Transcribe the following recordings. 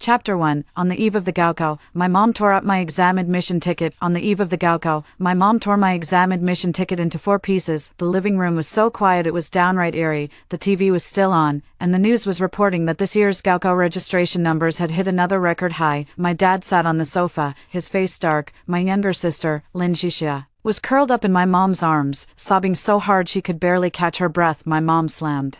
Chapter 1. On the eve of the Gaokao, my mom tore up my exam admission ticket. On the eve of the Gaokao, my mom tore my exam admission ticket into 4 pieces. The living room was so quiet it was downright eerie. The TV was still on, and the news was reporting that this year's Gaokao registration numbers had hit another record high. My dad sat on the sofa, his face dark. My younger sister, Lin Suining, was curled up in my mom's arms, sobbing so hard she could barely catch her breath. My mom slammed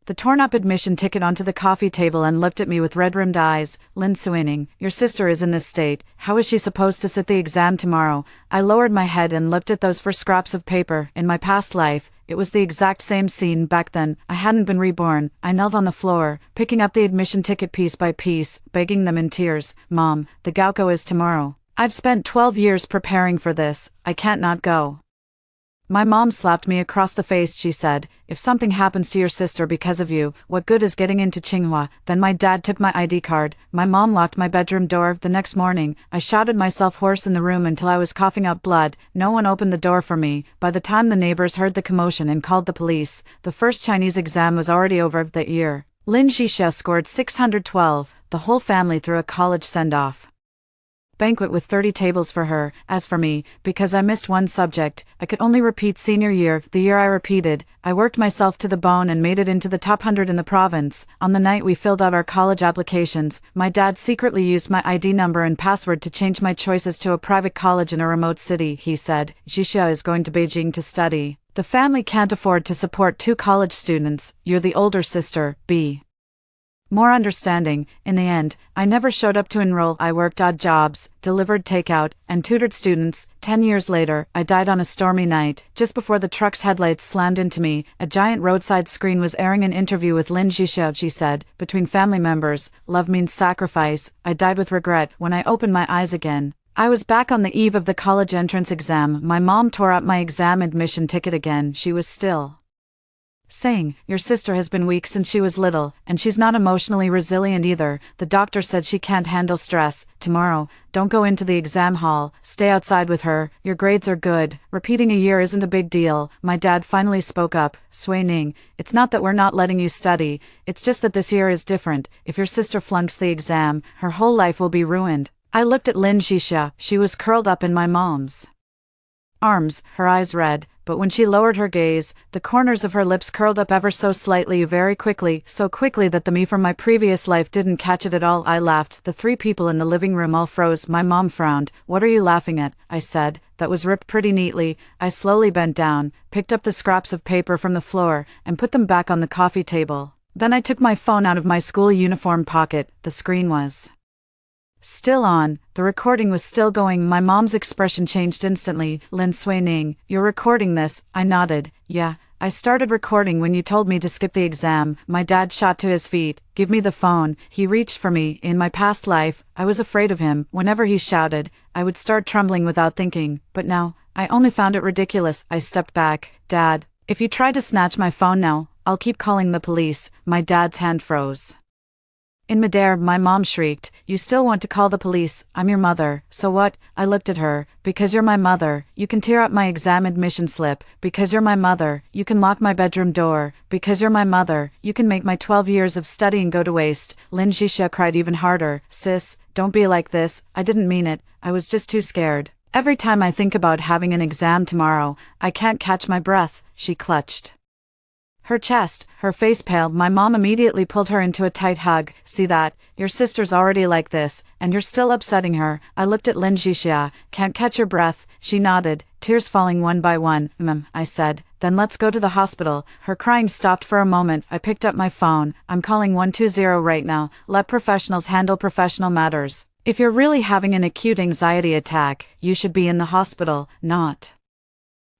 the torn-up admission ticket onto the coffee table and looked at me with red-rimmed eyes. Lin Suining, your sister is in this state. How is she supposed to sit the exam tomorrow? I lowered my head and looked at those 4 scraps of paper. In my past life, it was the exact same scene. Back then, I hadn't been reborn. I knelt on the floor, picking up the admission ticket piece by piece, begging them in tears. Mom, the Gaokao is tomorrow. I've spent 12 years preparing for this. I can't not go. My mom slapped me across the face. She said, if something happens to your sister because of you, what good is getting into Tsinghua? Then my dad took my ID card. My mom locked my bedroom door. The next morning, I shouted myself hoarse in the room until I was coughing up blood. No one opened the door for me. By the time the neighbors heard the commotion and called the police, the first Chinese exam was already over. That year, Lin Suining scored 612. The whole family threw a college send-off banquet with 30 tables for her. As for me, because I missed one subject, I could only repeat senior year. The year I repeated, I worked myself to the bone and made it into the top 100 in the province. On the night we filled out our college applications, my dad secretly used my ID number and password to change my choices to a private college in a remote city. He said, Jisha is going to Beijing to study. The family can't afford to support 2 college students. You're the older sister, be more understanding. In the end, I never showed up to enroll. I worked odd jobs, delivered takeout, and tutored students. 10 years later, I died on a stormy night. Just before the truck's headlights slammed into me, a giant roadside screen was airing an interview with Lin Suining. She said, between family members, love means sacrifice. I died with regret. When I opened my eyes again, I was back on the eve of the college entrance exam. My mom tore up my exam admission ticket again. She was still saying, your sister has been weak since she was little, and she's not emotionally resilient either. The doctor said she can't handle stress. Tomorrow, don't go into the exam hall, stay outside with her. Your grades are good. Repeating a year isn't a big deal. My dad finally spoke up. Suining, it's not that we're not letting you study, it's just that this year is different. If your sister flunks the exam, her whole life will be ruined. I looked at Lin Suining. She was curled up in my mom's arms, her eyes red, but when she lowered her gaze, the corners of her lips curled up ever so slightly, very quickly, so quickly that the me from my previous life didn't catch it at all. I laughed. The 3 people in the living room all froze. My mom frowned. What are you laughing at? I said. That was ripped pretty neatly. I slowly bent down, picked up the scraps of paper from the floor, and put them back on the coffee table. Then I took my phone out of my school uniform pocket. The screen was still on. The recording was still going. My mom's expression changed instantly. Lin Suining, you're recording this? I nodded. Yeah, I started recording when you told me to skip the exam. My dad shot to his feet. Give me the phone. He reached for me. In my past life, I was afraid of him. Whenever he shouted, I would start trembling without thinking. But now, I only found it ridiculous. I stepped back. Dad, if you try to snatch my phone now, I'll keep calling the police. My dad's hand froze in midair. My mom shrieked, you still want to call the police? I'm your mother. So what? I looked at her. Because you're my mother, you can tear up my exam admission slip. Because you're my mother, you can lock my bedroom door. Because you're my mother, you can make my 12 years of studying go to waste. Lin Suining cried even harder. Sis, don't be like this. I didn't mean it. I was just too scared. Every time I think about having an exam tomorrow, I can't catch my breath. She clutched her chest, her face paled. My mom immediately pulled her into a tight hug. See that? Your sister's already like this, and you're still upsetting her. I looked at Lin Suining. Can't catch your breath? She nodded, tears falling one by one. I said. Then let's go to the hospital. Her crying stopped for a moment. I picked up my phone. I'm calling 120 right now. Let professionals handle professional matters. If you're really having an acute anxiety attack, you should be in the hospital, not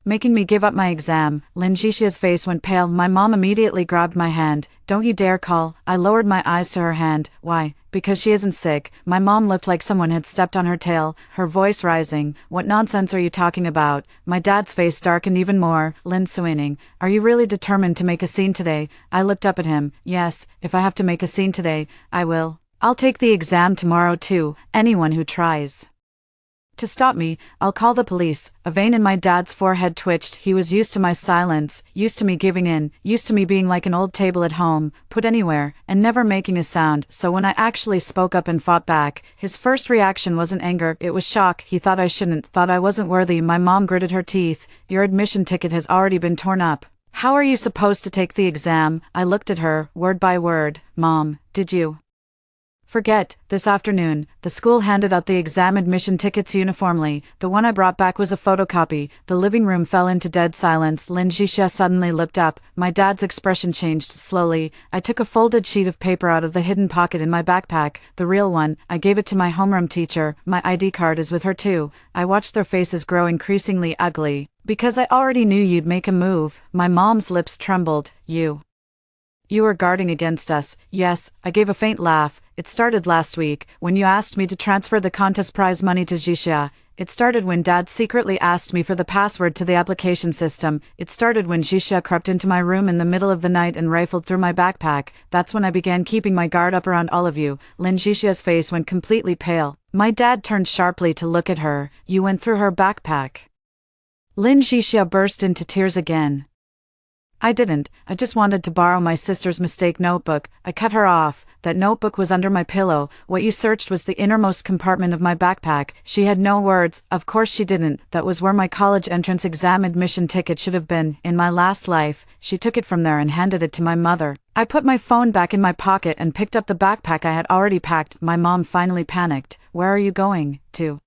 making me give up my exam. Lin Suining's face went pale. My mom immediately grabbed my hand. Don't you dare call. I lowered my eyes to her hand. Why? Because she isn't sick. My mom looked like someone had stepped on her tail, her voice rising. What nonsense are you talking about? My dad's face darkened even more. Lin Suining, are you really determined to make a scene today? I looked up at him. Yes, if I have to make a scene today, I will. I'll take the exam tomorrow too. Anyone who tries To stop me, I'll call the police. A vein in my dad's forehead twitched. He was used to my silence, used to me giving in, used to me being like an old table at home, put anywhere, and never making a sound. So when I actually spoke up and fought back, his first reaction wasn't anger, it was shock. He thought I shouldn't, thought I wasn't worthy. My mom gritted her teeth. Your admission ticket has already been torn up. How are you supposed to take the exam? I looked at her, word by word. Mom, did you forget? This afternoon, the school handed out the exam admission tickets uniformly. The one I brought back was a photocopy. The living room fell into dead silence. Lin Suining suddenly looked up. My dad's expression changed slowly. I took a folded sheet of paper out of the hidden pocket in my backpack, the real one. I gave it to my homeroom teacher. My ID card is with her too. I watched their faces grow increasingly ugly. Because I already knew you'd make a move. My mom's lips trembled. You were guarding against us. Yes, I gave a faint laugh. It started last week, when you asked me to transfer the contest prize money to Jixia. It started when Dad secretly asked me for the password to the application system. It started when Jixia crept into my room in the middle of the night and rifled through my backpack. That's when I began keeping my guard up around all of you. Lin Jixia's face went completely pale. My dad turned sharply to look at her. You went through her backpack. Lin Jixia burst into tears again. I didn't. I just wanted to borrow my sister's mistake notebook. I cut her off. That notebook was under my pillow. What you searched was the innermost compartment of my backpack. She had no words. Of course she didn't. That was where my college entrance exam admission ticket should have been. In my last life, she took it from there and handed it to my mother. I put my phone back in my pocket and picked up the backpack I had already packed. My mom finally panicked. Where are you going to?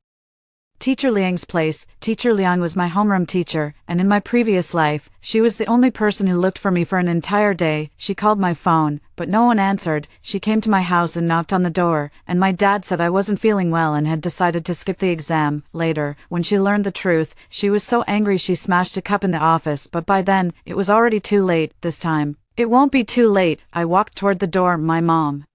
Teacher Liang's place. Teacher Liang was my homeroom teacher, and in my previous life, she was the only person who looked for me for an entire day. She called my phone, but no one answered. She came to my house and knocked on the door, and my dad said I wasn't feeling well and had decided to skip the exam. Later, when she learned the truth, she was so angry she smashed a cup in the office, but by then, it was already too late. This time, it won't be too late. I walked toward the door. My mom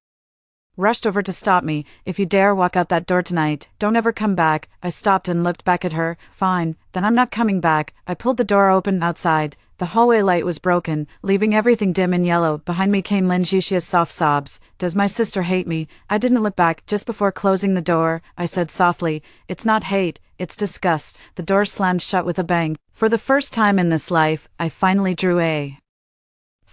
rushed over to stop me. If you dare walk out that door tonight, don't ever come back. I stopped and looked back at her. Fine, then I'm not coming back. I pulled the door open outside. The hallway light was broken, leaving everything dim and yellow. Behind me came Lin Jixia's soft sobs. Does my sister hate me? I didn't look back. Just before closing the door, I said softly, it's not hate, it's disgust. The door slammed shut with a bang. For the first time in this life, I finally drew a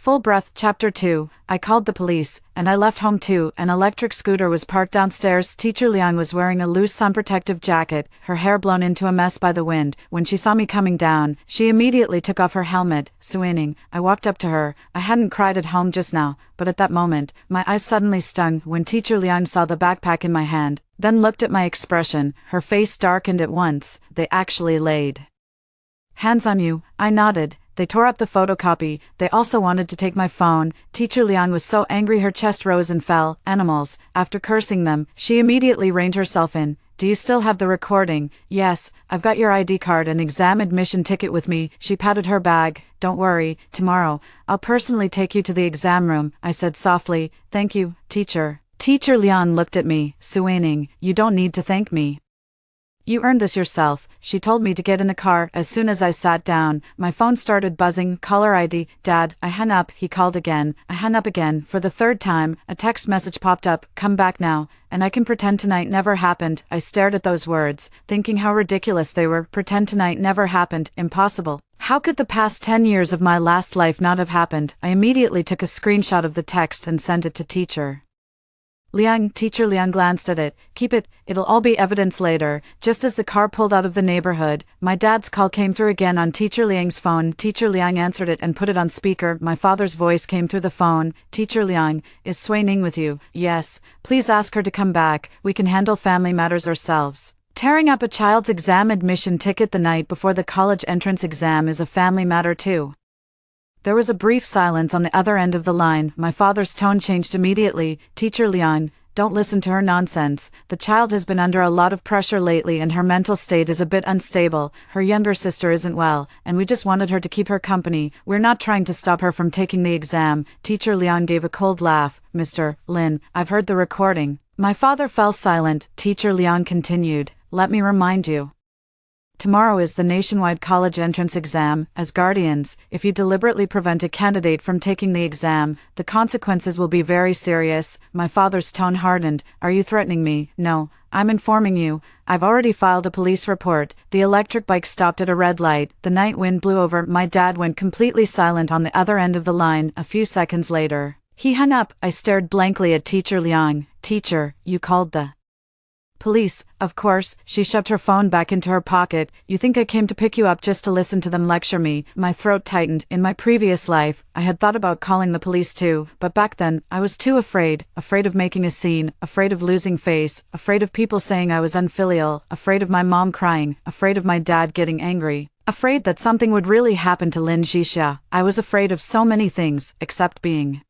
full breath. Chapter 2. I called the police, and I left home too. An electric scooter was parked downstairs. Teacher Liang was wearing a loose sun-protective jacket, her hair blown into a mess by the wind. When she saw me coming down, she immediately took off her helmet. Suining. I walked up to her. I hadn't cried at home just now, but at that moment, my eyes suddenly stung when Teacher Liang saw the backpack in my hand, then looked at my expression. Her face darkened at once. They actually laid hands on you. I nodded. They tore up the photocopy. They also wanted to take my phone. Teacher Liang was so angry her chest rose and fell. Animals. After cursing them, she immediately reined herself in. Do you still have the recording? Yes, I've got your ID card and exam admission ticket with me. She patted her bag. Don't worry, tomorrow, I'll personally take you to the exam room, I said softly. Thank you, teacher. Teacher Liang looked at me. Suining, you don't need to thank me. You earned this yourself. She told me to get in the car. As soon as I sat down, my phone started buzzing. Caller ID. Dad. I hung up. He called again. I hung up again. For the third time, a text message popped up. Come back now, and I can pretend tonight never happened. I stared at those words, thinking how ridiculous they were. Pretend tonight never happened. Impossible. How could the past 10 years of my last life not have happened? I immediately took a screenshot of the text and sent it to Teacher Liang. Teacher Liang glanced at it. Keep it, it'll all be evidence later. Just as the car pulled out of the neighborhood, my dad's call came through again on Teacher Liang's phone. Teacher Liang answered it and put it on speaker. My father's voice came through the phone. Teacher Liang, is Suining with you? Yes. Please ask her to come back. We can handle family matters ourselves. Tearing up a child's exam admission ticket the night before the college entrance exam is a family matter too. There was a brief silence on the other end of the line. My father's tone changed immediately. Teacher Liang, don't listen to her nonsense. The child has been under a lot of pressure lately and her mental state is a bit unstable. Her younger sister isn't well, and we just wanted her to keep her company. We're not trying to stop her from taking the exam. Teacher Liang gave a cold laugh. Mr. Lin, I've heard the recording. My father fell silent. Teacher Liang continued. Let me remind you. Tomorrow is the nationwide college entrance exam. As guardians, if you deliberately prevent a candidate from taking the exam, the consequences will be very serious. My father's tone hardened. Are you threatening me? No, I'm informing you. I've already filed a police report. The electric bike stopped at a red light. The night wind blew over. My dad went completely silent on the other end of the line. A few seconds later, he hung up. I stared blankly at Teacher Liang. Teacher, you called the police? Of course. She shoved her phone back into her pocket. You think I came to pick you up just to listen to them lecture me? My throat tightened. In my previous life, I had thought about calling the police too, but back then, I was too afraid of making a scene, afraid of losing face, afraid of people saying I was unfilial, afraid of my mom crying, afraid of my dad getting angry, afraid that something would really happen to Lin Suining. I was afraid of so many things, except being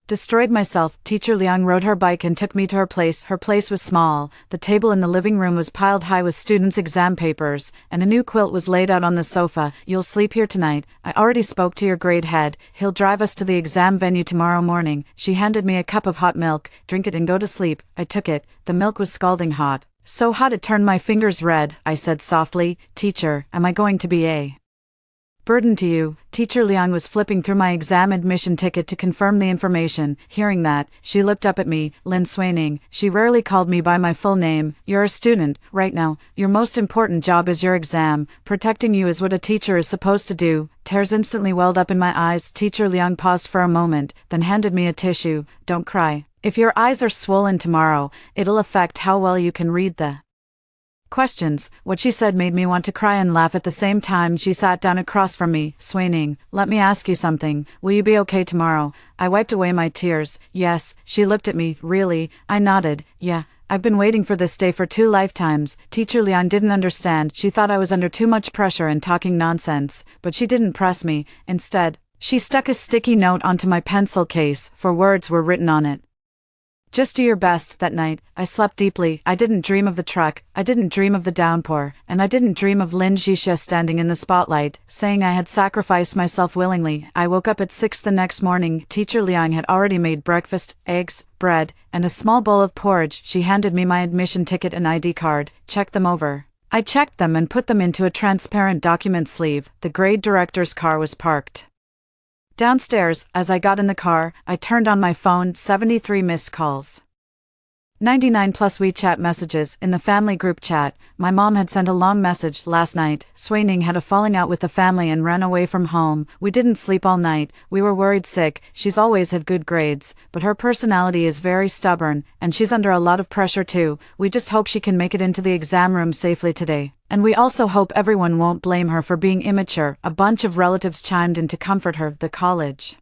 destroyed myself. Teacher Liang rode her bike and took me to her place. Her place was small. The table in the living room was piled high with students' exam papers, and a new quilt was laid out on the sofa. You'll sleep here tonight. I already spoke to your grade head. He'll drive us to the exam venue tomorrow morning. She handed me a cup of hot milk. Drink it and go to sleep. I took it. The milk was scalding hot. So hot it turned my fingers red. I said softly, Teacher, am I going to be a burden to you? Teacher Liang was flipping through my exam admission ticket to confirm the information. Hearing that, she looked up at me. Lin Suining. She rarely called me by my full name. You're a student. Right now, your most important job is your exam. Protecting you is what a teacher is supposed to do. Tears instantly welled up in my eyes. Teacher Liang paused for a moment, then handed me a tissue. Don't cry. If your eyes are swollen tomorrow, it'll affect how well you can read the questions. What she said made me want to cry and laugh at the same time. She sat down across from me. Suining, let me ask you something. Will you be okay tomorrow? I wiped away my tears. Yes. She looked at me. Really? I nodded. Yeah. I've been waiting for this day for 2 lifetimes. Teacher Liang didn't understand. She thought I was under too much pressure and talking nonsense, but she didn't press me. Instead, she stuck a sticky note onto my pencil case, for words were written on it. Just do your best. That night, I slept deeply. I didn't dream of the truck, I didn't dream of the downpour, and I didn't dream of Lin Suining standing in the spotlight, saying I had sacrificed myself willingly. I woke up at 6 the next morning. Teacher Liang had already made breakfast, eggs, bread, and a small bowl of porridge. She handed me my admission ticket and ID card. Check them over. I checked them and put them into a transparent document sleeve. The grade director's car was parked downstairs. As I got in the car, I turned on my phone. 73 missed calls. 99 plus WeChat messages. In the family group chat, my mom had sent a long message. Last night, Suining had a falling out with the family and ran away from home. We didn't sleep all night. We were worried sick. She's always had good grades, but her personality is very stubborn, and she's under a lot of pressure too. We just hope she can make it into the exam room safely today. And we also hope everyone won't blame her for being immature. A bunch of relatives chimed in to comfort her. The college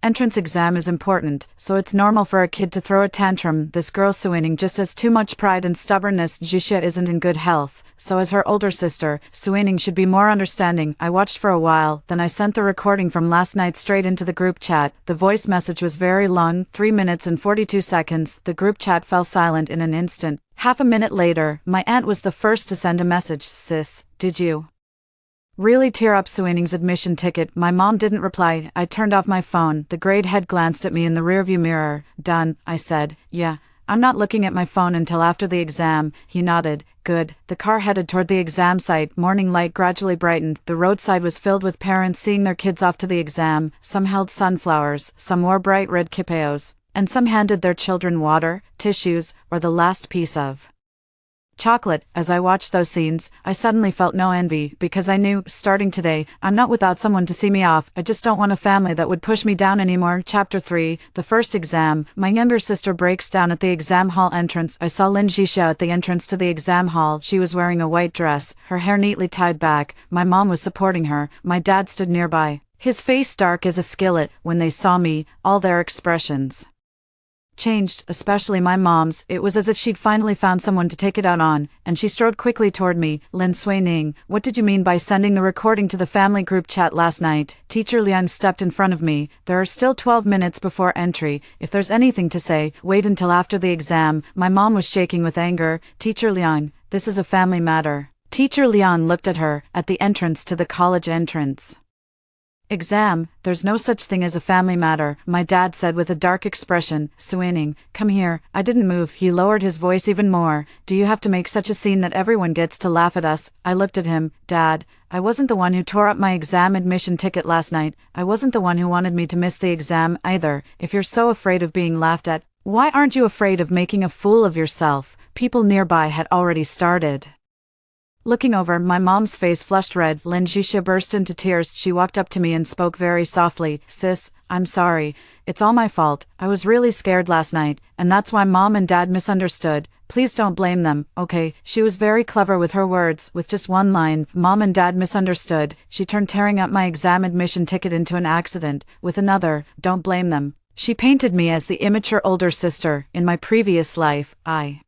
entrance exam is important, so it's normal for a kid to throw a tantrum. This girl Suining just has too much pride and stubbornness. Jixia isn't in good health, so as her older sister, Suining should be more understanding. I watched for a while, then I sent the recording from last night straight into the group chat. The voice message was very long, 3 minutes and 42 seconds. The group chat fell silent in an instant. Half a minute later, my aunt was the first to send a message. Sis, did you really tear up Suining's admission ticket? My mom didn't reply. I turned off my phone. The grade head glanced at me in the rearview mirror. Done, I said. Yeah, I'm not looking at my phone until after the exam. He nodded. Good. The car headed toward the exam site. Morning light gradually brightened. The roadside was filled with parents seeing their kids off to the exam. Some held sunflowers, some wore bright red kippaos, and some handed their children water, tissues, or the last piece of chocolate. As I watched those scenes, I suddenly felt no envy, because I knew, starting today, I'm not without someone to see me off. I just don't want a family that would push me down anymore. Chapter 3, the first exam. My younger sister breaks down at the exam hall entrance. I saw Lin Suining at the entrance to the exam hall. She was wearing a white dress, her hair neatly tied back. My mom was supporting her. My dad stood nearby, his face dark as a skillet. When they saw me, all their expressions changed, especially my mom's. It was as if she'd finally found someone to take it out on, and she strode quickly toward me. Lin Suining, what did you mean by sending the recording to the family group chat last night? Teacher Liang stepped in front of me. There are still 12 minutes before entry. If there's anything to say, wait until after the exam. My mom was shaking with anger. Teacher Liang, this is a family matter. Teacher Liang looked at her, at the entrance to the college entrance Exam, there's no such thing as a family matter, my dad said with a dark expression. Suining, come here. I didn't move. He lowered his voice even more. Do you have to make such a scene that everyone gets to laugh at us? I looked at him. Dad, I wasn't the one who tore up my exam admission ticket last night. I wasn't the one who wanted me to miss the exam either. If you're so afraid of being laughed at, why aren't you afraid of making a fool of yourself? People nearby had already started. Looking over, my mom's face flushed red. Lin Suining burst into tears. She walked up to me and spoke very softly. Sis, I'm sorry. It's all my fault. I was really scared last night, and that's why Mom and Dad misunderstood. Please don't blame them, okay? She was very clever with her words. With just one line, Mom and Dad misunderstood, she turned tearing up my exam admission ticket into an accident. With another, don't blame them. She painted me as the immature older sister. In my previous life, I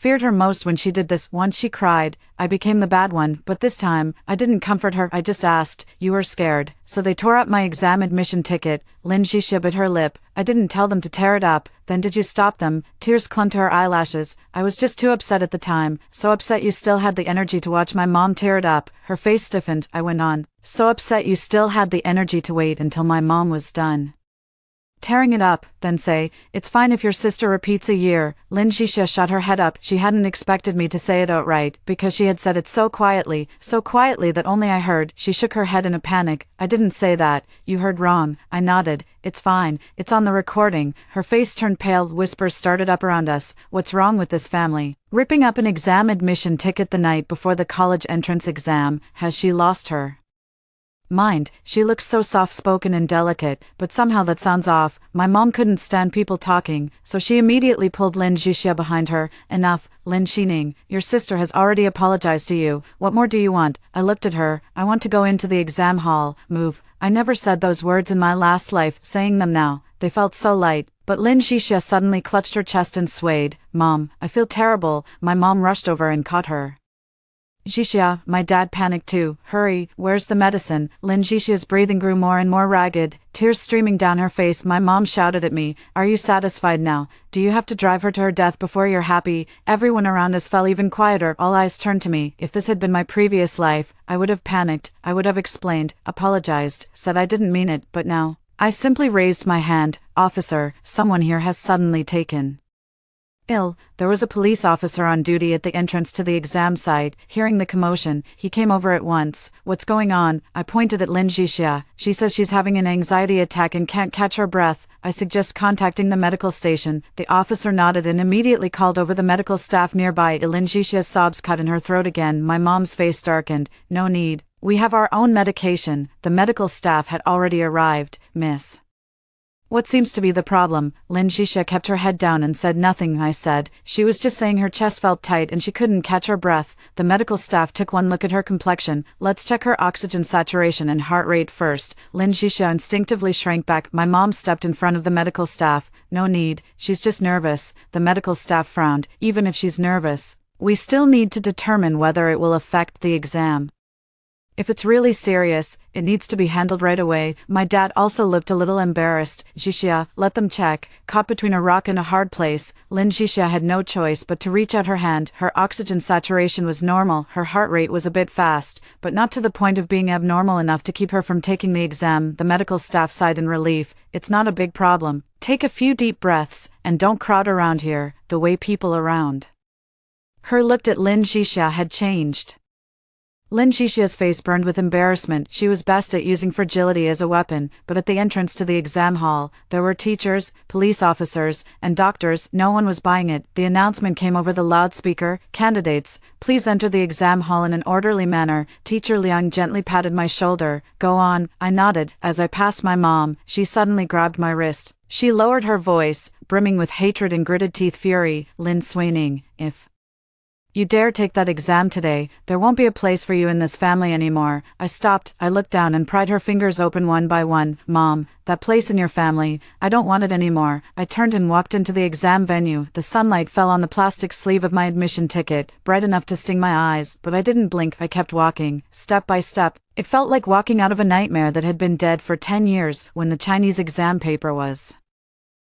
feared her most when she did this. Once she cried, I became the bad one, but this time, I didn't comfort her. I just asked, you were scared, so they tore up my exam admission ticket. Lin Suining bit her lip. I didn't tell them to tear it up. Then did you stop them? Tears clung to her eyelashes. I was just too upset at the time. So upset you still had the energy to watch my mom tear it up. Her face stiffened. I went on. So upset you still had the energy to wait until my mom was done tearing it up, then say, it's fine if your sister repeats a year. Lin Suining shot her head up. She hadn't expected me to say it outright, because she had said it so quietly that only I heard. She shook her head in a panic. I didn't say that. You heard wrong. I nodded. It's fine. It's on the recording. Her face turned pale. Whispers started up around us. What's wrong with this family? Ripping up an exam admission ticket the night before the college entrance exam. Has she lost her mind? She looks so soft-spoken and delicate, but somehow that sounds off. My mom couldn't stand people talking, so she immediately pulled Lin Suining behind her. Enough, Lin Suining. Your sister has already apologized to you. What more do you want? I looked at her. I want to go into the exam hall. Move. I never said those words in my last life. Saying them now, they felt so light. But Lin Suining suddenly clutched her chest and swayed. Mom, I feel terrible. My mom rushed over and caught her. Suining, my dad panicked too. Hurry, where's the medicine? Lin Suining's breathing grew more and more ragged, tears streaming down her face. My mom shouted at me, are you satisfied now? Do you have to drive her to her death before you're happy? Everyone around us fell even quieter. All eyes turned to me. If this had been my previous life, I would have panicked. I would have explained, apologized, said I didn't mean it, but now, I simply raised my hand. Officer, someone here has suddenly taken ill. There was a police officer on duty at the entrance to the exam site. Hearing the commotion, he came over at once. What's going on? I pointed at Lin Suining. She says she's having an anxiety attack and can't catch her breath. I suggest contacting the medical station. The officer nodded and immediately called over the medical staff nearby. Lin Suining's sobs cut in her throat again. My mom's face darkened. No need. We have our own medication. The medical staff had already arrived, miss. What seems to be the problem? Lin Suining kept her head down and said nothing. I said, she was just saying her chest felt tight and she couldn't catch her breath. The medical staff took one look at her complexion. Let's check her oxygen saturation and heart rate first. Lin Suining instinctively shrank back. My mom stepped in front of the medical staff. No need, she's just nervous. The medical staff frowned. Even if she's nervous, we still need to determine whether it will affect the exam. If it's really serious, it needs to be handled right away. My dad also looked a little embarrassed. Suining, let them check. Caught between a rock and a hard place, Lin Suining had no choice but to reach out her hand. Her oxygen saturation was normal. Her heart rate was a bit fast, but not to the point of being abnormal enough to keep her from taking the exam. The medical staff sighed in relief. It's not a big problem. Take a few deep breaths, and don't crowd around here, the way people around her looked at Lin Suining had changed. Lin Suining's face burned with embarrassment. She was best at using fragility as a weapon, but at the entrance to the exam hall, there were teachers, police officers, and doctors. No one was buying it. The announcement came over the loudspeaker. Candidates, please enter the exam hall in an orderly manner. Teacher Liang gently patted my shoulder. Go on. I nodded. As I passed my mom, she suddenly grabbed my wrist. She lowered her voice, brimming with hatred and gritted teeth fury. Lin Suining, if you dare take that exam today, there won't be a place for you in this family anymore. I stopped, I looked down and pried her fingers open one by one. Mom, that place in your family, I don't want it anymore. I turned and walked into the exam venue. The sunlight fell on the plastic sleeve of my admission ticket, bright enough to sting my eyes, but I didn't blink. I kept walking, step by step. It felt like walking out of a nightmare that had been dead for 10 years when the Chinese exam paper was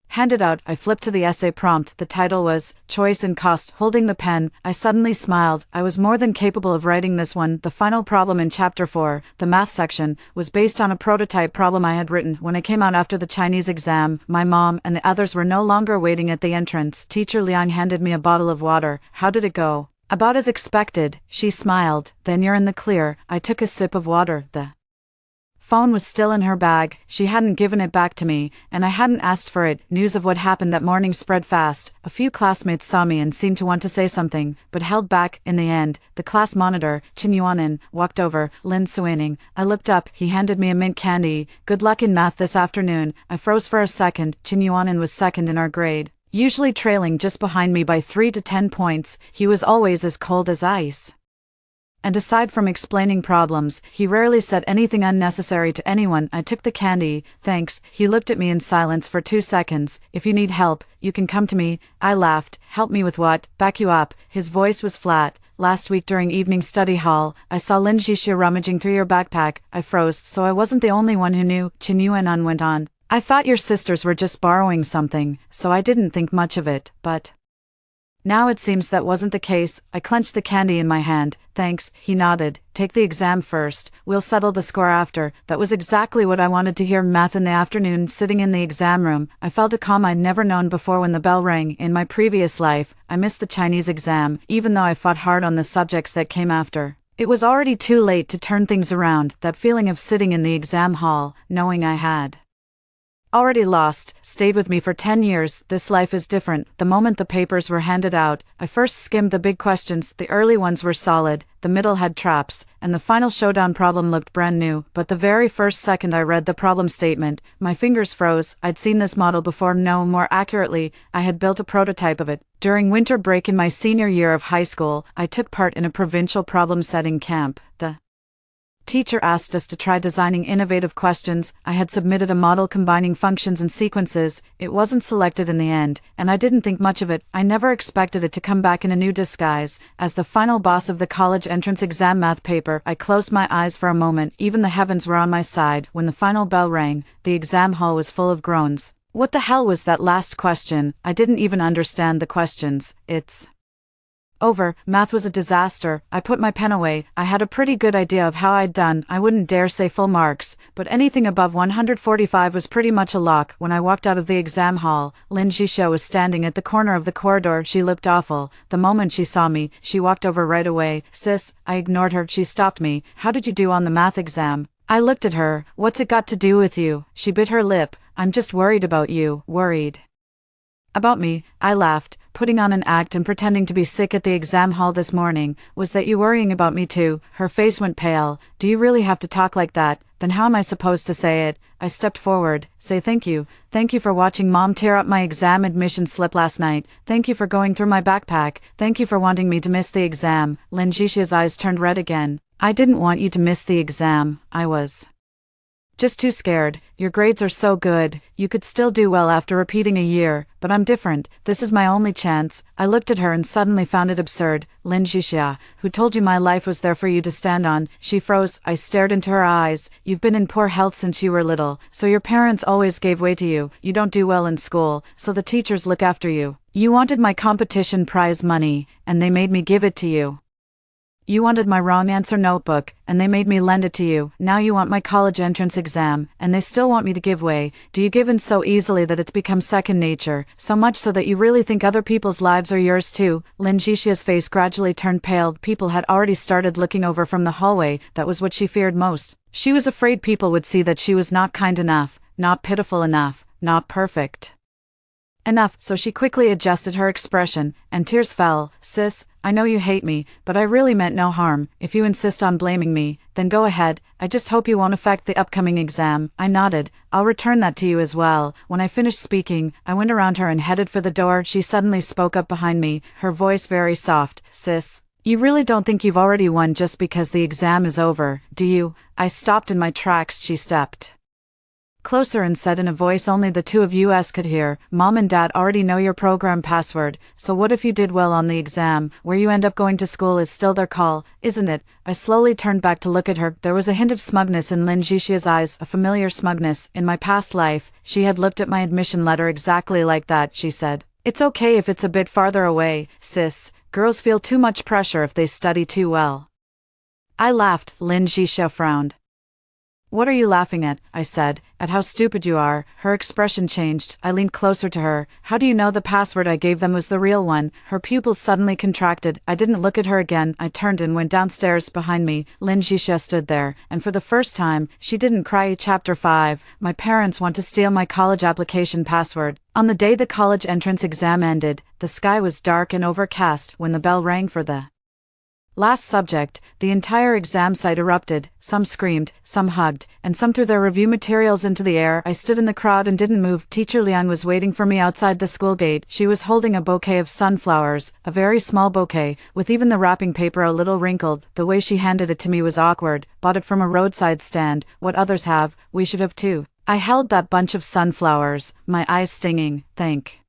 Handed out, I flipped to the essay prompt. The title was, Choice and Cost. Holding the pen, I suddenly smiled. I was more than capable of writing this one. The final problem in Chapter 4, the math section, was based on a prototype problem I had written. When I came out after the Chinese exam, my mom and the others were no longer waiting at the entrance. Teacher Liang handed me a bottle of water. How did it go? About as expected, she smiled. Then you're in the clear. I took a sip of water. The phone was still in her bag. She hadn't given it back to me, and I hadn't asked for it. News of what happened that morning spread fast. A few classmates saw me and seemed to want to say something, but held back. In the end, the class monitor, Chinesestory, walked over. Lin Suining. I looked up. He handed me a mint candy. Good luck in math this afternoon. I froze for a second. Chinesestory was second in our grade, usually trailing just behind me by 3 to 10 points. He was always as cold as ice. And aside from explaining problems, he rarely said anything unnecessary to anyone. I took the candy. Thanks. He looked at me in silence for 2 seconds. If you need help, you can come to me. I laughed. Help me with what? Back you up. His voice was flat. Last week during evening study hall, I saw Lin Suining rummaging through your backpack. I froze, so I wasn't the only one who knew. Chinesestory went on. I thought your sisters were just borrowing something, so I didn't think much of it, but now it seems that wasn't the case. I clenched the candy in my hand. Thanks, he nodded. Take the exam first. We'll settle the score after. That was exactly what I wanted to hear. Math in the afternoon. Sitting in the exam room, I felt a calm I'd never known before when the bell rang. In my previous life, I missed the Chinese exam, even though I fought hard on the subjects that came after. It was already too late to turn things around. That feeling of sitting in the exam hall, knowing I had already lost, stayed with me for 10 years. This life is different. The moment the papers were handed out, I first skimmed the big questions. The early ones were solid, the middle had traps, and the final showdown problem looked brand new. But the very first second I read the problem statement, my fingers froze. I'd seen this model before. No, more accurately, I had built a prototype of it. During winter break in my senior year of high school, I took part in a provincial problem-setting camp. The teacher asked us to try designing innovative questions. I had submitted a model combining functions and sequences. It wasn't selected in the end, and I didn't think much of it. I never expected it to come back in a new disguise. As the final boss of the college entrance exam math paper, I closed my eyes for a moment. Even the heavens were on my side. When the final bell rang, the exam hall was full of groans. What the hell was that last question? I didn't even understand the questions. It's over. Math was a disaster. I put my pen away. I had a pretty good idea of how I'd done. I wouldn't dare say full marks, but anything above 145 was pretty much a lock. When I walked out of the exam hall, Lin Suining was standing at the corner of the corridor. She looked awful. The moment she saw me, she walked over right away. Sis, I ignored her. She stopped me. How did you do on the math exam? I looked at her. What's it got to do with you? She bit her lip. I'm just worried about you. Worried about me? I laughed. Putting on an act and pretending to be sick at the exam hall this morning. Was that you worrying about me too? Her face went pale. Do you really have to talk like that? Then how am I supposed to say it? I stepped forward. Say thank you. Thank you for watching Mom tear up my exam admission slip last night. Thank you for going through my backpack. Thank you for wanting me to miss the exam. Lin Suining's eyes turned red again. I didn't want you to miss the exam. I was just too scared. Your grades are so good. You could still do well after repeating a year, but I'm different. This is my only chance. I looked at her and suddenly found it absurd. Lin Suining, who told you my life was there for you to stand on? She froze. I stared into her eyes. You've been in poor health since you were little, so your parents always gave way to you. You don't do well in school, so the teachers look after you. You wanted my competition prize money, and they made me give it to you. You wanted my wrong answer notebook, and they made me lend it to you. Now you want my college entrance exam, and they still want me to give way. Do you give in so easily that it's become second nature, so much so that you really think other people's lives are yours too? Lin Suining's face gradually turned pale. People had already started looking over from the hallway. That was what she feared most. She was afraid people would see that she was not kind enough, not pitiful enough, not perfect enough, so she quickly adjusted her expression, and tears fell. Sis, I know you hate me, but I really meant no harm. If you insist on blaming me, then go ahead. I just hope you won't affect the upcoming exam. I nodded. I'll return that to you as well. When I finished speaking, I went around her and headed for the door. She suddenly spoke up behind me, her voice very soft. Sis, you really don't think you've already won just because the exam is over, do you? I stopped in my tracks. She stepped closer and said in a voice only the two of us could hear, "Mom and Dad already know your program password, so what if you did well on the exam? Where you end up going to school is still their call, isn't it?" I slowly turned back to look at her. There was a hint of smugness in Lin Suining's eyes, a familiar smugness. In my past life, she had looked at my admission letter exactly like that. She said, "It's okay if it's a bit farther away, sis. Girls feel too much pressure if they study too well." I laughed. Lin Suining frowned. "What are you laughing at?" I said. "At how stupid you are." Her expression changed. I leaned closer to her. "How do you know the password I gave them was the real one?" Her pupils suddenly contracted. I didn't look at her again. I turned and went downstairs. Behind me, Lin Suining stood there, and for the first time, she didn't cry. Chapter 5. My parents want to steal my college application password. On the day the college entrance exam ended, the sky was dark and overcast when the bell rang for the last subject. The entire exam site erupted. Some screamed, some hugged, and some threw their review materials into the air. I stood in the crowd and didn't move. Teacher Liang was waiting for me outside the school gate. She was holding a bouquet of sunflowers, a very small bouquet, with even the wrapping paper a little wrinkled. The way she handed it to me was awkward. "Bought it from a roadside stand. What others have, we should have too." I held that bunch of sunflowers, my eyes stinging. "Thank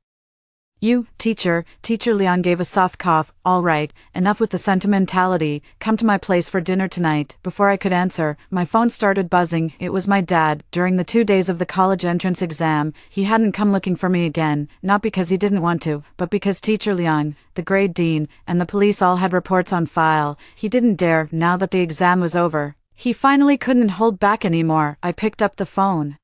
you, teacher." Teacher Liang gave a soft cough. "All right, enough with the sentimentality. Come to my place for dinner tonight." Before I could answer, my phone started buzzing. It was my dad. During the 2 days of the college entrance exam, he hadn't come looking for me again, not because he didn't want to, but because Teacher Liang, the grade dean, and the police all had reports on file. He didn't dare, now that the exam was over. He finally couldn't hold back anymore. I picked up the phone.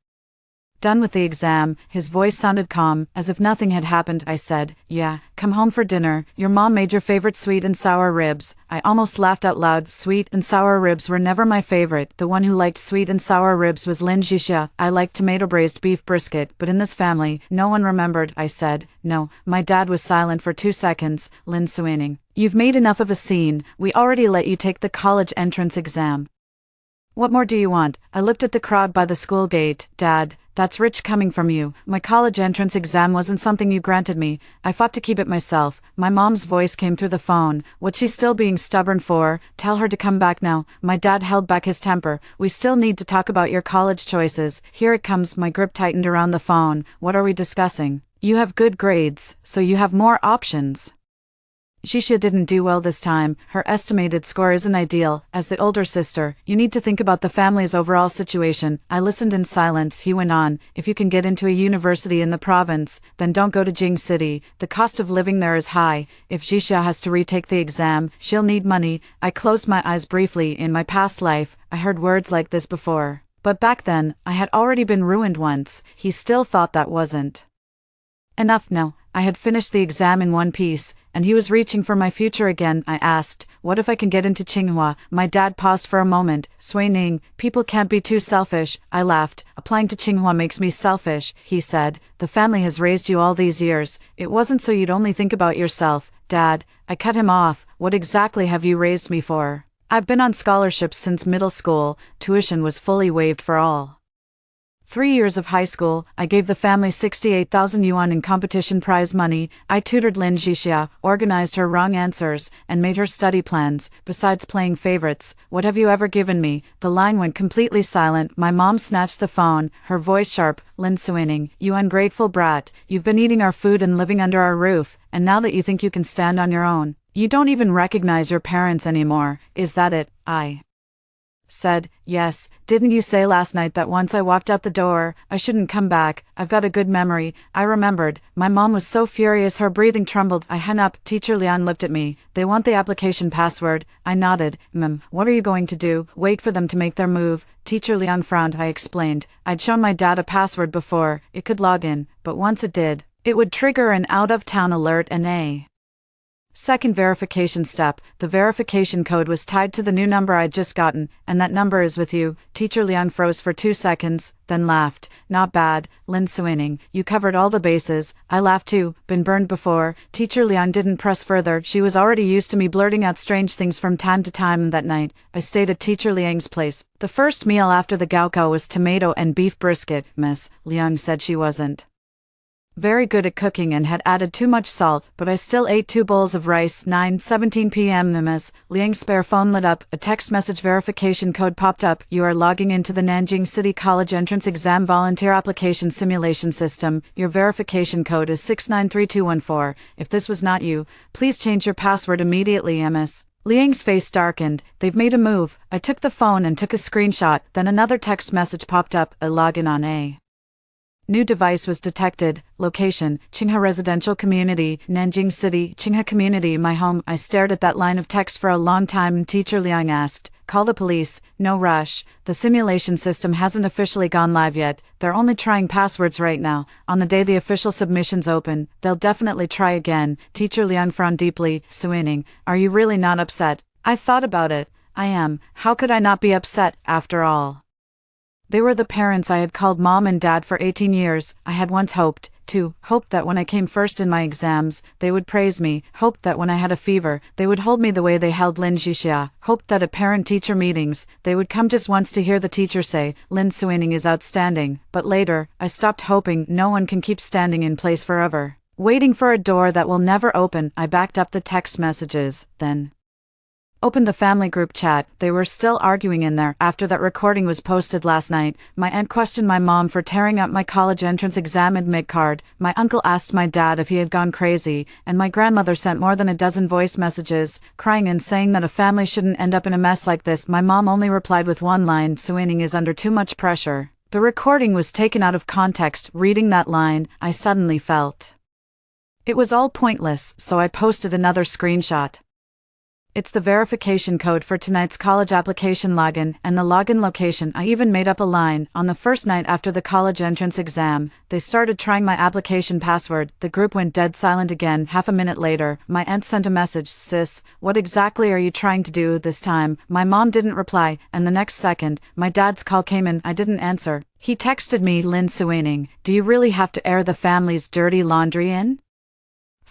"Done with the exam." His voice sounded calm, as if nothing had happened. I said, "Yeah, come home for dinner. Your mom made your favorite sweet and sour ribs." I almost laughed out loud. Sweet and sour ribs were never my favorite. The one who liked sweet and sour ribs was Lin Suining. I liked tomato braised beef brisket, but in this family, no one remembered. I said, "No." My dad was silent for 2 seconds. Lin Suining, "You've made enough of a scene. We already let you take the college entrance exam. What more do you want?" I looked at the crowd by the school gate. "Dad, that's rich coming from you. My college entrance exam wasn't something you granted me. I fought to keep it myself." My mom's voice came through the phone. "What's she still being stubborn for? Tell her to come back now." My dad held back his temper. "We still need to talk about your college choices." "Here it comes." My grip tightened around the phone. "What are we discussing?" "You have good grades, so you have more options." Shisha didn't do well this time. Her estimated score isn't ideal. As the older sister, you need to think about the family's overall situation. I listened in silence. He went on, "If you can get into a university in the province, then don't go to Jing City. The cost of living there is high. If Shisha has to retake the exam, she'll need money." I closed my eyes briefly. In my past life, I heard words like this before. But back then, I had already been ruined once. He still thought that wasn't enough. No, I had finished the exam in one piece, and he was reaching for my future again. I asked, "What if I can get into Tsinghua?" My dad paused for a moment. "Suining, people can't be too selfish." I laughed. "Applying to Tsinghua makes me selfish," he said. "The family has raised you all these years. It wasn't so you'd only think about yourself." "Dad," I cut him off, "what exactly have you raised me for? I've been on scholarships since middle school. Tuition was fully waived for all 3 years of high school. I gave the family 68,000 yuan in competition prize money. I tutored Lin Suining, organized her wrong answers, and made her study plans. Besides playing favorites, what have you ever given me?" The line went completely silent. My mom snatched the phone, her voice sharp. "Lin Suining, you ungrateful brat. You've been eating our food and living under our roof, and now that you think you can stand on your own, you don't even recognize your parents anymore. Is that it?" I said, "Yes. Didn't you say last night that once I walked out the door, I shouldn't come back? I've got a good memory." I remembered. My mom was so furious her breathing trembled. I hung up. Teacher Liang looked at me. "They want the application password." I nodded. What are you going to do? Wait for them to make their move?" Teacher Liang frowned. I explained. I'd shown my dad a password before. It could log in, but once it did, it would trigger an out-of-town alert and a second verification step. The verification code was tied to the new number I'd just gotten, and that number is with you. Teacher Liang froze for 2 seconds, then laughed. "Not bad, Lin Suining. You covered all the bases." I laughed too. Been burned before. Teacher Liang didn't press further. She was already used to me blurting out strange things from time to time. That night, I stayed at Teacher Liang's place. The first meal after the Gaokao was tomato and beef brisket. Miss Liang said she wasn't very good at cooking and had added too much salt, but I still ate 2 bowls of rice. 9:17 p.m. Ms. Liang's spare phone lit up, a text message verification code popped up. You are logging into the Nanjing City College Entrance Exam Volunteer Application Simulation System. Your verification code is 693214. If this was not you, please change your password immediately. Ms. Liang's face darkened. They've made a move. I took the phone and took a screenshot, then another text message popped up, a login on a new device was detected. Location, Qinghe Residential Community, Nanjing City, Qinghe Community, my home. I stared at that line of text for a long time and Teacher Liang asked, call the police. No rush. The simulation system hasn't officially gone live yet. They're only trying passwords right now. On the day the official submissions open, they'll definitely try again. Teacher Liang frowned deeply. Suining, are you really not upset? I thought about it. I am. How could I not be upset, after all? They were the parents I had called mom and dad for 18 years. I had once hoped that when I came first in my exams, they would praise me, hoped that when I had a fever, they would hold me the way they held Lin Suining, hoped that at parent-teacher meetings, they would come just once to hear the teacher say, Lin Suining is outstanding. But later, I stopped hoping. No one can keep standing in place forever, waiting for a door that will never open. I backed up the text messages, then opened the family group chat. They were still arguing in there after that recording was posted last night. My aunt questioned my mom for tearing up my college entrance exam admit card. My uncle asked my dad if he had gone crazy, and my grandmother sent more than a dozen voice messages, crying and saying that a family shouldn't end up in a mess like this. My mom only replied with one line, Suining is under too much pressure. The recording was taken out of context. Reading that line, I suddenly felt it was all pointless, so I posted another screenshot. It's the verification code for tonight's college application login and the login location. I even made up a line. On the first night after the college entrance exam, they started trying my application password. The group went dead silent again. Half a minute later, my aunt sent a message, sis, what exactly are you trying to do this time? My mom didn't reply, and the next second, my dad's call came in. I didn't answer. He texted me, Lin Suining, do you really have to air the family's dirty laundry in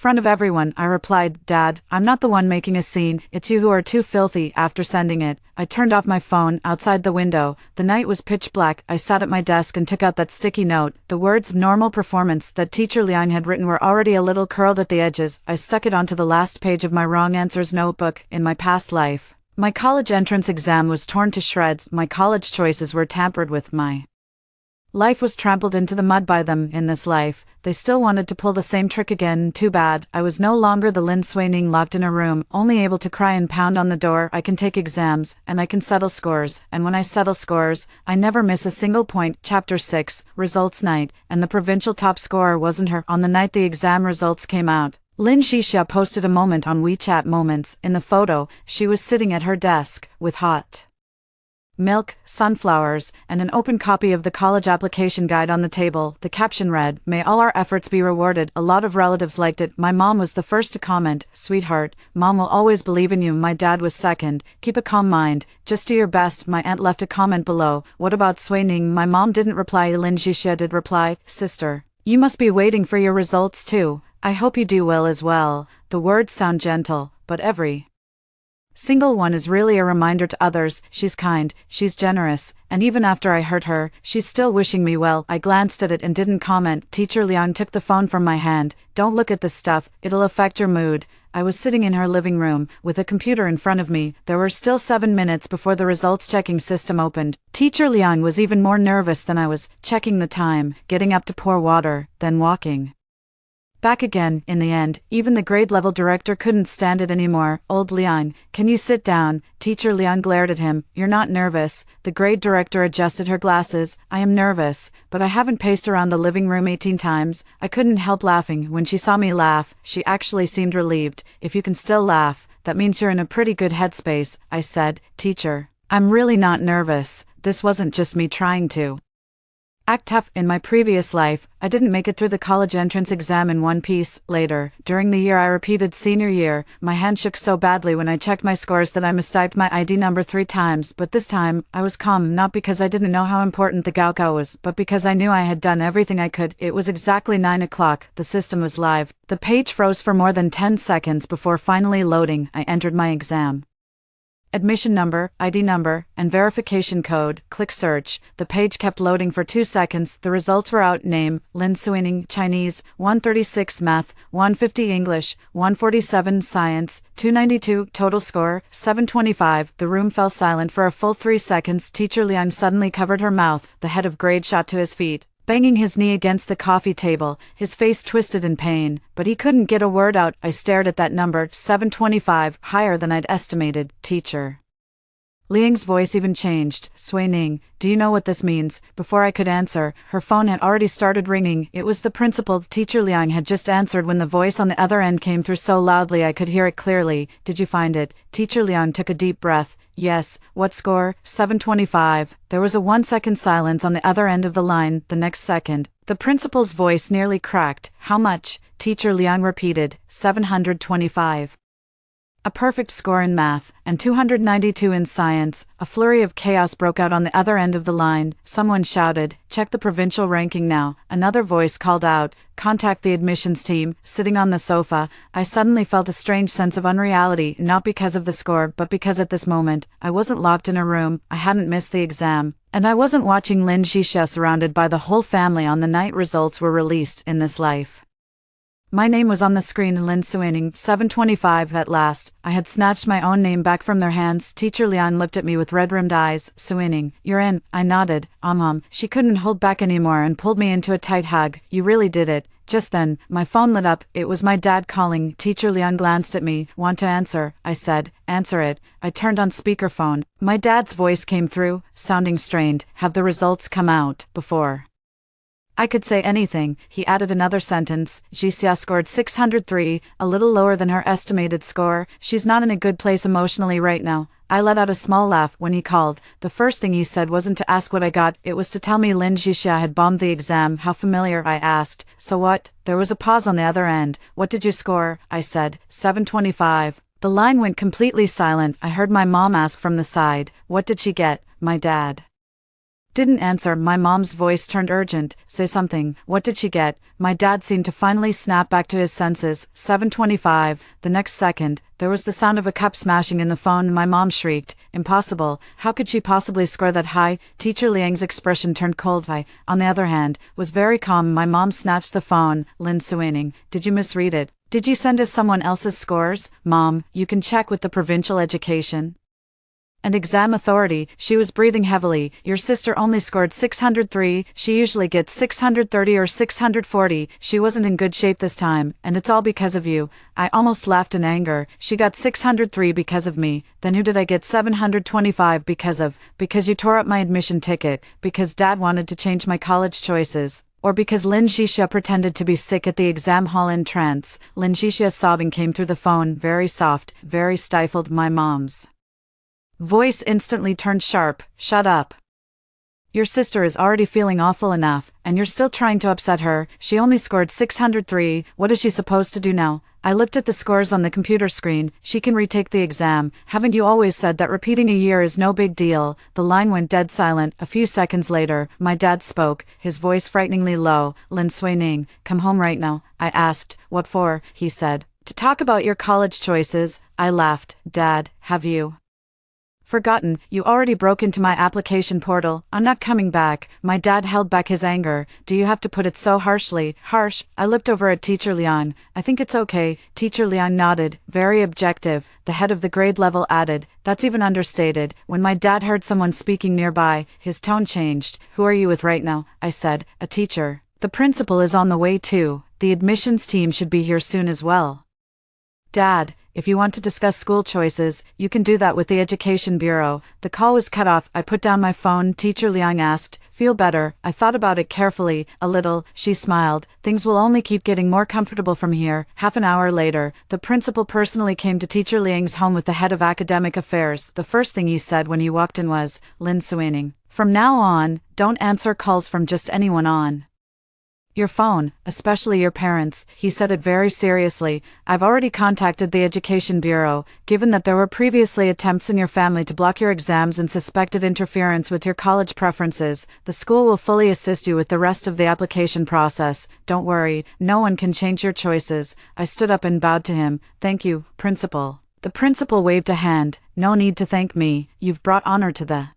front of everyone? I replied, Dad, I'm not the one making a scene, it's you who are too filthy. After sending it, I turned off my phone. Outside the window, the night was pitch black. I sat at my desk and took out that sticky note. The words normal performance that Teacher Liang had written were already a little curled at the edges. I stuck it onto the last page of my wrong answers notebook. In my past life, my college entrance exam was torn to shreds. My college choices were tampered with. My life was trampled into the mud by them. In this life, they still wanted to pull the same trick again. Too bad. I was no longer the Lin Suining locked in a room, only able to cry and pound on the door. I can take exams, and I can settle scores, and when I settle scores, I never miss a single point. Chapter 6, Results Night, and the provincial top scorer wasn't her. On the night the exam results came out, Lin Suining posted a moment on WeChat Moments. In the photo, she was sitting at her desk, with hot milk, sunflowers, and an open copy of the college application guide on the table. The caption read, May all our efforts be rewarded. A lot of relatives liked it. My mom was the first to comment, Sweetheart, Mom will always believe in you. My dad was second, Keep a calm mind, just do your best. My aunt left a comment below, What about Suining? My mom didn't reply. Lin Suining did reply, Sister, you must be waiting for your results too. I hope you do well as well. The words sound gentle, but every single one is really a reminder to others. She's kind, she's generous, and even after I hurt her, she's still wishing me well. I glanced at it and didn't comment. Teacher Liang took the phone from my hand. Don't look at this stuff, it'll affect your mood. I was sitting in her living room, with a computer in front of me. There were still 7 minutes before the results checking system opened. Teacher Liang was even more nervous than I was, checking the time, getting up to pour water, then walking back again. In the end, even the grade-level director couldn't stand it anymore. Old Liang, can you sit down? Teacher Liang glared at him. You're not nervous. The grade director adjusted her glasses. I am nervous, but I haven't paced around the living room 18 times. I couldn't help laughing. When she saw me laugh, she actually seemed relieved. If you can still laugh, that means you're in a pretty good headspace, I said. Teacher, I'm really not nervous. This wasn't just me trying to act tough. In my previous life, I didn't make it through the college entrance exam in one piece. Later, during the year I repeated senior year, my hand shook so badly when I checked my scores that I mistyped my ID number 3 times. But this time, I was calm, not because I didn't know how important the Gaokao was, but because I knew I had done everything I could. It was exactly 9 o'clock. The system was live. The page froze for more than 10 seconds before finally loading. I entered my exam Admission number, ID number, and verification code. Click search. The page kept loading for 2 seconds. The results were out. Name, Lin Suining, Chinese, 136 Math, 150 English, 147 Science, 292. Total score, 725. The room fell silent for a full 3 seconds. Teacher Liang suddenly covered her mouth. The head of grade shot to his feet, banging his knee against the coffee table, his face twisted in pain, but he couldn't get a word out. I stared at that number, 725, higher than I'd estimated. Teacher Liang's voice even changed. Suining, do you know what this means? Before I could answer, her phone had already started ringing. It was the principal. Teacher Liang had just answered when the voice on the other end came through so loudly I could hear it clearly. Did you find it? Teacher Liang took a deep breath. Yes. What score? 725. There was a 1-second silence on the other end of the line. The next second, the principal's voice nearly cracked. How much? Teacher Liang repeated. 725. A perfect score in math, and 292 in science. A flurry of chaos broke out on the other end of the line. Someone shouted, check the provincial ranking now. Another voice called out, contact the admissions team. Sitting on the sofa, I suddenly felt a strange sense of unreality, not because of the score, but because at this moment, I wasn't locked in a room, I hadn't missed the exam, and I wasn't watching Lin Suining surrounded by the whole family on the night results were released in this life. My name was on the screen. Lin Suining, 725. At last, I had snatched my own name back from their hands. Teacher Liang looked at me with red-rimmed eyes. Suining, you're in. I nodded. She couldn't hold back anymore and pulled me into a tight hug. You really did it. Just then, my phone lit up. It was my dad calling. Teacher Liang glanced at me. Want to answer? I said. Answer it. I turned on speakerphone. My dad's voice came through, sounding strained. Have the results come out? Before I could say anything, he added another sentence. Jixia scored 603, a little lower than her estimated score. She's not in a good place emotionally right now. I let out a small laugh when he called. The first thing he said wasn't to ask what I got, it was to tell me Lin Suining had bombed the exam. How familiar, I asked. So what? There was a pause on the other end. What did you score? I said. 725. The line went completely silent. I heard my mom ask from the side. What did she get? My dad didn't answer. My mom's voice turned urgent. Say something. What did she get? My dad seemed to finally snap back to his senses. 725. The next second, there was the sound of a cup smashing in the phone and my mom shrieked. Impossible. How could she possibly score that high? Teacher Liang's expression turned cold. I, on the other hand, was very calm. My mom snatched the phone. Lin Suining, did you misread it? Did you send us someone else's scores? Mom, you can check with the provincial education and exam authority. She was breathing heavily. Your sister only scored 603, she usually gets 630 or 640, she wasn't in good shape this time, and it's all because of you. I almost laughed in anger. She got 603 because of me. Then who did I get 725 because of? Because you tore up my admission ticket, because Dad wanted to change my college choices, or because Lin Suining pretended to be sick at the exam hall in trance. Lin Suining's sobbing came through the phone, very soft, very stifled. My mom's voice instantly turned sharp. Shut up. Your sister is already feeling awful enough, and you're still trying to upset her. She only scored 603. What is she supposed to do now? I looked at the scores on the computer screen. She can retake the exam. Haven't you always said that repeating a year is no big deal? The line went dead silent. A few seconds later, my dad spoke, his voice frighteningly low. Lin Suining, come home right now. I asked. What for? He said. To talk about your college choices. I laughed. Dad, have you forgotten? You already broke into my application portal. I'm not coming back. My dad held back his anger. Do you have to put it so harshly? Harsh? I looked over at Teacher Liang. I think it's okay. Teacher Liang nodded, very objective. The head of the grade level added, that's even understated. When my dad heard someone speaking nearby, his tone changed. Who are you with right now? I said. A teacher. The principal is on the way too. The admissions team should be here soon as well. Dad, if you want to discuss school choices, you can do that with the Education Bureau. The call was cut off. I put down my phone. Teacher Liang asked, feel better? I thought about it carefully. A little. She smiled. Things will only keep getting more comfortable from here. Half an hour later, the principal personally came to Teacher Liang's home with the head of academic affairs. The first thing he said when he walked in was, Lin Suining, from now on, don't answer calls from just anyone on your phone, especially your parents. He said it very seriously. I've already contacted the Education Bureau. Given that there were previously attempts in your family to block your exams and suspected interference with your college preferences, the school will fully assist you with the rest of the application process. Don't worry, no one can change your choices. I stood up and bowed to him. Thank you, Principal. The principal waved a hand. "No need to thank me, you've brought honor to the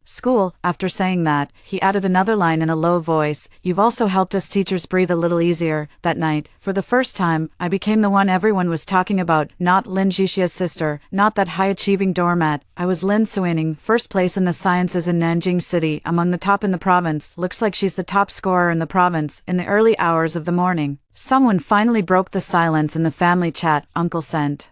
school." After saying that, he added another line in a low voice, "You've also helped us teachers breathe a little easier." That night, for the first time, I became the one everyone was talking about, not Lin Jixia's sister, not that high-achieving doormat. I was Lin Suining, first place in the sciences in Nanjing City, among the top in the province. Looks like she's the top scorer in the province. In the early hours of the morning, someone finally broke the silence in the family chat. Uncle sent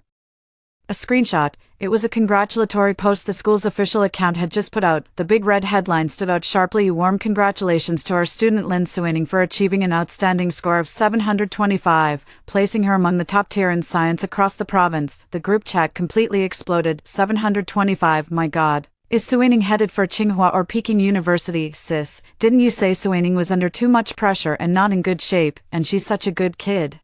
a screenshot. It was a congratulatory post the school's official account had just put out. The big red headline stood out sharply: "Warm congratulations to our student Lin Suining for achieving an outstanding score of 725, placing her among the top tier in science across the province." The group chat completely exploded. 725, my god. Is Suining headed for Tsinghua or Peking University? Sis, didn't you say Suining was under too much pressure and not in good shape, and she's such a good kid?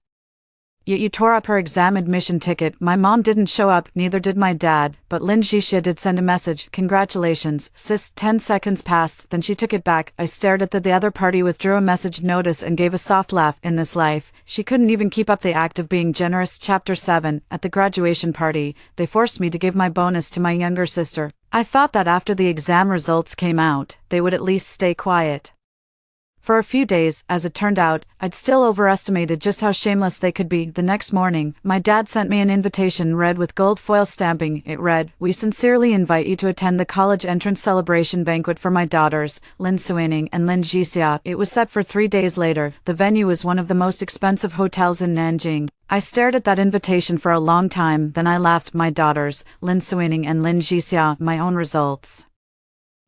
Yet you tore up her exam admission ticket. My mom didn't show up, neither did my dad, but Lin Jixia did send a message. "Congratulations, sis." 10 seconds passed, then she took it back. I stared at the other party, withdrew a message notice and gave a soft laugh. In this life, she couldn't even keep up the act of being generous. Chapter 7. At the graduation party, they forced me to give my bonus to my younger sister. I thought that after the exam results came out, they would at least stay quiet. For a few days, as it turned out, I'd still overestimated just how shameless they could be. The next morning, my dad sent me an invitation red with gold foil stamping. It read, "We sincerely invite you to attend the college entrance celebration banquet for my daughters, Lin Suining and Lin Jixia." It was set for 3 days later. The venue was one of the most expensive hotels in Nanjing. I stared at that invitation for a long time, then I laughed. My daughters, Lin Suining and Lin Jixia, my own results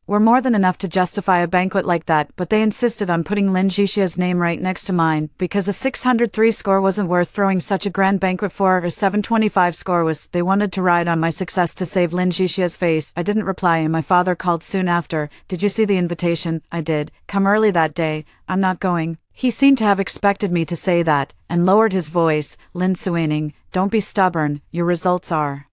were more than enough to justify a banquet like that, but they insisted on putting Lin Jixia's name right next to mine, because a 603 score wasn't worth throwing such a grand banquet for. A 725 score was. They wanted to ride on my success to save Lin Jixia's face. I didn't reply and my father called soon after. "Did you see the invitation?" I did. "Come early that day." "I'm not going." He seemed to have expected me to say that, and lowered his voice. "Lin Suining, don't be stubborn, your results are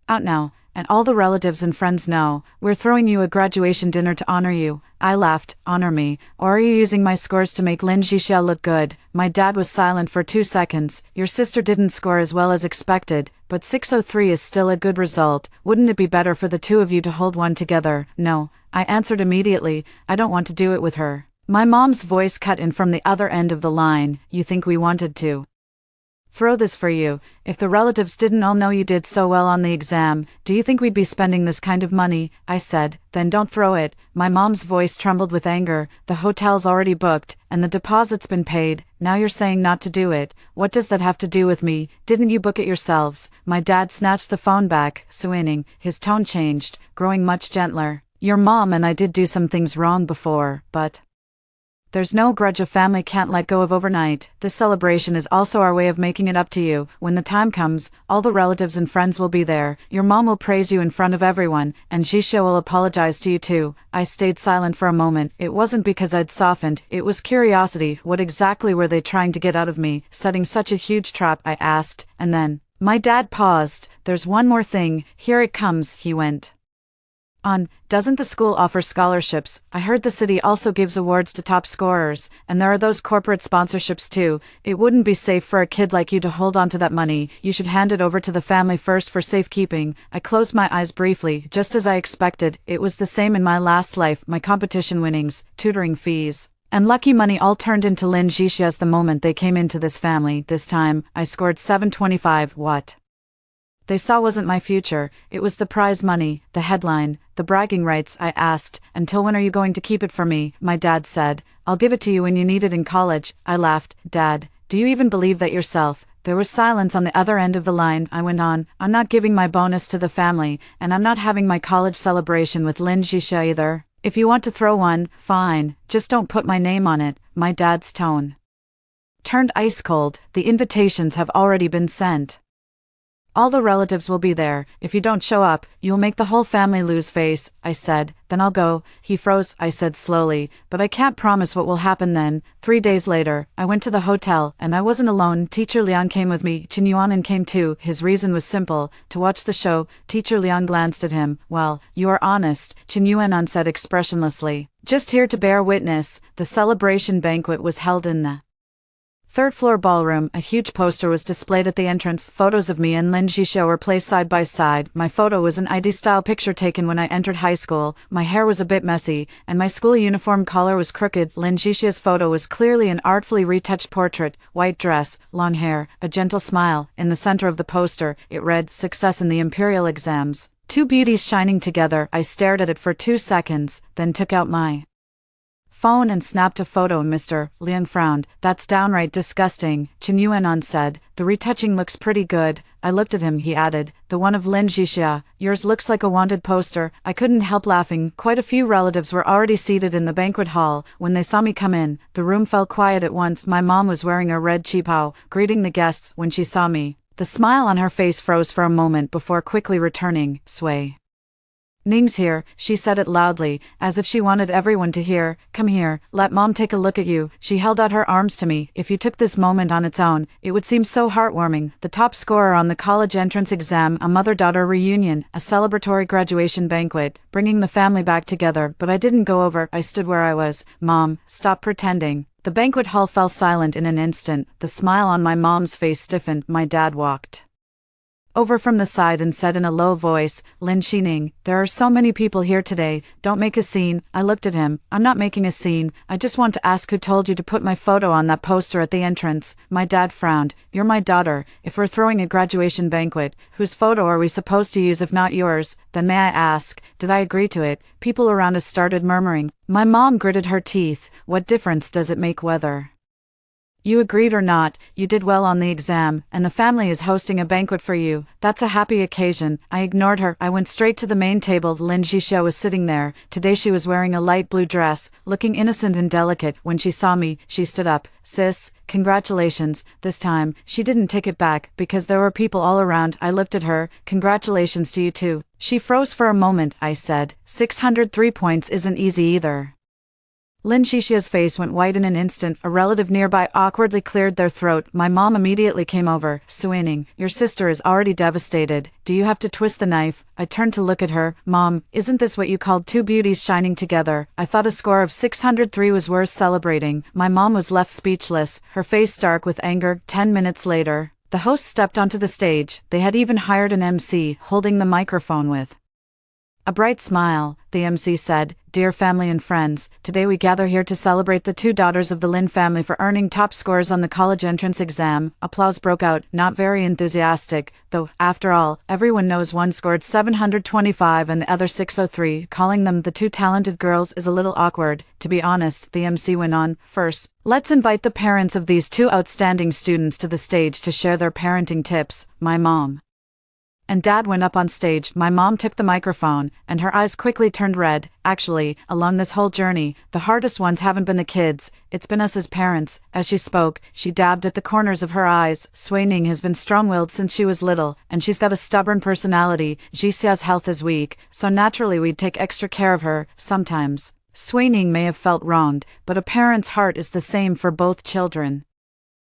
out now, and all the relatives and friends know. We're throwing you a graduation dinner to honor you." I laughed. "Honor me? Or are you using my scores to make Lin Jixia look good?" My dad was silent for 2 seconds. "Your sister didn't score as well as expected, but 603 is still a good result. Wouldn't it be better for the two of you to hold one together?" "No," I answered immediately. "I don't want to do it with her." My mom's voice cut in from the other end of the line. "You think we wanted to throw this for you? If the relatives didn't all know you did so well on the exam, do you think we'd be spending this kind of money?" I said. "Then don't throw it." My mom's voice trembled with anger. "The hotel's already booked, and the deposit's been paid. Now you're saying not to do it. What does that have to do with me? Didn't you book it yourselves?" My dad snatched the phone back. Suining, his tone changed, growing much gentler. "Your mom and I did do some things wrong before, but there's no grudge a family can't let go of overnight. This celebration is also our way of making it up to you. When the time comes, all the relatives and friends will be there. Your mom will praise you in front of everyone, and Jixia will apologize to you too." I stayed silent for a moment. It wasn't because I'd softened, it was curiosity. What exactly were they trying to get out of me, setting such a huge trap? I asked, and then my dad paused. "There's one more thing, here it comes," he went on. "Doesn't the school offer scholarships? I heard the city also gives awards to top scorers, and there are those corporate sponsorships too. It wouldn't be safe for a kid like you to hold on to that money. You should hand it over to the family first for safekeeping." I closed my eyes briefly. Just as I expected, it was the same in my last life. My competition winnings, tutoring fees, and lucky money all turned into Lin Jixia's the moment they came into this family. This time, I scored 725. What they saw wasn't my future, it was the prize money, the headline, the bragging rights. I asked, "Until when are you going to keep it for me?" My dad said, "I'll give it to you when you need it in college." I laughed. "Dad, do you even believe that yourself?" There was silence on the other end of the line. I went on, "I'm not giving my bonus to the family, and I'm not having my college celebration with Lin Jixia either. If you want to throw one, fine, just don't put my name on it." My dad's tone turned ice cold. "The invitations have already been sent. All the relatives will be there. If you don't show up, you'll make the whole family lose face." I said. "Then I'll go." He froze. I said slowly, "But I can't promise what will happen then." 3 days later, I went to the hotel, and I wasn't alone. Teacher Liang came with me. Chen Yuanan came too. His reason was simple, to watch the show. Teacher Liang glanced at him. "Well, you are honest," Chen Yuanan said expressionlessly. "Just here to bear witness." The celebration banquet was held in the Third floor ballroom, a huge poster was displayed at the entrance. Photos of me and Lin Suining were placed side by side. My photo was an ID-style picture taken when I entered high school. My hair was a bit messy, and my school uniform collar was crooked. Lin Suining's photo was clearly an artfully retouched portrait, white dress, long hair, a gentle smile. In the center of the poster, it read, "Success in the Imperial Exams." Two beauties shining together. I stared at it for 2 seconds, then took out my phone and snapped a photo. Mr. Lian frowned. "That's downright disgusting," Chinesestory said. "The retouching looks pretty good." I looked at him, he added. "The one of Lin Suining. Yours looks like a wanted poster." I couldn't help laughing. Quite a few relatives were already seated in the banquet hall. When they saw me come in, the room fell quiet at once. My mom was wearing a red qipao, greeting the guests. When she saw me, the smile on her face froze for a moment before quickly returning. "Sui Ning's here," she said it loudly, as if she wanted everyone to hear. "Come here, let mom take a look at you." She held out her arms to me. If you took this moment on its own, it would seem so heartwarming. The top scorer on the college entrance exam, a mother-daughter reunion, a celebratory graduation banquet, bringing the family back together. But I didn't go over. I stood where I was. "Mom, stop pretending." The banquet hall fell silent in an instant. The smile on my mom's face stiffened. My dad walked over from the side and said in a low voice, "Lin Suining, there are so many people here today, don't make a scene." I looked at him. "I'm not making a scene, I just want to ask who told you to put my photo on that poster at the entrance." My dad frowned. "You're my daughter. If we're throwing a graduation banquet, whose photo are we supposed to use if not yours? Then may I ask, did I agree to it?" People around us started murmuring. My mom gritted her teeth. "What difference does it make whether you agreed or not? You did well on the exam, and the family is hosting a banquet for you. That's a happy occasion." I ignored her. I went straight to the main table. Lin Suining was sitting there. Today she was wearing a light blue dress, looking innocent and delicate. When she saw me, she stood up. "Sis, congratulations." This time, she didn't take it back, because there were people all around. I looked at her. "Congratulations to you too." She froze for a moment. I said, 603 points isn't easy either." Lin Suining's face went white in an instant. A relative nearby awkwardly cleared their throat. My mom immediately came over. "Suining, your sister is already devastated. Do you have to twist the knife?" I turned to look at her. "Mom, isn't this what you called two beauties shining together?" I thought a score of 603 was worth celebrating. My mom was left speechless, her face dark with anger. 10 minutes later, the host stepped onto the stage. They had even hired an MC, holding the microphone with a bright smile. The MC said, "Dear family and friends, today we gather here to celebrate the two daughters of the Lin family for earning top scores on the college entrance exam." Applause broke out, not very enthusiastic, though, after all, everyone knows one scored 725 and the other 603. Calling them the two talented girls is a little awkward, to be honest. The MC went on. "First, let's invite the parents of these two outstanding students to the stage to share their parenting tips." My mom and dad went up on stage. My mom took the microphone, and her eyes quickly turned red. "Actually, along this whole journey, the hardest ones haven't been the kids, it's been us as parents." As she spoke, she dabbed at the corners of her eyes. Suining has been strong-willed since she was little, and she's got a stubborn personality. Jixia's health is weak, so naturally we'd take extra care of her. Sometimes Suining may have felt wronged, but a parent's heart is the same for both children.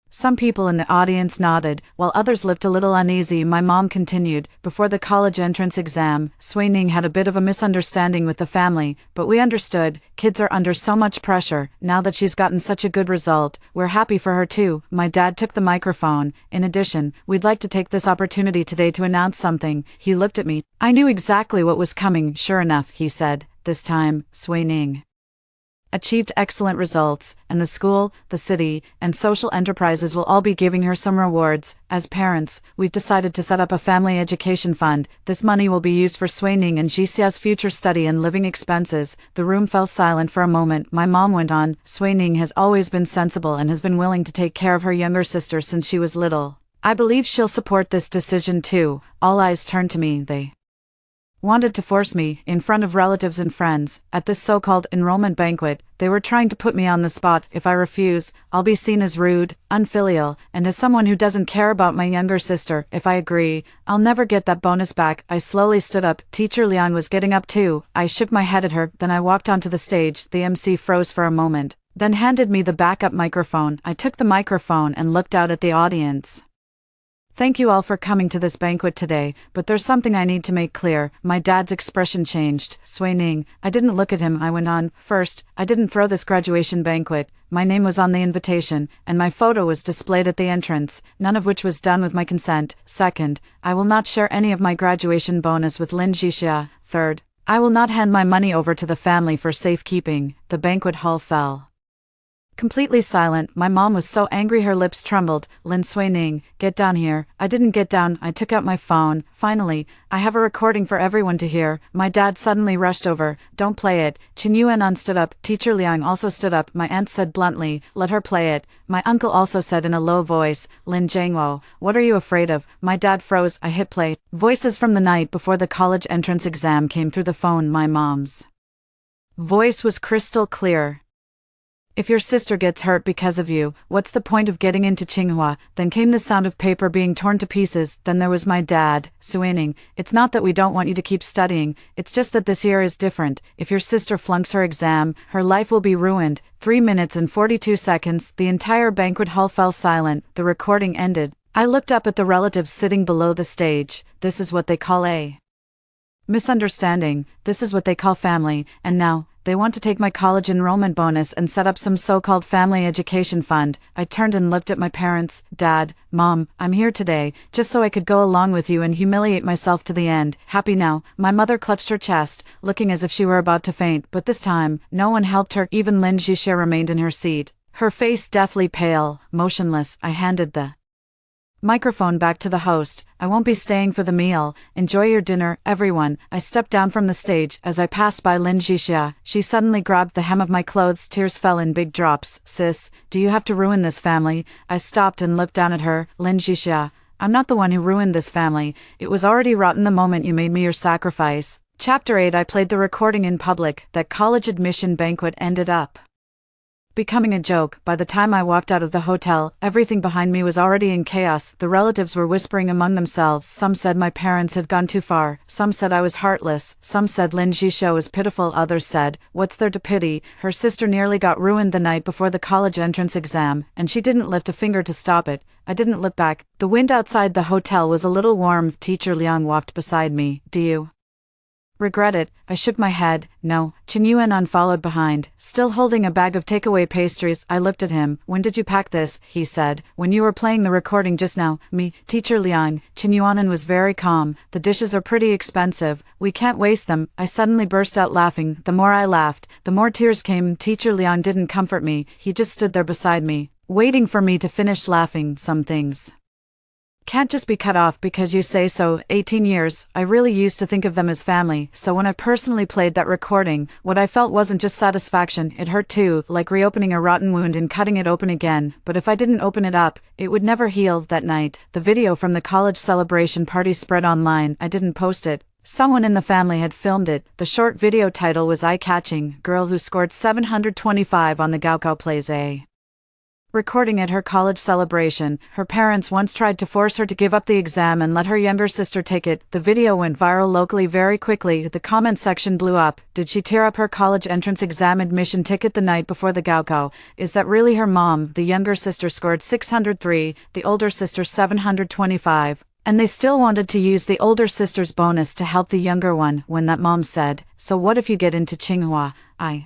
Some people in the audience nodded, while others looked a little uneasy. My mom continued, "Before the college entrance exam, Suining had a bit of a misunderstanding with the family, but we understood. Kids are under so much pressure. Now that she's gotten such a good result, we're happy for her too." My dad took the microphone. "In addition, we'd like to take this opportunity today to announce something." He looked at me. I knew exactly what was coming. "Sure enough," he said. "This time, Suining achieved excellent results, and the school, the city, and social enterprises will all be giving her some rewards. As parents, we've decided to set up a family education fund. This money will be used for Suining and Jixia's future study and living expenses." The room fell silent for a moment. My mom went on. "Suining has always been sensible and has been willing to take care of her younger sister since she was little. I believe she'll support this decision too." All eyes turned to me. They wanted to force me, in front of relatives and friends, at this so-called enrollment banquet. They were trying to put me on the spot. If I refuse, I'll be seen as rude, unfilial, and as someone who doesn't care about my younger sister. If I agree, I'll never get that bonus back. I slowly stood up. Teacher Liang was getting up too. I shook my head at her, then I walked onto the stage. The MC froze for a moment, then handed me the backup microphone. I took the microphone and looked out at the audience. Thank you all for coming to this banquet today, but there's something I need to make clear. My dad's expression changed. Suining. I didn't look at him, I went on. First, I didn't throw this graduation banquet. My name was on the invitation, and my photo was displayed at the entrance, none of which was done with my consent. Second, I will not share any of my graduation bonus with Lin Suining. Third, I will not hand my money over to the family for safekeeping. The banquet hall fell completely silent. My mom was so angry her lips trembled. Lin Suining, get down here. I didn't get down. I took out my phone. Finally, I have a recording for everyone to hear. My dad suddenly rushed over. Don't play it. Chinesestory stood up. Teacher Liang also stood up. My aunt said bluntly, let her play it. My uncle also said in a low voice, Lin Jiangwo, what are you afraid of? My dad froze. I hit play. Voices from the night before the college entrance exam came through the phone. My mom's voice was crystal clear. If your sister gets hurt because of you, what's the point of getting into Tsinghua? Then came the sound of paper being torn to pieces. Then there was my dad, Suining. It's not that we don't want you to keep studying, it's just that this year is different. If your sister flunks her exam, her life will be ruined. 3 minutes and 42 seconds, the entire banquet hall fell silent. The recording ended. I looked up at the relatives sitting below the stage. This is what they call a misunderstanding. This is what they call family. And now, they want to take my college enrollment bonus and set up some so-called family education fund. I turned and looked at my parents. Dad, Mom, I'm here today, just so I could go along with you and humiliate myself to the end. Happy now? My mother clutched her chest, looking as if she were about to faint, but this time, no one helped her. Even Lin Suining remained in her seat, her face deathly pale, motionless. I handed the microphone back to the host. I won't be staying for the meal. Enjoy your dinner, everyone. I stepped down from the stage. As I passed by Lin Suining, she suddenly grabbed the hem of my clothes. Tears fell in big drops. Sis, do you have to ruin this family? I stopped and looked down at her. Lin Suining, I'm not the one who ruined this family. It was already rotten the moment you made me your sacrifice. Chapter 8. I played the recording in public. That college admission banquet ended up becoming a joke. By the time I walked out of the hotel, everything behind me was already in chaos. The relatives were whispering among themselves. Some said my parents had gone too far. Some said I was heartless. Some said Lin Suining was pitiful. Others said, what's there to pity? Her sister nearly got ruined the night before the college entrance exam, and she didn't lift a finger to stop it. I didn't look back. The wind outside the hotel was a little warm. Teacher Liang walked beside me. Do you regret it? I shook my head. No. Chinesestory followed behind, still holding a bag of takeaway pastries. I looked at him. When did you pack this? He said. When you were playing the recording just now. Me. Teacher Liang. Chinesestory was very calm. The dishes are pretty expensive. We can't waste them. I suddenly burst out laughing. The more I laughed, the more tears came. Teacher Liang didn't comfort me. He just stood there beside me, waiting for me to finish laughing. Some things can't just be cut off because you say so. 18 years, I really used to think of them as family, so when I personally played that recording, what I felt wasn't just satisfaction, it hurt too, like reopening a rotten wound and cutting it open again. But if I didn't open it up, it would never heal. That night, the video from the college celebration party spread online. I didn't post it. Someone in the family had filmed it. The short video title was eye-catching. Girl who scored 725 on the Gaokao plays a recording at her college celebration. Her parents once tried to force her to give up the exam and let her younger sister take it. The video went viral locally very quickly. The comment section blew up. Did she tear up her college entrance exam admission ticket the night before the Gaokao? Is that really her mom? The younger sister scored 603, the older sister 725. And they still wanted to use the older sister's bonus to help the younger one. When that mom said, so what if you get into Tsinghua? I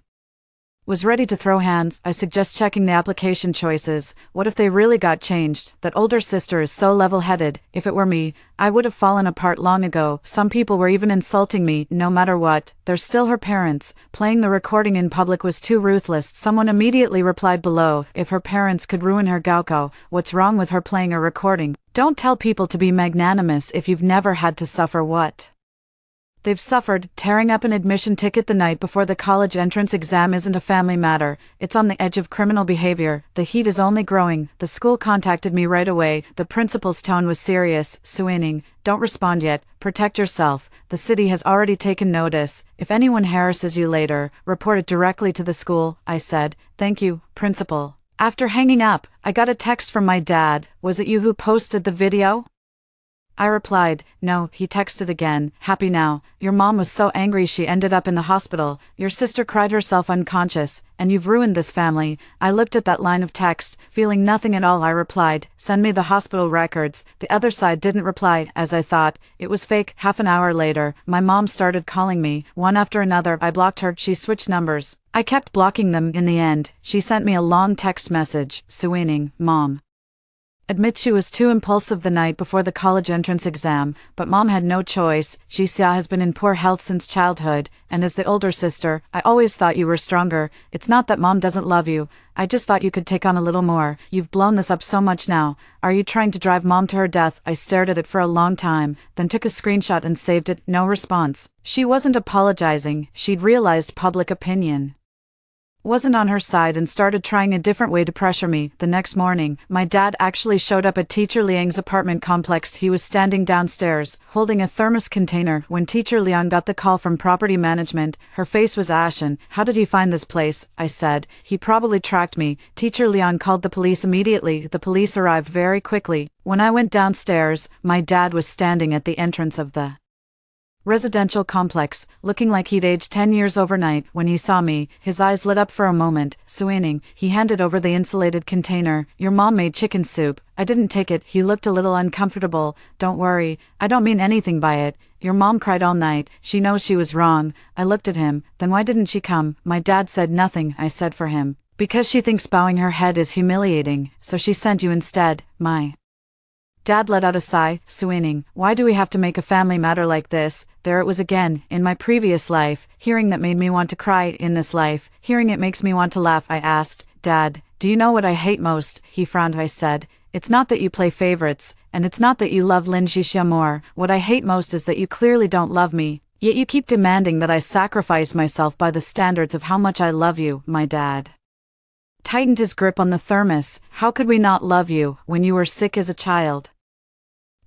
was ready to throw hands. I suggest checking the application choices. What if they really got changed? That older sister is so level-headed. If it were me, I would have fallen apart long ago. Some people were even insulting me. No matter what, they're still her parents. Playing the recording in public was too ruthless. Someone immediately replied below, if her parents could ruin her Gaokao, what's wrong with her playing a recording? Don't tell people to be magnanimous if you've never had to suffer what they've suffered. Tearing up an admission ticket the night before the college entrance exam isn't a family matter. It's on the edge of criminal behavior. The heat is only growing. The school contacted me right away. The principal's tone was serious. Suining, don't respond yet. Protect yourself. The city has already taken notice. If anyone harasses you later, report it directly to the school. I said, thank you, principal. After hanging up, I got a text from my dad. Was it you who posted the video? I replied, no. He texted again, happy now. Your mom was so angry she ended up in the hospital. Your sister cried herself unconscious, and you've ruined this family. I looked at that line of text, feeling nothing at all. I replied, send me the hospital records. The other side didn't reply, as I thought. It was fake. Half an hour later, my mom started calling me, one after another. I blocked her. She switched numbers. I kept blocking them. In the end, she sent me a long text message, Suining, Mom. Admits she was too impulsive the night before the college entrance exam, but Mom had no choice. Xia has been in poor health since childhood, and as the older sister, I always thought you were stronger. It's not that Mom doesn't love you. I just thought you could take on a little more. You've blown this up so much now. Are you trying to drive Mom to her death? I stared at it for a long time, then took a screenshot and saved it. No response. She wasn't apologizing. She'd realized public opinion wasn't on her side and started trying a different way to pressure me. The next morning, my dad actually showed up at Teacher Liang's apartment complex. He was standing downstairs, holding a thermos container. When Teacher Liang got the call from property management, her face was ashen. How did he find this place? I said. He probably tracked me. Teacher Liang called the police immediately. The police arrived very quickly. When I went downstairs, my dad was standing at the entrance of the residential complex, looking like he'd aged 10 years overnight. When he saw me, his eyes lit up for a moment. Suining, he handed over the insulated container. Your mom made chicken soup. I didn't take it. He looked a little uncomfortable. Don't worry, I don't mean anything by it. Your mom cried all night. She knows she was wrong. I looked at him. Then why didn't she come? My dad said nothing. I said for him. Because she thinks bowing her head is humiliating, so she sent you instead. My dad let out a sigh. Suining, why do we have to make a family matter like this? There it was again. In my previous life, hearing that made me want to cry. In this life, hearing it makes me want to laugh. I asked, Dad, do you know what I hate most? He frowned. I said, it's not that you play favorites, and it's not that you love Lin Suining more. What I hate most is that you clearly don't love me, yet you keep demanding that I sacrifice myself by the standards of how much I love you. My dad tightened his grip on the thermos. How could we not love you when you were sick as a child?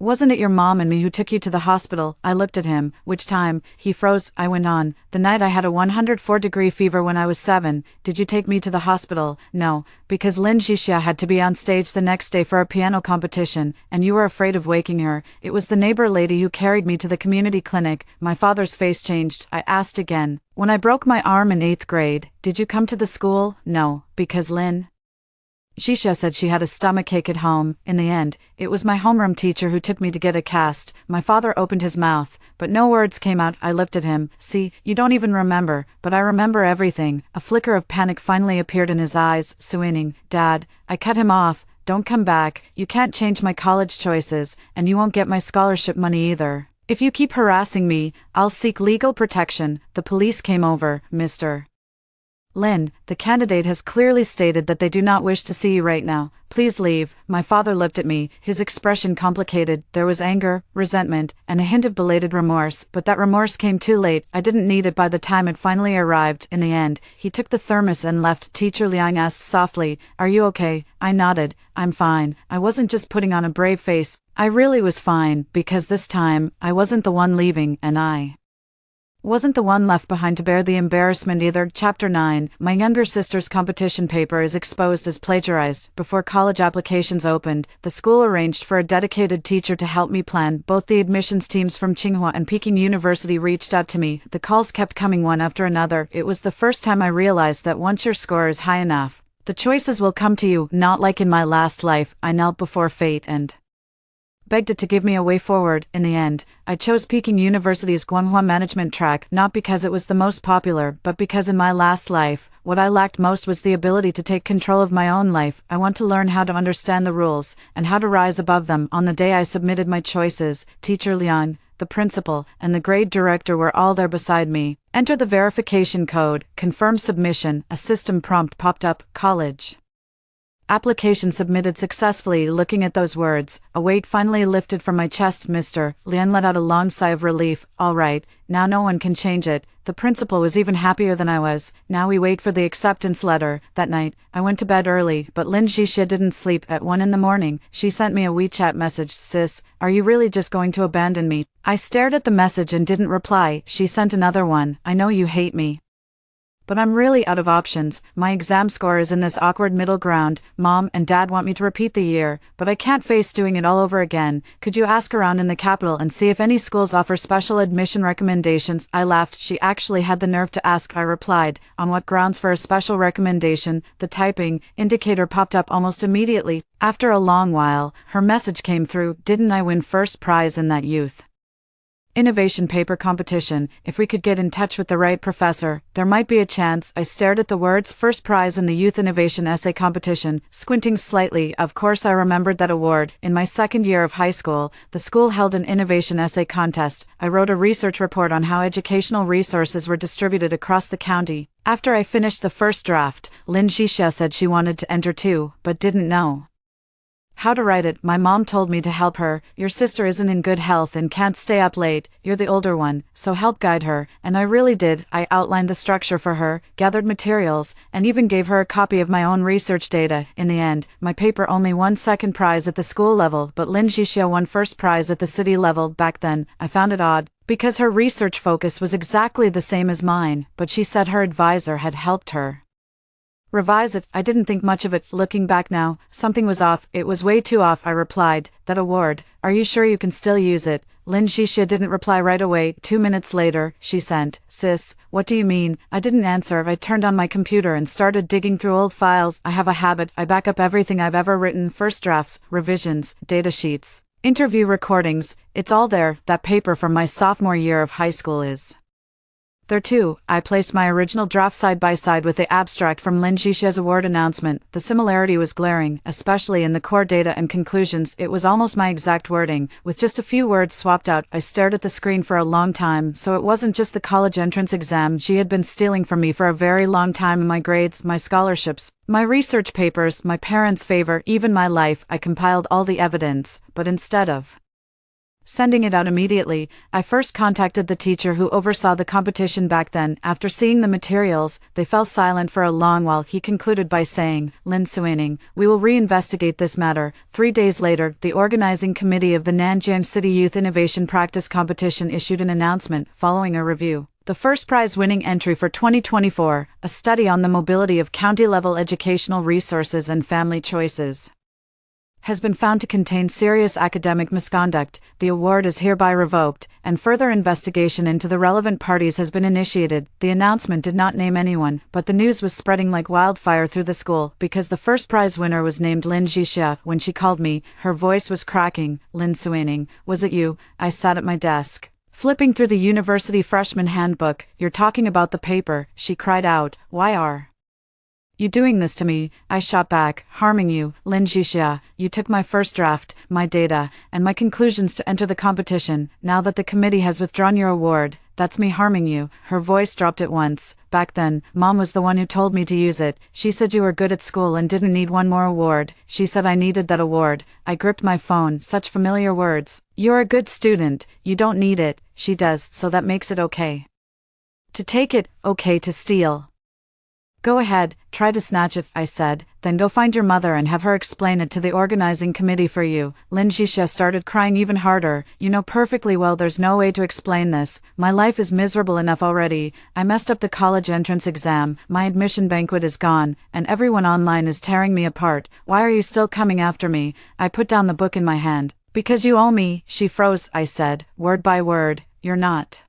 Wasn't it your mom and me who took you to the hospital? I looked at him. Which time? He froze. I went on. The night I had a 104-degree fever when I was 7. Did you take me to the hospital? No, because Lin Suining had to be on stage the next day for a piano competition, and you were afraid of waking her. It was the neighbor lady who carried me to the community clinic. My father's face changed. I asked again. When I broke my arm in 8th grade, did you come to the school? No, because Lin Suining said she had a stomachache at home. In the end, it was my homeroom teacher who took me to get a cast. My father opened his mouth, but no words came out. I looked at him. See, you don't even remember, but I remember everything. A flicker of panic finally appeared in his eyes. Suining, Dad, I cut him off. Don't come back. You can't change my college choices, and you won't get my scholarship money either. If you keep harassing me, I'll seek legal protection. The police came over, Mr. Lin, the candidate has clearly stated that they do not wish to see you right now. Please leave. My father looked at me, his expression complicated. There was anger, resentment, and a hint of belated remorse, but that remorse came too late. I didn't need it by the time it finally arrived. In the end, he took the thermos and left. Teacher Liang asked softly, are you okay? I nodded. I'm fine. I wasn't just putting on a brave face. I really was fine, because this time, I wasn't the one leaving, and I wasn't the one left behind to bear the embarrassment either. Chapter 9. My younger sister's competition paper is exposed as plagiarized. Before college applications opened, the school arranged for a dedicated teacher to help me plan. Both the admissions teams from Tsinghua and Peking University reached out to me. The calls kept coming one after another. It was the first time I realized that once your score is high enough, the choices will come to you. Not like in my last life. I knelt before fate and begged it to give me a way forward. In the end, I chose Peking University's Guanghua management track, not because it was the most popular, but because in my last life, what I lacked most was the ability to take control of my own life. I want to learn how to understand the rules, and how to rise above them. On the day I submitted my choices, Teacher Liang, the principal, and the grade director were all there beside me. Enter the verification code, confirm submission. A system prompt popped up, college application submitted successfully. Looking at those words, a weight finally lifted from my chest. Mr. Lian let out a long sigh of relief. All right, now no one can change it. The principal was even happier than I was. Now we wait for the acceptance letter. That night, I went to bed early, but Lin Suining didn't sleep. At 1 in the morning, she sent me a WeChat message. Sis, are you really just going to abandon me? I stared at the message and didn't reply. She sent another one. I know you hate me. But I'm really out of options. My exam score is in this awkward middle ground. Mom and Dad want me to repeat the year, but I can't face doing it all over again. Could you ask around in the capital and see if any schools offer special admission recommendations? I laughed. She actually had the nerve to ask, I replied. On what grounds for a special recommendation? The typing indicator popped up almost immediately. After a long while, her message came through. Didn't I win first prize in that youth innovation paper competition? If we could get in touch with the right professor, there might be a chance. I stared at the words first prize in the youth innovation essay competition, squinting slightly. Of course I remembered that award. In my second year of high school, the school held an innovation essay contest. I wrote a research report on how educational resources were distributed across the county. After I finished the first draft, Lin Suining said she wanted to enter too, but didn't know how to write it. My mom told me to help her. Your sister isn't in good health and can't stay up late. You're the older one, so help guide her. And I really did. I outlined the structure for her, gathered materials, and even gave her a copy of my own research data. In the end, my paper only won second prize at the school level, but Lin Suining won first prize at the city level. Back then, I found it odd, because her research focus was exactly the same as mine, but she said her advisor had helped her revise it. I didn't think much of it. Looking back now, something was off. It was way too off. I replied, that award, are you sure you can still use it? Lin Suining didn't reply right away. 2 minutes later, she sent, sis, what do you mean? I didn't answer. I turned on my computer and started digging through old files. I have a habit. I back up everything I've ever written, first drafts, revisions, data sheets, interview recordings. It's all there. That paper from my sophomore year of high school is there too. I placed my original draft side by side with the abstract from Lin Suining's award announcement. The similarity was glaring, especially in the core data and conclusions. It was almost my exact wording, with just a few words swapped out. I stared at the screen for a long time, so it wasn't just the college entrance exam she had been stealing from me for a very long time. My grades, my scholarships, my research papers, my parents' favor, even my life. I compiled all the evidence, but instead of sending it out immediately, I first contacted the teacher who oversaw the competition back then. After seeing the materials, they fell silent for a long while. He concluded by saying, Lin Suining, we will reinvestigate this matter. 3 days later, the organizing committee of the Nanjing City Youth Innovation Practice Competition issued an announcement following a review. The first prize-winning entry for 2024, a study on the mobility of county-level educational resources and family choices, has been found to contain serious academic misconduct. The award is hereby revoked, and further investigation into the relevant parties has been initiated. The announcement did not name anyone, but the news was spreading like wildfire through the school, because the first prize winner was named Lin Suining. When she called me, her voice was cracking. Lin Suining, was it you? I sat at my desk, flipping through the university freshman handbook. You're talking about the paper, she cried out. Why are you doing this to me? I shot back, harming you, Lin Suining. You took my first draft, my data, and my conclusions to enter the competition. Now that the committee has withdrawn your award, that's me harming you. Her voice dropped at once. Back then, Mom was the one who told me to use it. She said you were good at school and didn't need one more award. She said I needed that award. I gripped my phone. Such familiar words. You're a good student. You don't need it. She does, so that makes it okay to take it, okay to steal. Go ahead, try to snatch it, I said, then go find your mother and have her explain it to the organizing committee for you. Lin Suining started crying even harder. You know perfectly well there's no way to explain this. My life is miserable enough already. I messed up the college entrance exam, my admission banquet is gone, and everyone online is tearing me apart. Why are you still coming after me? I put down the book in my hand. Because you owe me. She froze. I said, word by word, you're not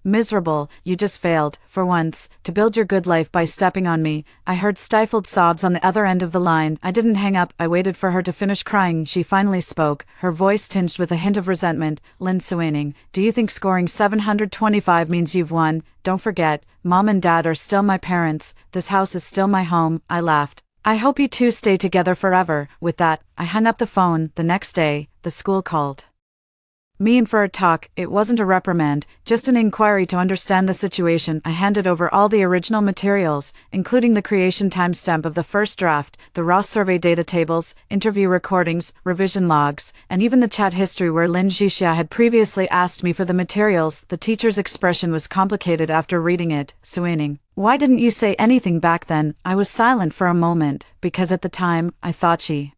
miserable, you just failed, for once, to build your good life by stepping on me. I heard stifled sobs on the other end of the line. I didn't hang up. I waited for her to finish crying. She finally spoke, her voice tinged with a hint of resentment. Lin Suining, do you think scoring 725 means you've won? Don't forget, Mom and Dad are still my parents. This house is still my home. I laughed. I hope you two stay together forever. With that, I hung up the phone. The next day, the school called me in for a talk. It wasn't a reprimand, just an inquiry to understand the situation. I handed over all the original materials, including the creation timestamp of the first draft, the raw survey data tables, interview recordings, revision logs, and even the chat history where Lin Suining had previously asked me for the materials. The teacher's expression was complicated after reading it. Suining, why didn't you say anything back then? I was silent for a moment, because at the time, I thought she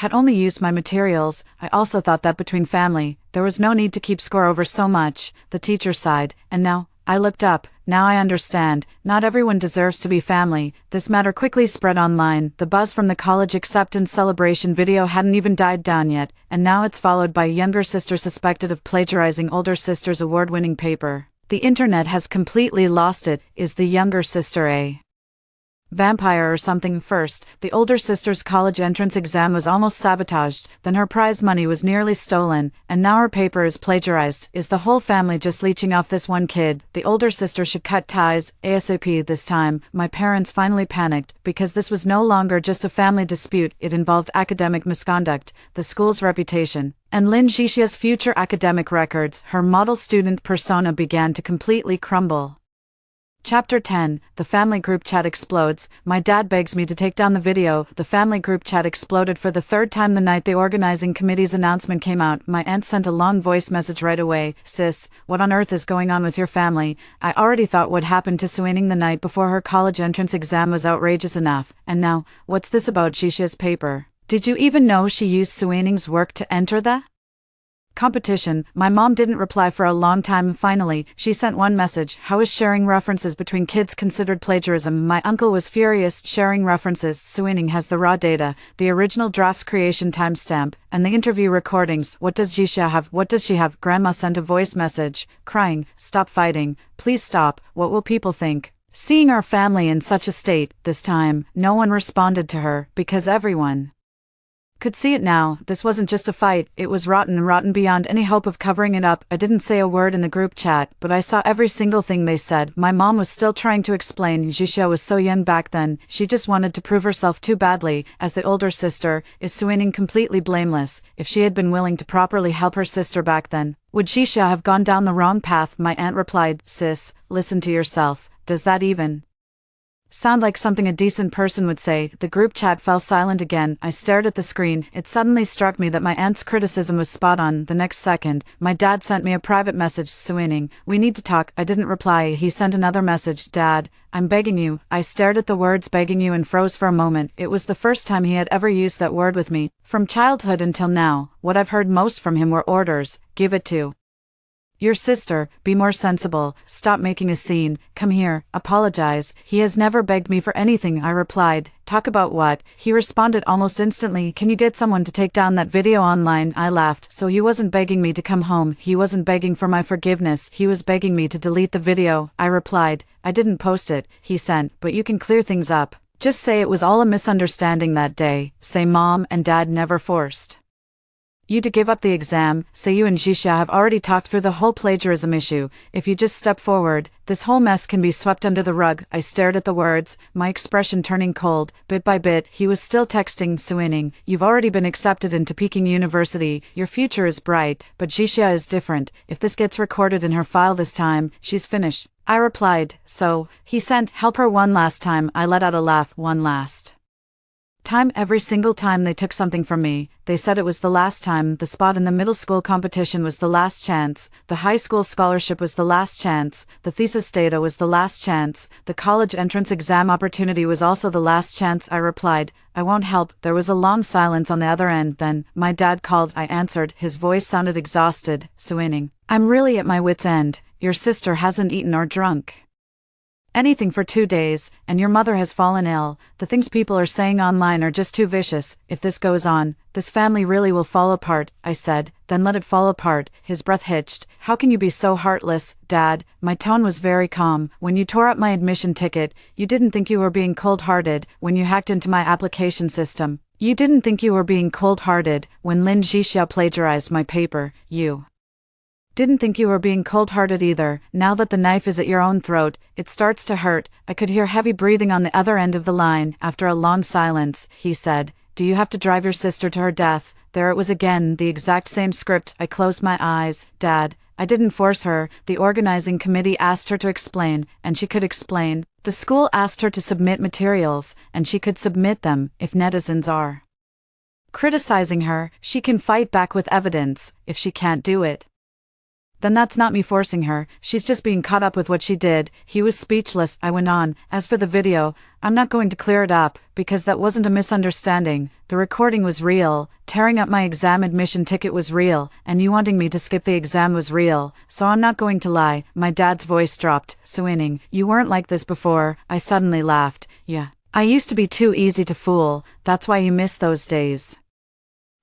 had only used my materials. I also thought that between family, there was no need to keep score over so much. The teacher sighed, and now, I looked up. Now I understand. Not everyone deserves to be family. This matter quickly spread online. The buzz from the college acceptance celebration video hadn't even died down yet, and now it's followed by younger sister suspected of plagiarizing older sister's award-winning paper. The internet has completely lost it. Is the younger sister a vampire or something? First, the older sister's college entrance exam was almost sabotaged, then her prize money was nearly stolen, and now her paper is plagiarized. Is the whole family just leeching off this one kid? The older sister should cut ties, ASAP. This time, my parents finally panicked, because this was no longer just a family dispute, it involved academic misconduct, the school's reputation, and Lin Suining's future academic records. Her model student persona began to completely crumble. Chapter 10. The family group chat explodes. My dad begs me to take down the video. The family group chat exploded for the third time the night the organizing committee's announcement came out. My aunt sent a long voice message right away. Sis, what on earth is going on with your family? I already thought what happened to Suining the night before her college entrance exam was outrageous enough. And now, what's this about Shisha's paper? Did you even know she used Suining's work to enter the competition? My mom didn't reply for a long time. Finally, she sent one message. How is sharing references between kids considered plagiarism? My uncle was furious. Sharing references. Suining has the raw data, the original draft's creation timestamp, and the interview recordings. What does Jisha have? What does she have? Grandma sent a voice message, crying, stop fighting, please stop, what will people think? Seeing our family in such a state, this time, no one responded to her, because everyone could see it now. This wasn't just a fight, it was rotten beyond any hope of covering it up. I didn't say a word in the group chat, but I saw every single thing they said. My mom was still trying to explain. Jisha was so young back then, she just wanted to prove herself too badly. As the older sister, is Suining completely blameless? If she had been willing to properly help her sister back then, would Jisha have gone down the wrong path? My aunt replied, sis, listen to yourself. Does that even sound like something a decent person would say? The group chat fell silent again. I stared at the screen. It suddenly struck me that my aunt's criticism was spot on. The next second, my dad sent me a private message. Suining, we need to talk. I didn't reply. He sent another message. Dad, I'm begging you. I stared at the words begging you and froze for a moment. It was the first time he had ever used that word with me. From childhood until now, what I've heard most from him were orders. Give it to your sister, be more sensible, stop making a scene, come here, apologize. He has never begged me for anything, I replied. Talk about what? He responded almost instantly. Can you get someone to take down that video online? I laughed. So he wasn't begging me to come home, he wasn't begging for my forgiveness, he was begging me to delete the video. I replied. I didn't post it, he sent, but you can clear things up. Just say it was all a misunderstanding that day. Say mom and dad never forced you to give up the exam. Say you and Jisha have already talked through the whole plagiarism issue. If you just step forward, this whole mess can be swept under the rug. I stared at the words, my expression turning cold. Bit by bit, he was still texting. Suining, you've already been accepted into Peking University, your future is bright, but Jisha is different. If this gets recorded in her file this time, she's finished. I replied, so, he sent, help her one last time. I let out a laugh. One last time. Every single time they took something from me, they said it was the last time. The spot in the middle school competition was the last chance, the high school scholarship was the last chance, the thesis data was the last chance, the college entrance exam opportunity was also the last chance. I replied, I won't help. There was a long silence on the other end. Then, my dad called. I answered. His voice sounded exhausted. Suining, I'm really at my wit's end. Your sister hasn't eaten or drunk anything for 2 days, and your mother has fallen ill. The things people are saying online are just too vicious. If this goes on, this family really will fall apart. I said. Then let it fall apart. His breath hitched. How can you be so heartless, Dad? My tone was very calm. When you tore up my admission ticket, you didn't think you were being cold-hearted. When you hacked into my application system, you didn't think you were being cold-hearted. When Lin Suining plagiarized my paper, you didn't think you were being cold-hearted either. Now that the knife is at your own throat, it starts to hurt. I could hear heavy breathing on the other end of the line. After a long silence, he said, do you have to drive your sister to her death? There it was again, the exact same script. I closed my eyes. Dad, I didn't force her. The organizing committee asked her to explain, and she could explain. The school asked her to submit materials, and she could submit them. If netizens are criticizing her, she can fight back with evidence. If she can't do it, Then that's not me forcing her, she's just being caught up with what she did. He was speechless. I went on, as for the video, I'm not going to clear it up, because that wasn't a misunderstanding. The recording was real, tearing up my exam admission ticket was real, and you wanting me to skip the exam was real, so I'm not going to lie. My dad's voice dropped. Suining, you weren't like this before. I suddenly laughed. Yeah. I used to be too easy to fool, that's why you miss those days.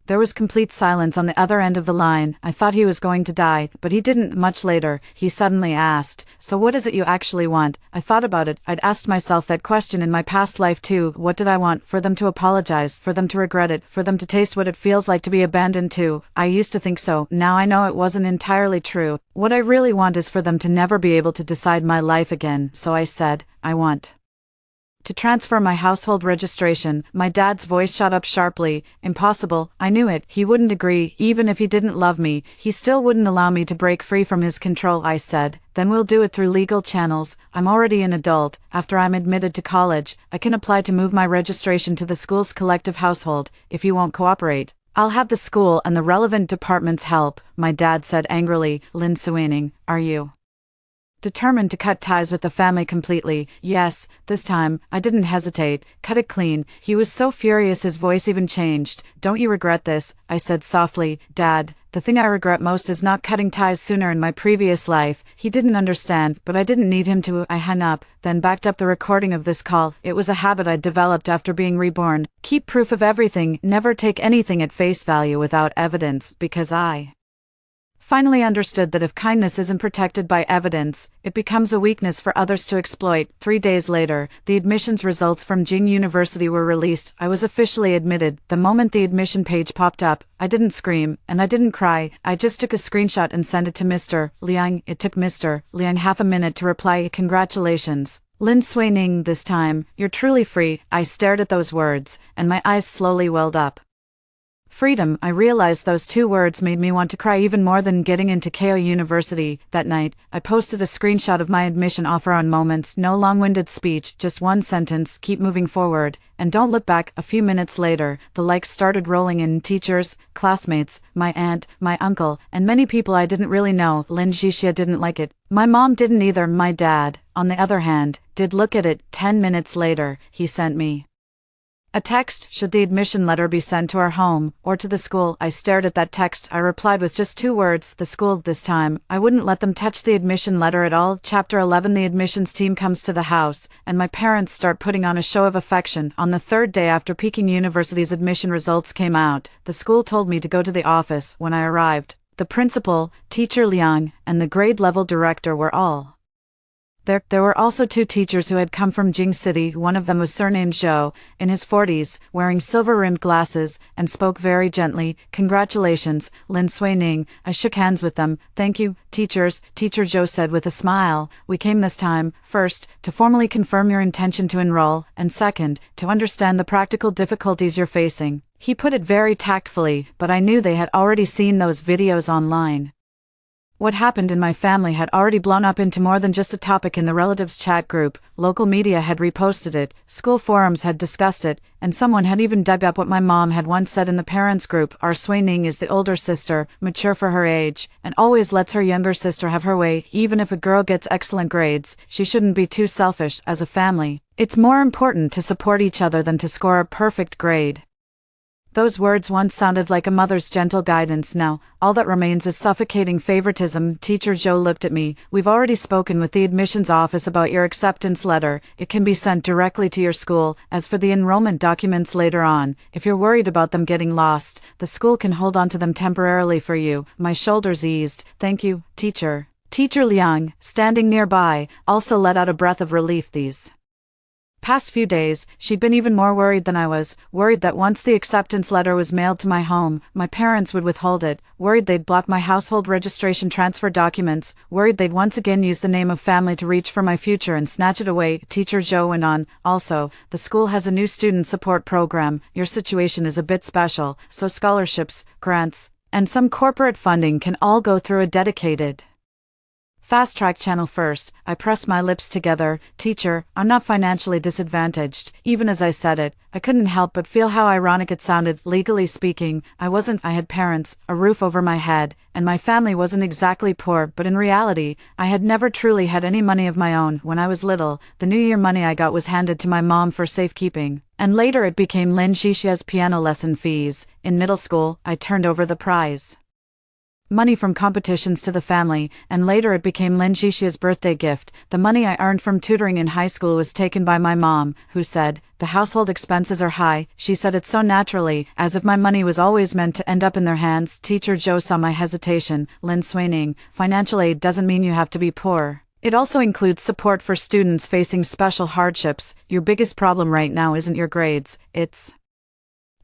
There was complete silence on the other end of the line. I thought he was going to die, but he didn't. Much later, he suddenly asked, so what is it you actually want? I thought about it. I'd asked myself that question in my past life too. What did I want? For them to apologize, for them to regret it, for them to taste what it feels like to be abandoned too. I used to think so. Now I know it wasn't entirely true. What I really want is for them to never be able to decide my life again. So I said, I want to transfer my household registration. My dad's voice shot up sharply. Impossible. I knew it. He wouldn't agree. Even if he didn't love me, he still wouldn't allow me to break free from his control. I said, then we'll do it through legal channels. I'm already an adult. After I'm admitted to college, I can apply to move my registration to the school's collective household. If you won't cooperate, I'll have the school and the relevant departments help. My dad said angrily. Lin Suining, are you determined to cut ties with the family completely? Yes, this time. I didn't hesitate. Cut it clean. He was so furious his voice even changed. Don't you regret this? I said softly. Dad, the thing I regret most is not cutting ties sooner in my previous life. He didn't understand, but I didn't need him to. I hung up, then backed up the recording of this call. It was a habit I'd developed after being reborn. Keep proof of everything. Never take anything at face value without evidence, because I finally understood that if kindness isn't protected by evidence, it becomes a weakness for others to exploit. 3 days later, the admissions results from Jing University were released. I was officially admitted. The moment the admission page popped up, I didn't scream, and I didn't cry. I just took a screenshot and sent it to Mr. Liang. It took Mr. Liang half a minute to reply, congratulations, Lin Suining, this time, you're truly free. I stared at those words, and my eyes slowly welled up. Freedom. I realized those 2 words made me want to cry even more than getting into Gaokao University. That night, I posted a screenshot of my admission offer on Moments. No long-winded speech, just one sentence, keep moving forward, and don't look back. A few minutes later, the likes started rolling in. Teachers, classmates, my aunt, my uncle, and many people I didn't really know. Lin Jixia didn't like it. My mom didn't either. My dad, on the other hand, did look at it. 10 minutes later, he sent me a text. Should the admission letter be sent to our home, or to the school? I stared at that text. I replied with just 2 words, the school. This time, I wouldn't let them touch the admission letter at all. Chapter 11. The admissions team comes to the house, and my parents start putting on a show of affection. On the 3rd day after Peking University's admission results came out, the school told me to go to the office. When I arrived, the principal, teacher Liang, and the grade level director were all there were also 2 teachers who had come from Jing City. One of them was surnamed Zhou, in his 40s, wearing silver-rimmed glasses, and spoke very gently. Congratulations, Lin Suining. I shook hands with them. Thank you, teachers, Teacher Zhou said with a smile. We came this time, first, to formally confirm your intention to enroll, and second, to understand the practical difficulties you're facing. He put it very tactfully, but I knew they had already seen those videos online. What happened in my family had already blown up into more than just a topic in the relatives chat group. Local media had reposted it, school forums had discussed it, and someone had even dug up what my mom had once said in the parents group. Our Suining is the older sister, mature for her age, and always lets her younger sister have her way. Even if a girl gets excellent grades, she shouldn't be too selfish. As a family, it's more important to support each other than to score a perfect grade. Those words once sounded like a mother's gentle guidance. Now, all that remains is suffocating favoritism. Teacher Zhou looked at me. We've already spoken with the admissions office about your acceptance letter. It can be sent directly to your school. As for the enrollment documents later on, if you're worried about them getting lost, the school can hold on to them temporarily for you. My shoulders eased. Thank you, teacher. Teacher Liang, standing nearby, also let out a breath of relief. These past few days, she'd been even more worried than I was, worried that once the acceptance letter was mailed to my home, my parents would withhold it, worried they'd block my household registration transfer documents, worried they'd once again use the name of family to reach for my future and snatch it away. Teacher Zhou went on, also, the school has a new student support program. Your situation is a bit special, so scholarships, grants, and some corporate funding can all go through a dedicated Fast track channel first. I pressed my lips together. Teacher, I'm not financially disadvantaged. Even as I said it, I couldn't help but feel how ironic it sounded. Legally speaking, I wasn't. I had parents, a roof over my head, and my family wasn't exactly poor, but in reality, I had never truly had any money of my own. When I was little, the New Year money I got was handed to my mom for safekeeping, and later it became Lin Suining's piano lesson fees. In middle school, I turned over the prize money from competitions to the family, and later it became Lin Suinings's birthday gift. The money I earned from tutoring in high school was taken by my mom, who said, "The household expenses are high." She said it so naturally, as if my money was always meant to end up in their hands. Teacher Joe saw my hesitation. Lin Suining, financial aid doesn't mean you have to be poor. It also includes support for students facing special hardships. Your biggest problem right now isn't your grades, it's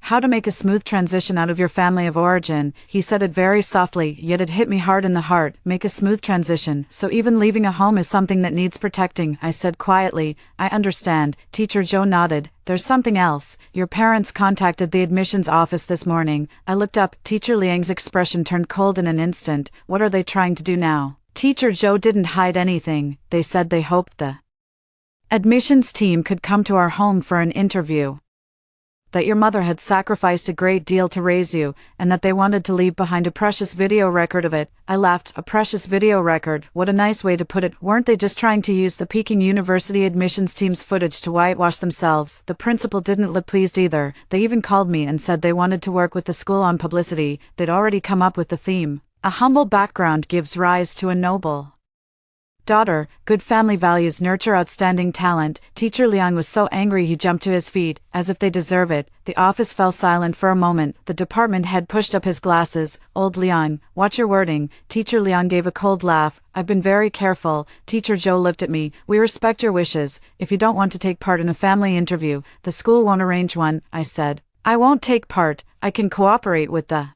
how to make a smooth transition out of your family of origin. He said it very softly, yet it hit me hard in the heart. Make a smooth transition, so even leaving a home is something that needs protecting. I said quietly, I understand. Teacher Joe nodded. There's something else. Your parents contacted the admissions office this morning. I looked up. Teacher Liang's expression turned cold in an instant. What are they trying to do now? Teacher Joe didn't hide anything. They said they hoped the admissions team could come to our home for an interview. That your mother had sacrificed a great deal to raise you, and that they wanted to leave behind a precious video record of it. I laughed. A precious video record, what a nice way to put it. Weren't they just trying to use the Peking University admissions team's footage to whitewash themselves? The principal didn't look pleased either. They even called me and said they wanted to work with the school on publicity. They'd already come up with the theme. A humble background gives rise to a noble daughter. Good family values nurture outstanding talent. Teacher Liang was so angry he jumped to his feet, as if they deserve it. The office fell silent for a moment. The department head pushed up his glasses. Old Liang, watch your wording. Teacher Liang gave a cold laugh. I've been very careful. Teacher Joe looked at me. We respect your wishes. If you don't want to take part in a family interview, the school won't arrange one, I said. I won't take part. I can cooperate with the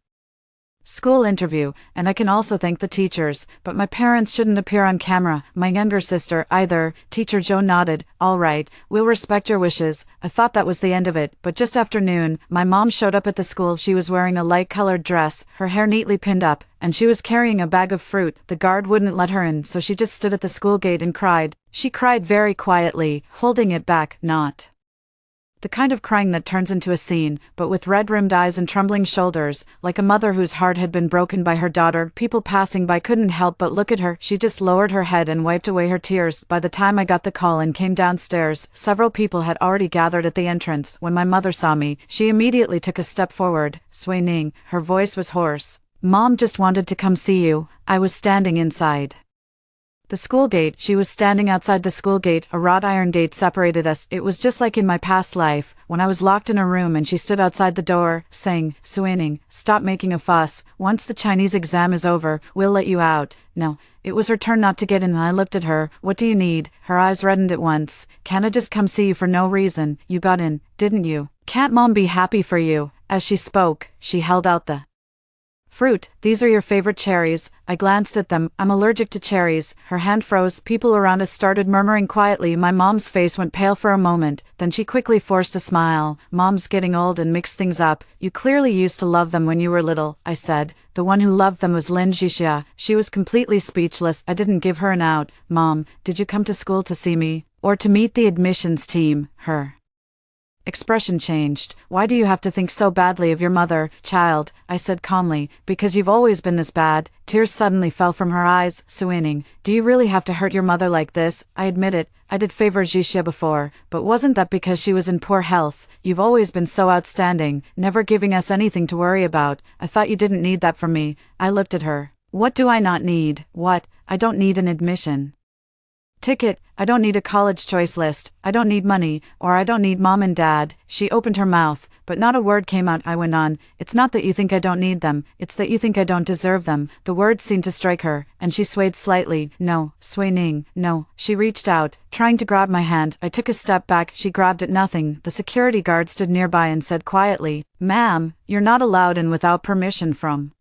school interview, and I can also thank the teachers, but my parents shouldn't appear on camera, my younger sister either. Teacher Joe nodded. All right, we'll respect your wishes. I thought that was the end of it, but just after noon, my mom showed up at the school. She was wearing a light-colored dress, her hair neatly pinned up, and she was carrying a bag of fruit. The guard wouldn't let her in, so she just stood at the school gate and cried. She cried very quietly, holding it back, not the kind of crying that turns into a scene, but with red-rimmed eyes and trembling shoulders, like a mother whose heart had been broken by her daughter. People passing by couldn't help but look at her. She just lowered her head and wiped away her tears. By the time I got the call and came downstairs, several people had already gathered at the entrance. When my mother saw me, she immediately took a step forward. Suining, her voice was hoarse. Mom just wanted to come see you. I was standing inside the school gate. She was standing outside the school gate. A wrought iron gate separated us. It was just like in my past life, when I was locked in a room and she stood outside the door, saying, Suining, stop making a fuss. Once the Chinese exam is over, we'll let you out. No, it was her turn not to get in, and I looked at her. What do you need? Her eyes reddened at once. Can't I just come see you for no reason? You got in, didn't you? Can't Mom be happy for you? As she spoke, she held out the fruit. These are your favorite cherries. I glanced at them. I'm allergic to cherries. Her hand froze. People around us started murmuring quietly. My mom's face went pale for a moment, then she quickly forced a smile. Mom's getting old and mixed things up. You clearly used to love them when you were little, I said. The one who loved them was Lin Suining. She was completely speechless. I didn't give her an out. Mom, did you come to school to see me? Or to meet the admissions team? Her expression changed. Why do you have to think so badly of your mother, child? I said calmly. Because you've always been this bad. Tears suddenly fell from her eyes. Suining, do you really have to hurt your mother like this? I admit it, I did favor Jixia before, but wasn't that because she was in poor health? You've always been so outstanding, never giving us anything to worry about. I thought you didn't need that from me. I looked at her. What do I not need? What? I don't need an admission ticket, I don't need a college choice list, I don't need money, or I don't need Mom and Dad. She opened her mouth, but not a word came out. I went on. It's not that you think I don't need them, it's that you think I don't deserve them. The words seemed to strike her, and she swayed slightly. No, Suining, no. She reached out, trying to grab my hand. I took a step back. She grabbed at nothing. The security guard stood nearby and said quietly, Ma'am, you're not allowed in without permission from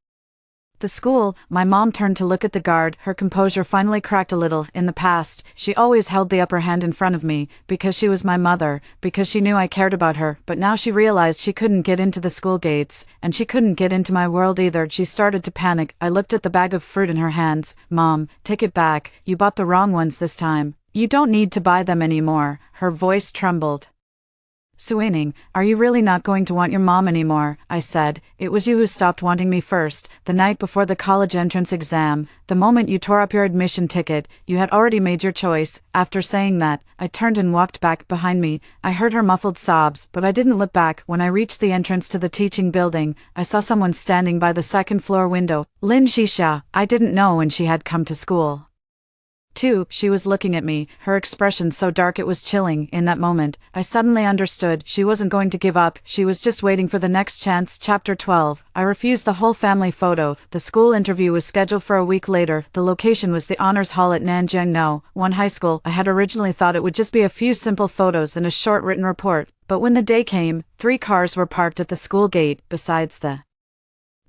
The school, my mom turned to look at the guard, her composure finally cracked a little. In the past, she always held the upper hand in front of me, because she was my mother, because she knew I cared about her, but now she realized she couldn't get into the school gates, and she couldn't get into my world either. She started to panic. I looked at the bag of fruit in her hands. Mom, take it back, you bought the wrong ones this time. You don't need to buy them anymore. Her voice trembled. Suining, are you really not going to want your mom anymore? I said. It was you who stopped wanting me first, the night before the college entrance exam. The moment you tore up your admission ticket, you had already made your choice. After saying that, I turned and walked back behind me. I heard her muffled sobs, but I didn't look back. When I reached the entrance to the teaching building, I saw someone standing by the second-floor window. Lin Suining. I didn't know when she had come to school. Too, she was looking at me, her expression so dark it was chilling. In that moment, I suddenly understood she wasn't going to give up, she was just waiting for the next chance. Chapter 12. I refused the whole family photo. The school interview was scheduled for a week later. The location was the honors hall at Nanjing No. 1 high school. I had originally thought it would just be a few simple photos and a short written report, but when the day came, 3 cars were parked at the school gate. Besides the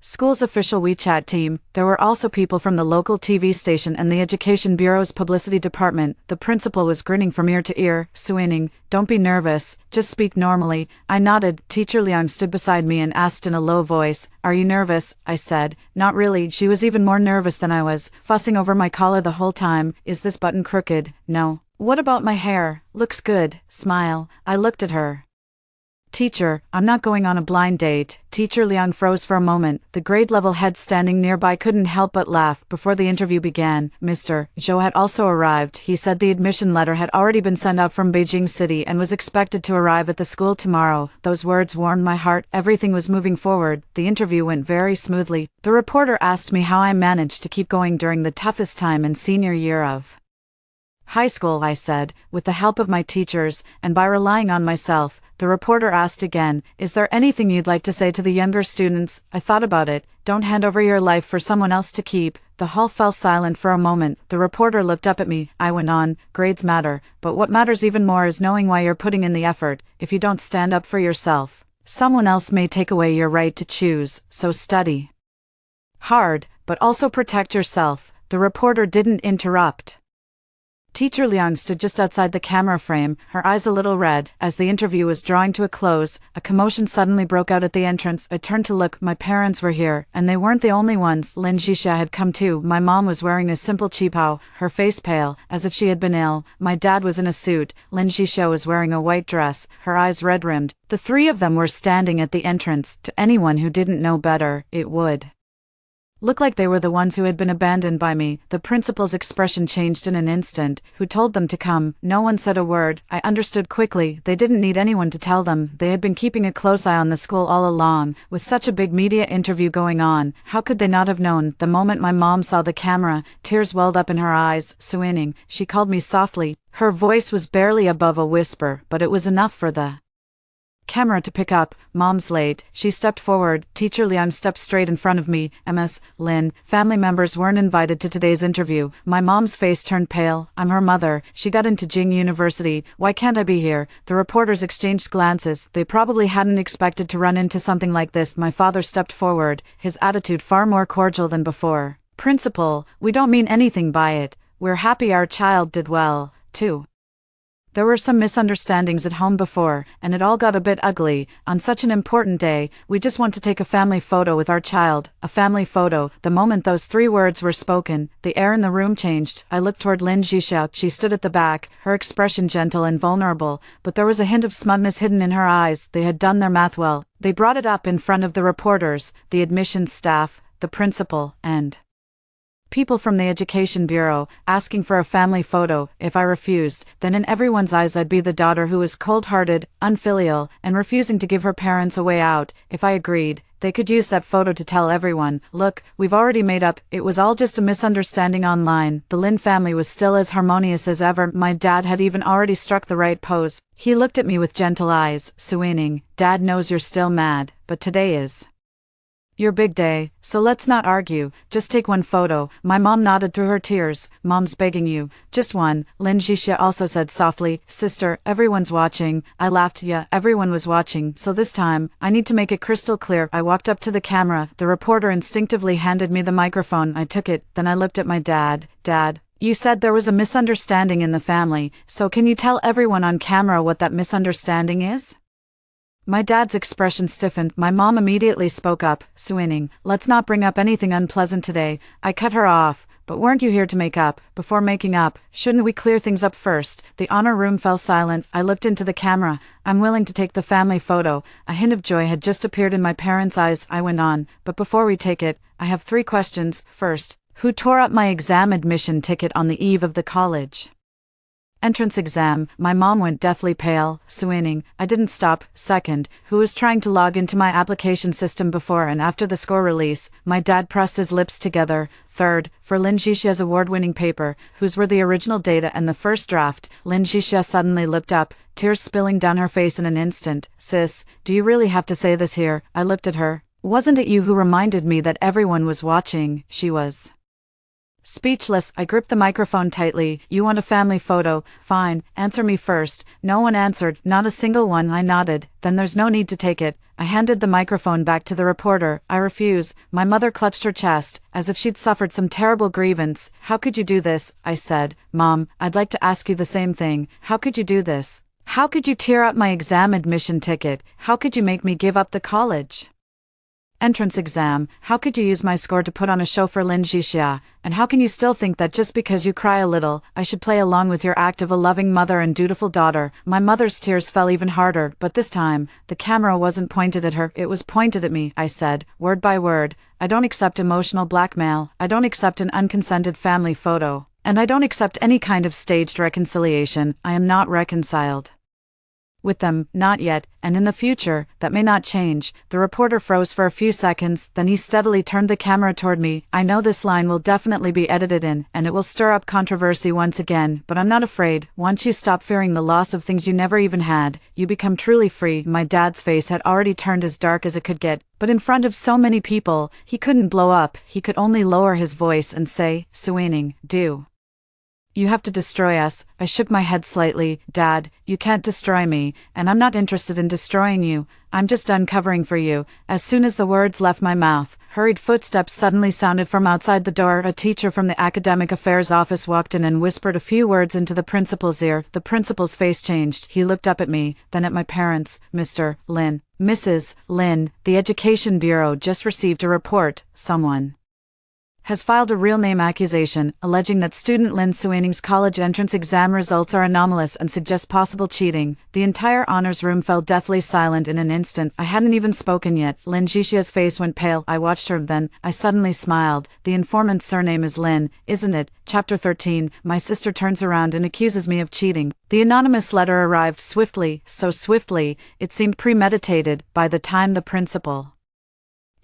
school's official WeChat team, there were also people from the local TV station and the Education Bureau's publicity department. The principal was grinning from ear to ear. Suining, don't be nervous, just speak normally. I nodded. Teacher Liang stood beside me and asked in a low voice, are you nervous? I said, not really. She was even more nervous than I was, fussing over my collar the whole time. Is this button crooked? No. What about my hair? Looks good. Smile. I looked at her. Teacher, I'm not going on a blind date. Teacher Liang froze for a moment. The grade-level head standing nearby couldn't help but laugh. Before the interview began, Mr. Zhou had also arrived. He said the admission letter had already been sent out from Beijing City and was expected to arrive at the school tomorrow. Those words warmed my heart. Everything was moving forward. The interview went very smoothly. The reporter asked me how I managed to keep going during the toughest time in senior year of high school. I said, with the help of my teachers, and by relying on myself. The reporter asked again, is there anything you'd like to say to the younger students? I thought about it. Don't hand over your life for someone else to keep. The hall fell silent for a moment. The reporter looked up at me. I went on, grades matter, but what matters even more is knowing why you're putting in the effort. If you don't stand up for yourself, someone else may take away your right to choose, so study hard, but also protect yourself. The reporter didn't interrupt. Teacher Liang stood just outside the camera frame, her eyes a little red. As the interview was drawing to a close, a commotion suddenly broke out at the entrance. I turned to look. My parents were here, and they weren't the only ones. Lin Suining had come too. My mom was wearing a simple qipao, her face pale, as if she had been ill. My dad was in a suit. Lin Suining was wearing a white dress, her eyes red-rimmed. The 3 of them were standing at the entrance. To anyone who didn't know better, it would look like they were the ones who had been abandoned by me. The principal's expression changed in an instant. Who told them to come? No one said a word. I understood quickly. They didn't need anyone to tell them. They had been keeping a close eye on the school all along. With such a big media interview going on, how could they not have known? The moment my mom saw the camera, tears welled up in her eyes. Suining, she called me softly. Her voice was barely above a whisper, but it was enough for the camera to pick up. Mom's late. She stepped forward. Teacher Liang stepped straight in front of me. Ms. Lin, family members weren't invited to today's interview. My mom's face turned pale. I'm her mother. She got into Jing University. Why can't I be here? The reporters exchanged glances. They probably hadn't expected to run into something like this. My father stepped forward, his attitude far more cordial than before. Principal, we don't mean anything by it. We're happy our child did well, too. There were some misunderstandings at home before, and it all got a bit ugly. On such an important day, we just want to take a family photo with our child. A family photo. The moment those 3 words were spoken, the air in the room changed. I looked toward Lin Suining. She stood at the back, her expression gentle and vulnerable, but there was a hint of smugness hidden in her eyes. They had done their math well. They brought it up in front of the reporters, the admissions staff, the principal, and people from the Education Bureau, asking for a family photo. If I refused, then in everyone's eyes I'd be the daughter who was cold-hearted, unfilial, and refusing to give her parents a way out. If I agreed, they could use that photo to tell everyone, look, we've already made up, it was all just a misunderstanding online. The Lin family was still as harmonious as ever. My dad had even already struck the right pose. He looked at me with gentle eyes. Suining, Dad knows you're still mad, but today is Your big day, so let's not argue, just take one photo. My mom nodded through her tears. Mom's begging you. Just one, Lin Suining also said softly. Sister, everyone's watching. I laughed. Yeah, everyone was watching, so this time, I need to make it crystal clear. I walked up to the camera. The reporter instinctively handed me the microphone. I took it, then I looked at my dad. Dad, you said there was a misunderstanding in the family, so can you tell everyone on camera what that misunderstanding is? My dad's expression stiffened. My mom immediately spoke up. Suining, let's not bring up anything unpleasant today. I cut her off. But weren't you here to make up? Before making up, shouldn't we clear things up first? The honor room fell silent. I looked into the camera. I'm willing to take the family photo. A hint of joy had just appeared in my parents' eyes. I went on. But before we take it, I have 3 questions. First, who tore up my exam admission ticket on the eve of the college entrance exam? My mom went deathly pale. Suining, I didn't stop. Second, who was trying to log into my application system before and after the score release? My dad pressed his lips together. Third, for Lin Suining's award-winning paper, whose were the original data and the first draft? Lin Suining suddenly looked up, tears spilling down her face in an instant. Sis, do you really have to say this here? I looked at her. Wasn't it you who reminded me that everyone was watching? She was speechless. I gripped the microphone tightly. You want a family photo? Fine, answer me first. No one answered, not a single one. I nodded. Then there's no need to take it. I handed the microphone back to the reporter. I refuse. My mother clutched her chest, as if she'd suffered some terrible grievance. How could you do this? I said. Mom, I'd like to ask you the same thing. How could you do this? How could you tear up my exam admission ticket? How could you make me give up the college entrance exam? How could you use my score to put on a show for Lin Suining? And how can you still think that just because you cry a little, I should play along with your act of a loving mother and dutiful daughter? My mother's tears fell even harder, but this time, the camera wasn't pointed at her, it was pointed at me. I said, word by word, I don't accept emotional blackmail, I don't accept an unconsented family photo, and I don't accept any kind of staged reconciliation. I am not reconciled with them, not yet, and in the future, that may not change. The reporter froze for a few seconds, then he steadily turned the camera toward me. I know this line will definitely be edited in, and it will stir up controversy once again, but I'm not afraid. Once you stop fearing the loss of things you never even had, you become truly free. My dad's face had already turned as dark as it could get, but in front of so many people, he couldn't blow up. He could only lower his voice and say, Suining, do you have to destroy us? I shook my head slightly. Dad, you can't destroy me, and I'm not interested in destroying you. I'm just uncovering for you. As soon as the words left my mouth, hurried footsteps suddenly sounded from outside the door. A teacher from the academic affairs office walked in and whispered a few words into the principal's ear. The principal's face changed. He looked up at me, then at my parents. Mr. Lin, Mrs. Lin, the Education Bureau just received a report. Someone has filed a real name accusation, alleging that student Lin Suining's college entrance exam results are anomalous and suggest possible cheating. The entire honors room fell deathly silent in an instant. I hadn't even spoken yet. Lin Suining's face went pale. I watched her, then I suddenly smiled. The informant's surname is Lin, isn't it? Chapter 13. My sister turns around and accuses me of cheating. The anonymous letter arrived swiftly, so swiftly, it seemed premeditated. By the time the principal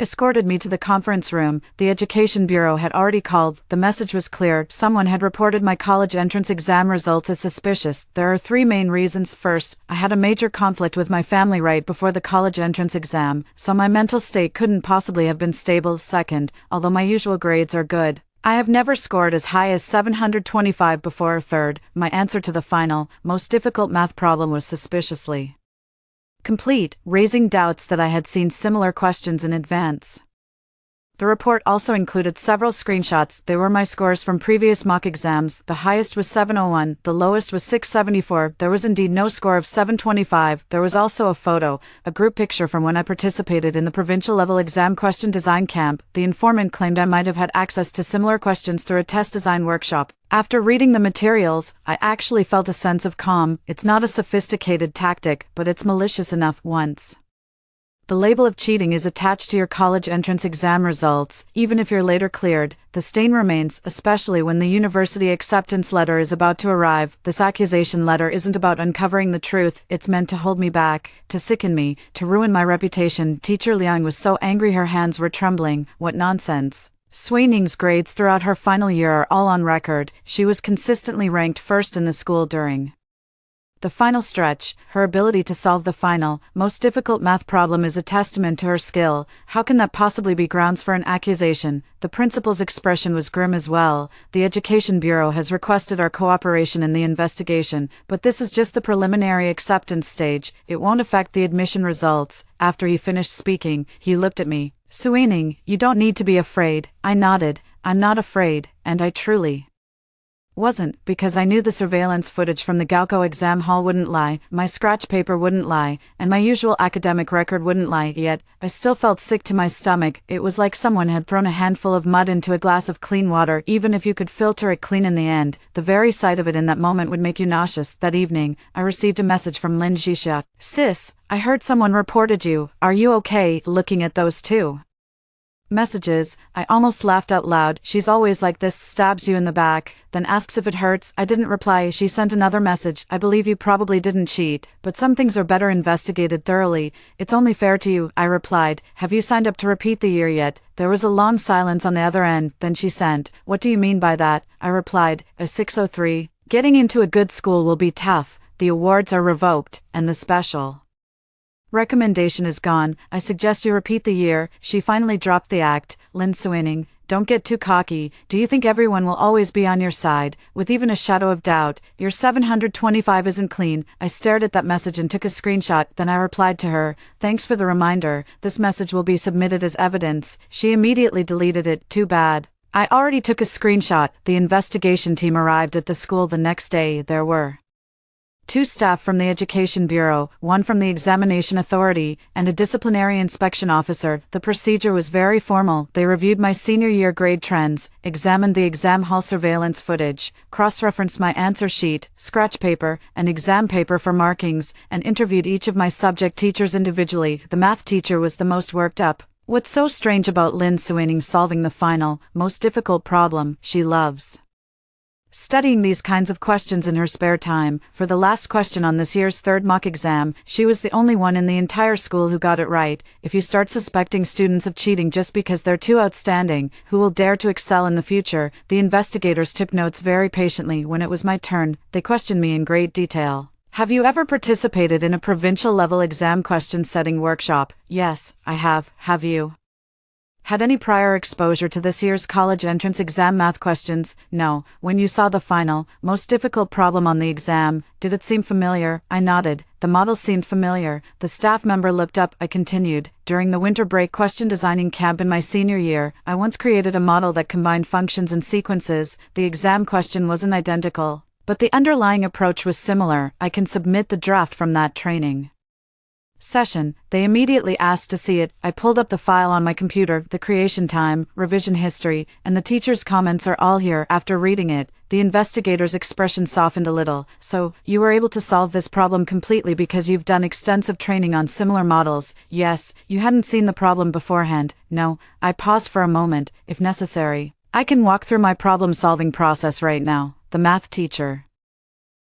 escorted me to the conference room, the Education Bureau had already called. The message was clear. Someone had reported my college entrance exam results as suspicious. There are 3 main reasons. First, I had a major conflict with my family right before the college entrance exam, so my mental state couldn't possibly have been stable. Second, although my usual grades are good, I have never scored as high as 725 before. Third, my answer to the final, most difficult math problem was suspiciously complete, raising doubts that I had seen similar questions in advance. The report also included several screenshots. They were my scores from previous mock exams. The highest was 701, the lowest was 674. There was indeed no score of 725. There was also a photo, a group picture from when I participated in the provincial level exam question design camp. The informant claimed I might have had access to similar questions through a test design workshop. After reading the materials, I actually felt a sense of calm. It's not a sophisticated tactic, but it's malicious enough. Once the label of cheating is attached to your college entrance exam results, even if you're later cleared, the stain remains, especially when the university acceptance letter is about to arrive. This accusation letter isn't about uncovering the truth, it's meant to hold me back, to sicken me, to ruin my reputation. Teacher Liang was so angry her hands were trembling. What nonsense. Suining's grades throughout her final year are all on record. She was consistently ranked first in the school during The final stretch, her ability to solve the final, most difficult math problem is a testament to her skill. How can that possibly be grounds for an accusation? The principal's expression was grim as well. The Education Bureau has requested our cooperation in the investigation, but this is just the preliminary acceptance stage. It won't affect the admission results. After he finished speaking, he looked at me. Suining, you don't need to be afraid. I nodded. I'm not afraid, and I truly wasn't, because I knew the surveillance footage from the Gaokao exam hall wouldn't lie, my scratch paper wouldn't lie, and my usual academic record wouldn't lie, yet I still felt sick to my stomach. It was like someone had thrown a handful of mud into a glass of clean water. Even if you could filter it clean in the end, the very sight of it in that moment would make you nauseous. That evening, I received a message from Lin Suining. Sis, I heard someone reported you. Are you okay? Looking at those two messages, I almost laughed out loud. She's always like this, stabs you in the back, then asks if it hurts. I didn't reply. She sent another message. I believe you probably didn't cheat, but some things are better investigated thoroughly. It's only fair to you. I replied, have you signed up to repeat the year yet? There was a long silence on the other end. Then she sent, what do you mean by that? I replied, a 603. Getting into a good school will be tough. The awards are revoked, and the special recommendation is gone. I suggest you repeat the year. She finally dropped the act. Lin Suining, don't get too cocky. Do you think everyone will always be on your side? With even a shadow of doubt, your 725 isn't clean. I stared at that message and took a screenshot. Then I replied to her, thanks for the reminder. This message will be submitted as evidence. She immediately deleted it. Too bad. I already took a screenshot. The investigation team arrived at the school the next day. There were 2 staff from the Education Bureau, 1 from the Examination Authority, and a disciplinary inspection officer. The procedure was very formal. They reviewed my senior year grade trends, examined the exam hall surveillance footage, cross-referenced my answer sheet, scratch paper, and exam paper for markings, and interviewed each of my subject teachers individually. The math teacher was the most worked up. What's so strange about Lin Suining solving the final, most difficult problem? She loves studying these kinds of questions in her spare time. For the last question on this year's 3rd mock exam, she was the only one in the entire school who got it right. If you start suspecting students of cheating just because they're too outstanding, who will dare to excel in the future? The investigators took notes very patiently. When it was my turn, they questioned me in great detail. Have you ever participated in a provincial level exam question setting workshop? Yes, I have. Have you had any prior exposure to this year's college entrance exam math questions? No. When you saw the final, most difficult problem on the exam, did it seem familiar? I nodded. The model seemed familiar. The staff member looked up. I continued. During the winter break question designing camp in my senior year, I once created a model that combined functions and sequences. The exam question wasn't identical, but the underlying approach was similar. I can submit the draft from that training session. They immediately asked to see it. I pulled up the file on my computer. The creation time, revision history, and the teacher's comments are all here. After reading it, the investigator's expression softened a little. So, you were able to solve this problem completely because you've done extensive training on similar models? Yes. You hadn't seen the problem beforehand? No. I paused for a moment. If necessary, I can walk through my problem-solving process right now. The math teacher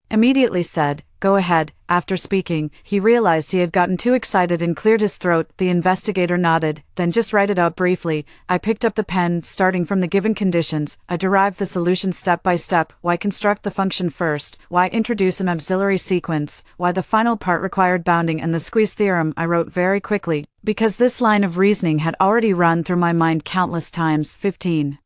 immediately said, go ahead. After speaking, he realized he had gotten too excited and cleared his throat. The investigator nodded, then just write it out briefly. I picked up the pen. Starting from the given conditions, I derived the solution step by step. Why construct the function first? Why introduce an auxiliary sequence? Why the final part required bounding? And the squeeze theorem I wrote very quickly, because this line of reasoning had already run through my mind countless times. 15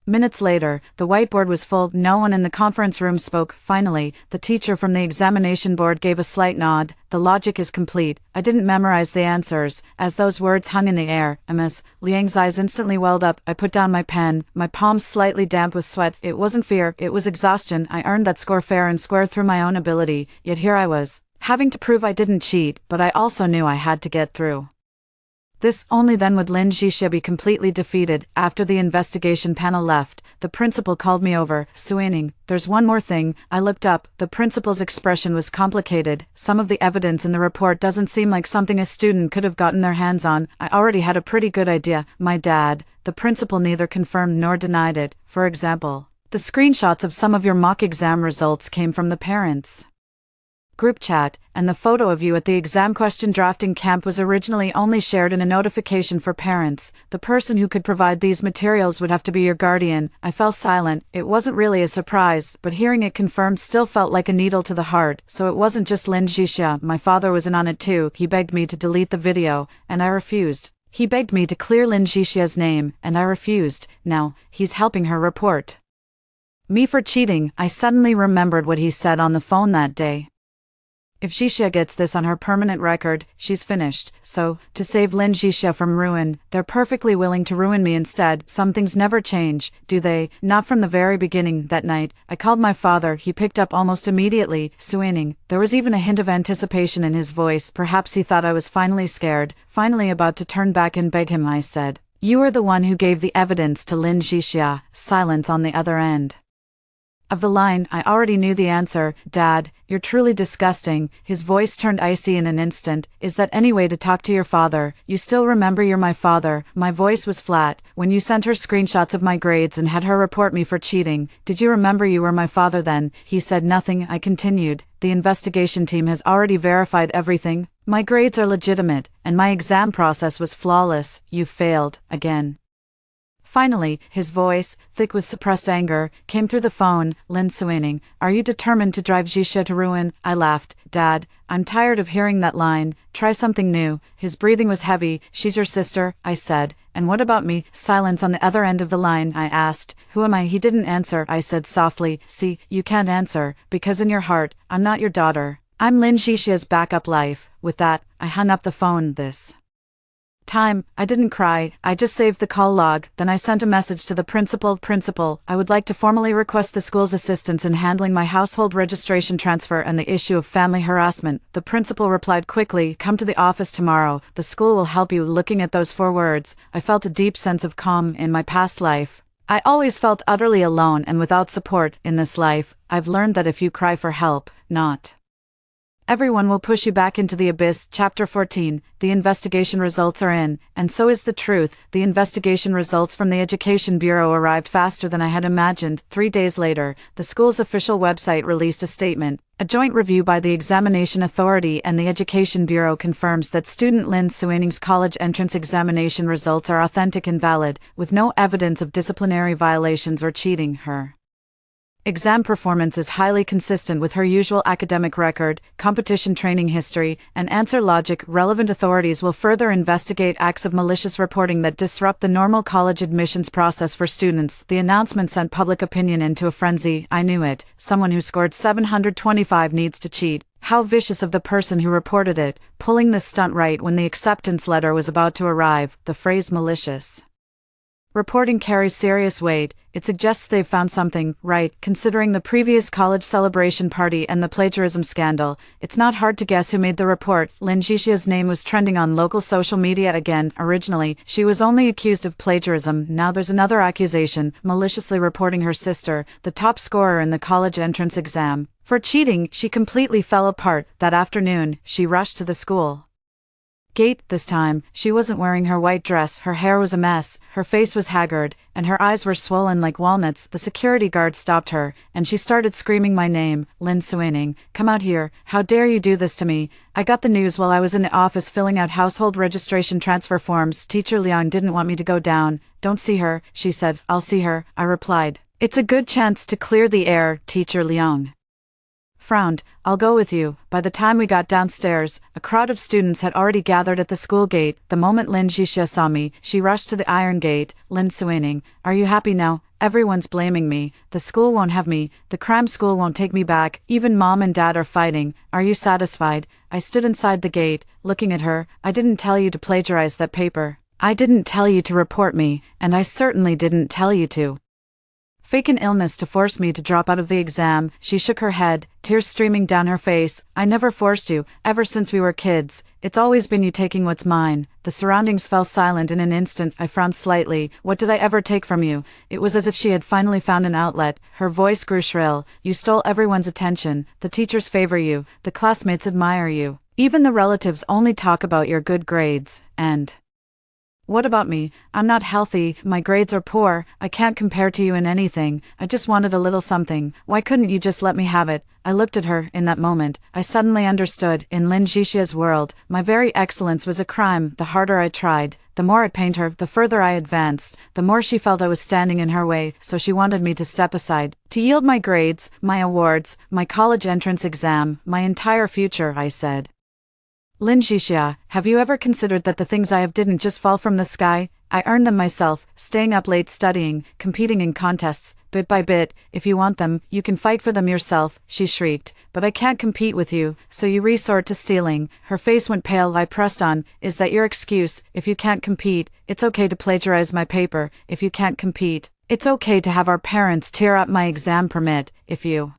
minutes later, the whiteboard was full. No one in the conference room spoke. Finally, the teacher from the examination board gave a slight nod. The logic is complete. I didn't memorize the answers. As those words hung in the air, Ms. Liang's eyes instantly welled up. I put down my pen, my palms slightly damp with sweat. It wasn't fear, it was exhaustion. I earned that score fair and square through my own ability, yet here I was, having to prove I didn't cheat, but I also knew I had to get through this. Only then would Lin Suining be completely defeated. After the investigation panel left, the principal called me over. Suining, there's one more thing. I looked up. The principal's expression was complicated. Some of the evidence in the report doesn't seem like something a student could have gotten their hands on. I already had a pretty good idea. My dad. The principal neither confirmed nor denied it. For example, the screenshots of some of your mock exam results came from the parents. group chat, and the photo of you at the exam question drafting camp was originally only shared in a notification for parents. The person who could provide these materials would have to be your guardian. I fell silent. It wasn't really a surprise, but hearing it confirmed still felt like a needle to the heart. So it wasn't just Lin Suining. My father was in on it too. He begged me to delete the video, and I refused. He begged me to clear Lin Suining's name, and I refused. Now, he's helping her report me for cheating. I suddenly remembered what he said on the phone that day. If Suining gets this on her permanent record, she's finished. So, to save Lin Suining from ruin, they're perfectly willing to ruin me instead. Some things never change, do they? Not from the very beginning. That night, I called my father. He picked up almost immediately. Suining. There was even a hint of anticipation in his voice. Perhaps he thought I was finally scared, finally about to turn back and beg him. I said, "You are the one who gave the evidence to Lin Suining." Silence on the other end of the line. I already knew the answer. "Dad, you're truly disgusting." His voice turned icy in an instant. "Is that any way to talk to your father? You still remember you're my father." My voice was flat. "When you sent her screenshots of my grades and had her report me for cheating, did you remember you were my father then?" He said nothing. I continued, "The investigation team has already verified everything. My grades are legitimate, and my exam process was flawless. You failed, again." Finally, his voice, thick with suppressed anger, came through the phone. "Lin Suining, are you determined to drive Suining to ruin?" I laughed. "Dad, I'm tired of hearing that line. Try something new." His breathing was heavy. "She's your sister," I said. "And what about me?" Silence on the other end of the line. I asked, "Who am I?" He didn't answer. I said softly, "See, you can't answer, because in your heart, I'm not your daughter. I'm Lin Suining's backup life." With that, I hung up the phone. This time, I didn't cry. I just saved the call log. Then I sent a message to the principal. "Principal, I would like to formally request the school's assistance in handling my household registration transfer and the issue of family harassment." The principal replied quickly, "Come to the office tomorrow. The school will help you." Looking at those 4 words, I felt a deep sense of calm. In my past life, I always felt utterly alone and without support. In this life, I've learned that if you cry for help, not everyone will push you back into the abyss. Chapter 14. The investigation results are in, and so is the truth. The investigation results from the Education Bureau arrived faster than I had imagined. 3 days later, the school's official website released a statement. A joint review by the Examination Authority and the Education Bureau confirms that student Lin Suining's college entrance examination results are authentic and valid, with no evidence of disciplinary violations or cheating. Her exam performance is highly consistent with her usual academic record, competition training history, and answer logic. Relevant authorities will further investigate acts of malicious reporting that disrupt the normal college admissions process for students. The announcement sent public opinion into a frenzy. I knew it. Someone who scored 725 needs to cheat. How vicious of the person who reported it, pulling this stunt right when the acceptance letter was about to arrive. The phrase malicious reporting carries serious weight. It suggests they've found something right, considering the previous college celebration party and the plagiarism scandal. It's not hard to guess who made the report. Lin Suining's name was trending on local social media again. Originally, she was only accused of plagiarism. Now there's another accusation, maliciously reporting her sister, the top scorer in the college entrance exam, for cheating. She completely fell apart. That afternoon, she rushed to the school gate. This time, she wasn't wearing her white dress. Her hair was a mess, her face was haggard, and her eyes were swollen like walnuts. The security guard stopped her, and she started screaming my name. "Lin Suining, come out here. How dare you do this to me?" I got the news while I was in the office filling out household registration transfer forms. Teacher Liang didn't want me to go down. "Don't see her," she said. "I'll see her," I replied. "It's a good chance to clear the air." Teacher Liang frowned. "I'll go with you." By the time we got downstairs, a crowd of students had already gathered at the school gate. The moment Lin Suining saw me, she rushed to the iron gate. "Lin Suining, are you happy now? Everyone's blaming me. The school won't have me. The cram school won't take me back. Even mom and dad are fighting. Are you satisfied?" I stood inside the gate, looking at her. "I didn't tell you to plagiarize that paper. I didn't tell you to report me, and I certainly didn't tell you to fake an illness to force me to drop out of the exam." She shook her head, tears streaming down her face. "I never forced you. Ever since we were kids, it's always been you taking what's mine." The surroundings fell silent in an instant. I frowned slightly. "What did I ever take from you?" It was as if she had finally found an outlet. Her voice grew shrill. "You stole everyone's attention. The teachers favor you. The classmates admire you. Even the relatives only talk about your good grades. And What about me? I'm not healthy, my grades are poor, I can't compare to you in anything, I just wanted a little something, why couldn't you just let me have it? I looked at her. In that moment, I suddenly understood. In Lin Suining's world, my very excellence was a crime. The harder I tried, the more it pained her, the further I advanced, the more she felt I was standing in her way, so she wanted me to step aside, to yield my grades, my awards, my college entrance exam, my entire future, I said. Lin Suining, have you ever considered that the things I have didn't just fall from the sky? I earned them myself, staying up late studying, competing in contests, bit by bit. If you want them, you can fight for them yourself, she shrieked. But I can't compete with you, so you resort to stealing. Her face went pale. I pressed on. Is that your excuse? If you can't compete, it's okay to plagiarize my paper. If you can't compete, it's okay to have our parents tear up my exam permit. If you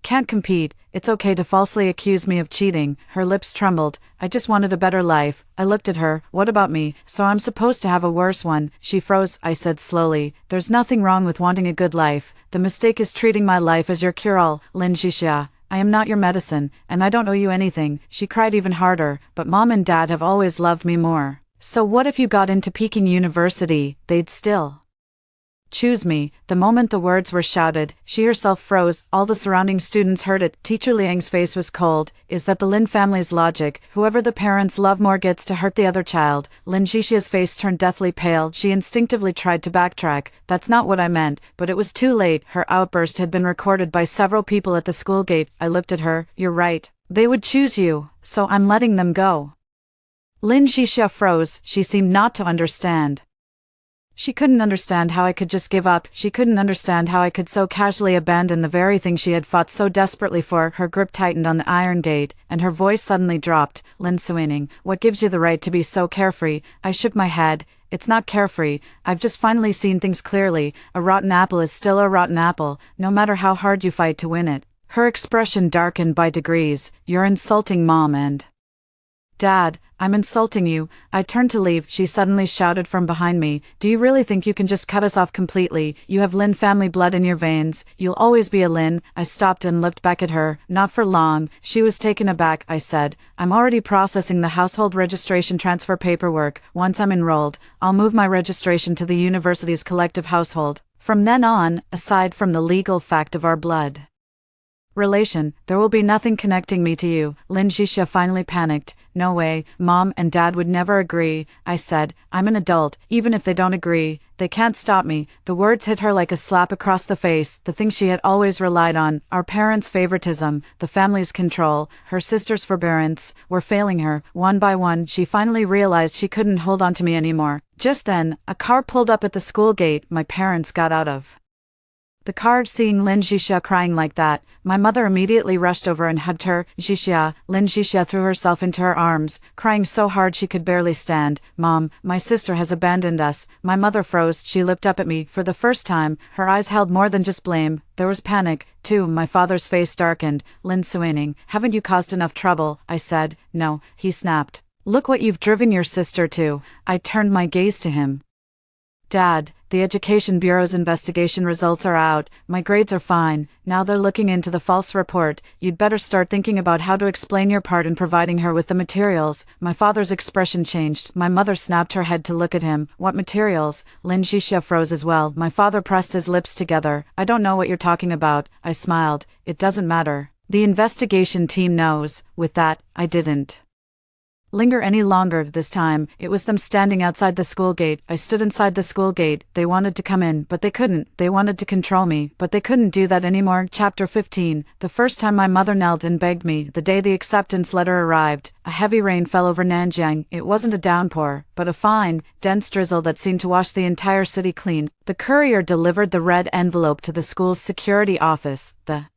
can't compete, it's okay to falsely accuse me of cheating. Her lips trembled. I just wanted a better life. I looked at her. What about me? So I'm supposed to have a worse one? She froze. I said slowly, there's nothing wrong with wanting a good life. The mistake is treating my life as your cure-all, Lin Suining. I am not your medicine, and I don't owe you anything. She cried even harder, but Mom and Dad have always loved me more. So what if you got into Peking University? They'd still choose me. The moment the words were shouted, she herself froze. All the surrounding students heard it. Teacher Liang's face was cold. Is that the Lin family's logic? Whoever the parents love more gets to hurt the other child. Lin Suining's face turned deathly pale. She instinctively tried to backtrack. That's not what I meant, but it was too late. Her outburst had been recorded by several people at the school gate. I looked at her. You're right. They would choose you, so I'm letting them go. Lin Suining froze. She seemed not to understand. She couldn't understand how I could just give up. She couldn't understand how I could so casually abandon the very thing she had fought so desperately for. Her grip tightened on the iron gate, and her voice suddenly dropped. Lin Suining, what gives you the right to be so carefree? I shook my head. It's not carefree. I've just finally seen things clearly. A rotten apple is still a rotten apple, no matter how hard you fight to win it. Her expression darkened by degrees. You're insulting Mom and Dad. I'm insulting you. I turned to leave. She suddenly shouted from behind me. Do you really think you can just cut us off completely? You have Lin family blood in your veins. You'll always be a Lin. I stopped and looked back at her. Not for long. She was taken aback. I said, I'm already processing the household registration transfer paperwork. Once I'm enrolled, I'll move my registration to the university's collective household. From then on, aside from the legal fact of our blood relation, there will be nothing connecting me to you. Lin Suining finally panicked. No way, Mom and Dad would never agree. I said, I'm an adult. Even if they don't agree, they can't stop me. The words hit her like a slap across the face. The thing she had always relied on, our parents' favoritism, the family's control, her sister's forbearance, were failing her. One by one, she finally realized she couldn't hold on to me anymore. Just then, a car pulled up at the school gate. My parents got out of the car. Seeing Lin Suining crying like that, my mother immediately rushed over and hugged her. Suining. Lin Suining threw herself into her arms, crying so hard she could barely stand. Mom, my sister has abandoned us. My mother froze. She looked up at me. For the first time, her eyes held more than just blame. There was panic, too. My father's face darkened. Lin Suining, haven't you caused enough trouble? I said. No, he snapped. Look what you've driven your sister to. I turned my gaze to him. Dad, the Education Bureau's investigation results are out. My grades are fine. Now they're looking into the false report. You'd better start thinking about how to explain your part in providing her with the materials. My father's expression changed. My mother snapped her head to look at him. What materials? Lin Suining froze as well. My father pressed his lips together. I don't know what you're talking about. I smiled. It doesn't matter. The investigation team knows. With that, I didn't linger any longer. This time, it was them standing outside the school gate. I stood inside the school gate. They wanted to come in, but they couldn't. They wanted to control me, but they couldn't do that anymore. Chapter 15. The first time my mother knelt and begged me, the day the acceptance letter arrived, a heavy rain fell over Nanjing. It wasn't a downpour, but a fine, dense drizzle that seemed to wash the entire city clean. The courier delivered the red envelope to the school's security office. The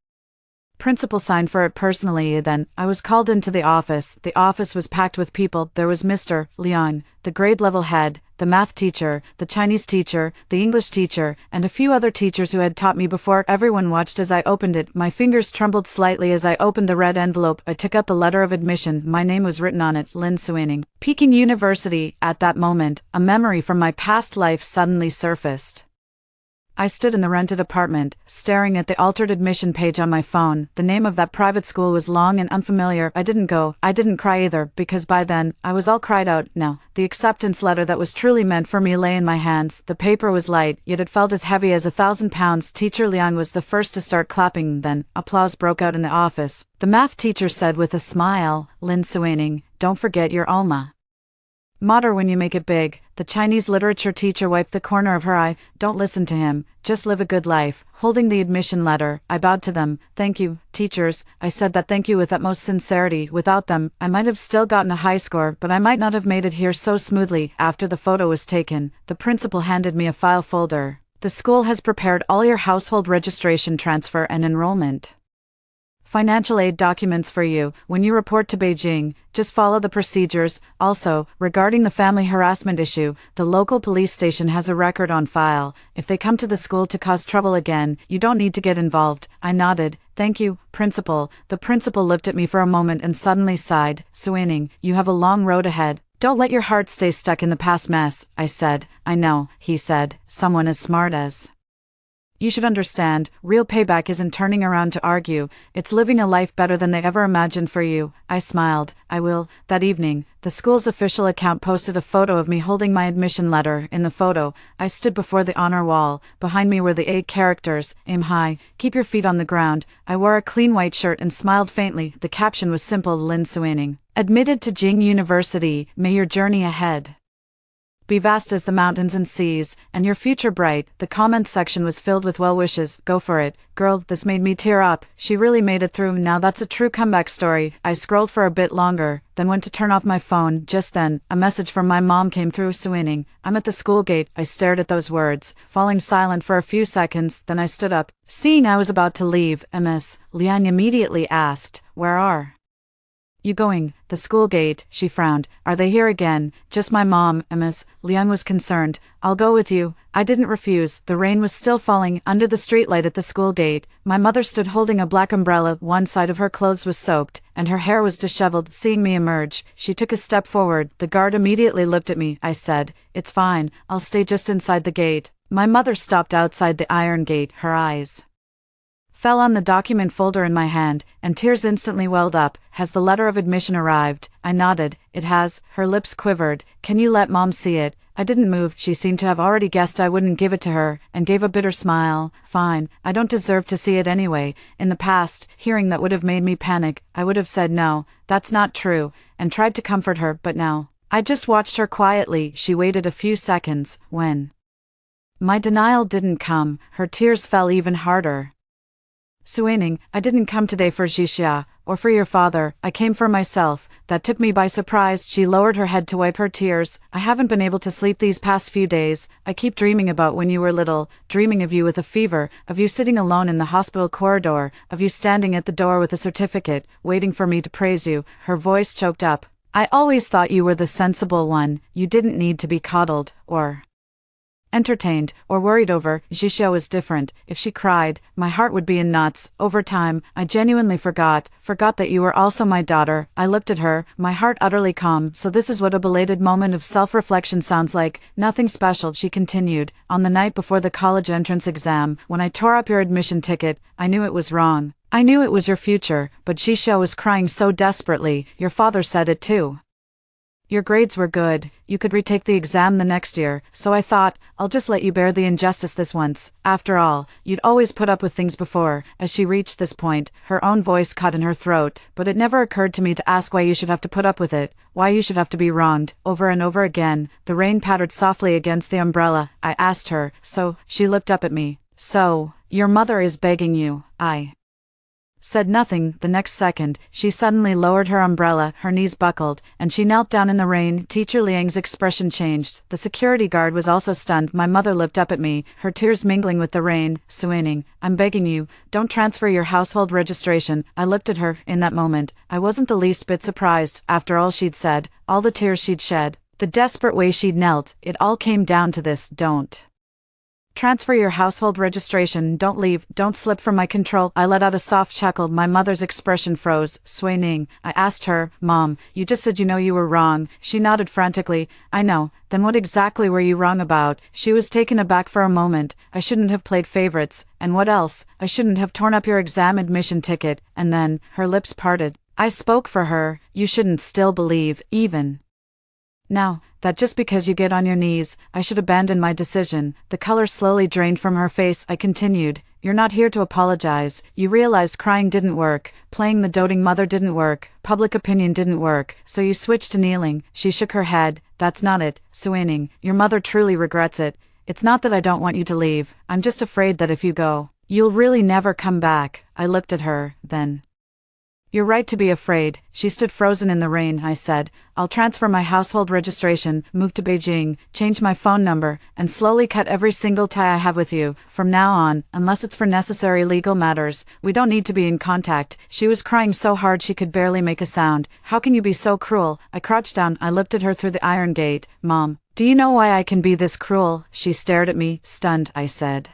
principal signed for it personally. Then, I was called into the office. The office was packed with people. There was Mr. Liang, the grade-level head, the math teacher, the Chinese teacher, the English teacher, and a few other teachers who had taught me before. Everyone watched as I opened it. My fingers trembled slightly as I opened the red envelope. I took out the letter of admission. My name was written on it, Lin Suining. Peking University. At that moment, a memory from my past life suddenly surfaced. I stood in the rented apartment, staring at the altered admission page on my phone. The name of that private school was long and unfamiliar. I didn't go. I didn't cry either, because by then, I was all cried out. No, the acceptance letter that was truly meant for me lay in my hands. The paper was light, yet it felt as heavy as 1,000 pounds. Teacher Liang was the first to start clapping. Then, applause broke out in the office. The math teacher said with a smile, "Lin Suining, don't forget your alma mater when you make it big." The Chinese literature teacher wiped the corner of her eye. "Don't listen to him, just live a good life." Holding the admission letter, I bowed to them. "Thank you, teachers." I said that thank you with utmost sincerity. Without them, I might have still gotten a high score, but I might not have made it here so smoothly. After the photo was taken, the principal handed me a file folder. "The school has prepared all your household registration, transfer, and enrollment financial aid documents for you. When you report to Beijing, just follow the procedures. Also, regarding the family harassment issue, the local police station has a record on file. If they come to the school to cause trouble again, you don't need to get involved." I nodded. "Thank you, principal." The principal looked at me for a moment and suddenly sighed. "Suining, you have a long road ahead. Don't let your heart stay stuck in the past mess." I said. "I know," he said. "Someone as smart as you should understand, real payback isn't turning around to argue, it's living a life better than they ever imagined for you." I smiled. "I will." That evening, the school's official account posted a photo of me holding my admission letter. In the photo, I stood before the honor wall. Behind me were the 8 characters: "Aim high, keep your feet on the ground." I wore a clean white shirt and smiled faintly. The caption was simple: "Lin Suining, admitted to Jing University, may your journey ahead be vast as the mountains and seas, and your future bright." The comment section was filled with well wishes. "Go for it, girl." This made me tear up. She really made it through. Now that's a true comeback story. I scrolled for a bit longer, then went to turn off my phone. Just then, a message from my mom came through. "Suining, I'm at the school gate." I stared at those words, falling silent for a few seconds. Then I stood up. Seeing I was about to leave, Ms. Liang immediately asked, "Where are you going?" "The school gate." She frowned. "Are they here again?" "Just my mom, Ms. Liang was concerned. "I'll go with you." I didn't refuse. The rain was still falling. Under the streetlight at the school gate, my mother stood holding a black umbrella. One side of her clothes was soaked, and her hair was disheveled. Seeing me emerge, she took a step forward. The guard immediately looked at me. I said, "It's fine, I'll stay just inside the gate." My mother stopped outside the iron gate. Her eyes fell on the document folder in my hand, and tears instantly welled up. "Has the letter of admission arrived?" I nodded. "It has." Her lips quivered. "Can you let Mom see it?" I didn't move. She seemed to have already guessed I wouldn't give it to her, and gave a bitter smile. "Fine, I don't deserve to see it anyway." In the past, hearing that would have made me panic. I would have said no, that's not true, and tried to comfort her, but now, I just watched her quietly. She waited a few seconds. When my denial didn't come, her tears fell even harder. "Suining, I didn't come today for Xixia, or for your father. I came for myself." That took me by surprise. She lowered her head to wipe her tears. "I haven't been able to sleep these past few days. I keep dreaming about when you were little, dreaming of you with a fever, of you sitting alone in the hospital corridor, of you standing at the door with a certificate, waiting for me to praise you." Her voice choked up. "I always thought you were the sensible one. You didn't need to be coddled, or entertained, or worried over." Xixia was different. If she cried, my heart would be in knots. Over time, I genuinely forgot that you were also my daughter. I looked at her, my heart utterly calm. "So this is what a belated moment of self-reflection sounds like." "Nothing special," she continued. "On the night before the college entrance exam, when I tore up your admission ticket, I knew it was wrong. I knew it was your future, but Xixia was crying so desperately. Your father said it too. Your grades were good, you could retake the exam the next year, so I thought, I'll just let you bear the injustice this once. After all, you'd always put up with things before." As she reached this point, her own voice caught in her throat. "But it never occurred to me to ask why you should have to put up with it, why you should have to be wronged, over and over again." The rain pattered softly against the umbrella. I asked her, "So?" She looked up at me. "So, your mother is begging you." I said nothing. The next second, she suddenly lowered her umbrella, her knees buckled, and she knelt down in the rain. Teacher Liang's expression changed. The security guard was also stunned. My mother looked up at me, her tears mingling with the rain. "Suining, I'm begging you, don't transfer your household registration." I looked at her. In that moment, I wasn't the least bit surprised. After all she'd said, all the tears she'd shed, the desperate way she'd knelt, it all came down to this: don't Transfer your household registration, don't leave, don't slip from my control. I let out a soft chuckle, my mother's expression froze. Suining. I asked her, Mom, you just said you were wrong. She nodded frantically. I know. Then what exactly were you wrong about? She was taken aback for a moment. I shouldn't have played favorites. And what else? I shouldn't have torn up your exam admission ticket. And then, her lips parted. I spoke for her. You shouldn't still believe, even now, that just because you get on your knees, I should abandon my decision. The color slowly drained from her face. I continued, you're not here to apologize. You realized crying didn't work, playing the doting mother didn't work, public opinion didn't work, so you switched to kneeling. She shook her head. That's not it, Suining. Your mother truly regrets it. It's not that I don't want you to leave. I'm just afraid that if you go, you'll really never come back. I looked at her, then. You're right to be afraid. She stood frozen in the rain. I said, I'll transfer my household registration, move to Beijing, change my phone number, and slowly cut every single tie I have with you. From now on, unless it's for necessary legal matters, we don't need to be in contact. She was crying so hard she could barely make a sound. How can you be so cruel? I crouched down. I looked at her through the iron gate. Mom, do you know why I can be this cruel? She stared at me, stunned. I said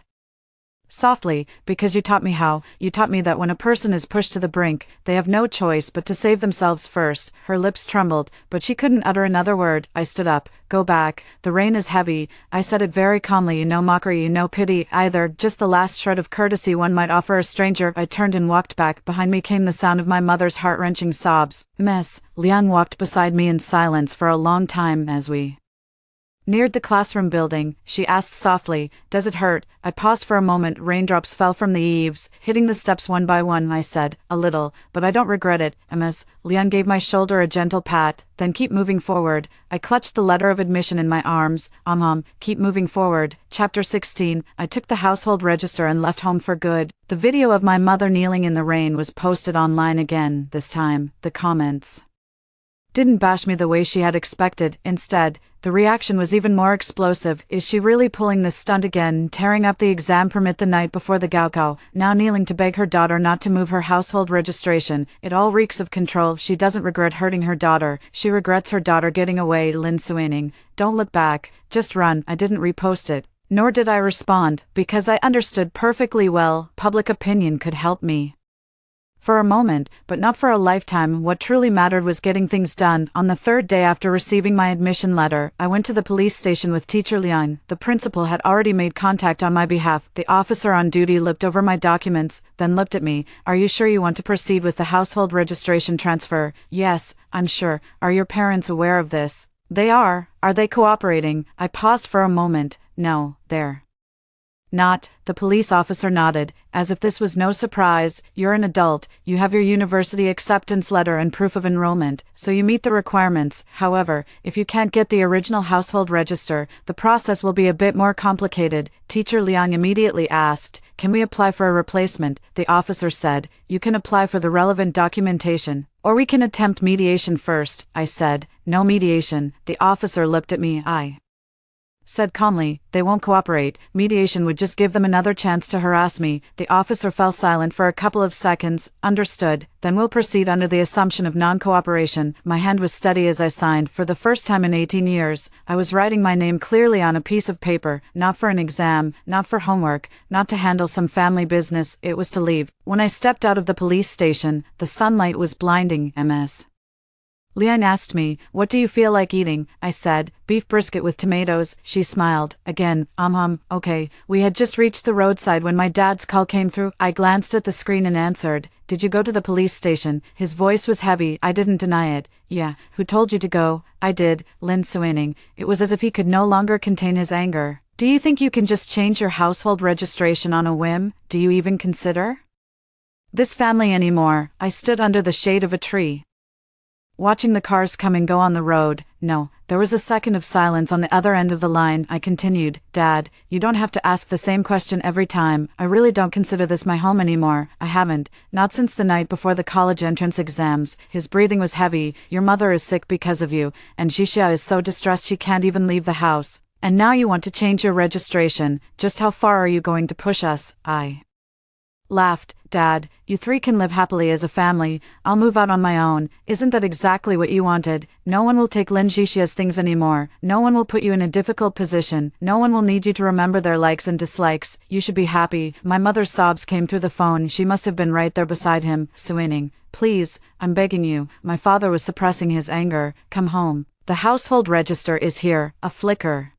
softly, because you taught me how. You taught me that when a person is pushed to the brink, they have no choice but to save themselves first. Her lips trembled, but she couldn't utter another word. I stood up. Go back. The rain is heavy. I said it very calmly. No mockery, no pity either, just the last shred of courtesy one might offer a stranger. I turned and walked back. Behind me came the sound of my mother's heart-wrenching sobs. Miss Liang walked beside me in silence for a long time as we neared the classroom building. She asked softly, does it hurt? I paused for a moment. Raindrops fell from the eaves, hitting the steps one by one. I said, a little, but I don't regret it. Miss Liang gave my shoulder a gentle pat. Then keep moving forward. I clutched the letter of admission in my arms. Keep moving forward. Chapter 16. I took the household register and left home for good. The video of my mother kneeling in the rain was posted online again. This time, the comments didn't bash me the way she had expected. Instead, the reaction was even more explosive. Is she really pulling this stunt again, tearing up the exam permit the night before the Gaokao, now kneeling to beg her daughter not to move her household registration? It all reeks of control. She doesn't regret hurting her daughter. She regrets her daughter getting away. Lin Suining. Don't look back. Just run. I didn't repost it. Nor did I respond, because I understood perfectly well, public opinion could help me. For a moment, but not for a lifetime. What truly mattered was getting things done. On the third day after receiving my admission letter, I went to the police station with teacher Liang. The principal had already made contact on my behalf. The officer on duty looked over my documents, then looked at me. Are you sure you want to proceed with the household registration transfer? Yes, I'm sure. Are your parents aware of this? They are. Are they cooperating? I paused for a moment. No, they're not. The police officer nodded, as if this was no surprise. You're an adult, you have your university acceptance letter and proof of enrollment, so you meet the requirements. However, if you can't get the original household register, the process will be a bit more complicated. Teacher Liang immediately asked, can we apply for a replacement? The officer said, you can apply for the relevant documentation, or we can attempt mediation first. I said, no mediation. The officer looked at me. I said calmly, they won't cooperate. Mediation would just give them another chance to harass me. The officer fell silent for a couple of seconds. Understood. Then we'll proceed under the assumption of non-cooperation. My hand was steady as I signed. For the first time in 18 years, I was writing my name clearly on a piece of paper, not for an exam, not for homework, not to handle some family business. It was to leave. When I stepped out of the police station, the sunlight was blinding. Ms. Liang asked me, what do you feel like eating? I said, beef brisket with tomatoes. She smiled. Again, okay. We had just reached the roadside when my dad's call came through. I glanced at the screen and answered, did you go to the police station? His voice was heavy. I didn't deny it. Yeah, who told you to go? I did. Lin Suining. It was as if he could no longer contain his anger. Do you think you can just change your household registration on a whim? Do you even consider this family anymore? I stood under the shade of a tree, watching the cars come and go on the road. No, there was a second of silence on the other end of the line. I continued, Dad, you don't have to ask the same question every time. I really don't consider this my home anymore. I haven't, not since the night before the college entrance exams. His breathing was heavy. Your mother is sick because of you, and Jixia is so distressed she can't even leave the house. And now you want to change your registration. Just how far are you going to push us? I laughed. Dad, you three can live happily as a family. I'll move out on my own. Isn't that exactly what you wanted? No one will take Lin Suining's things anymore. No one will put you in a difficult position. No one will need you to remember their likes and dislikes. You should be happy. My mother's sobs came through the phone. She must have been right there beside him. Suining, please, I'm begging you. My father was suppressing his anger. Come home. The household register is here. A flicker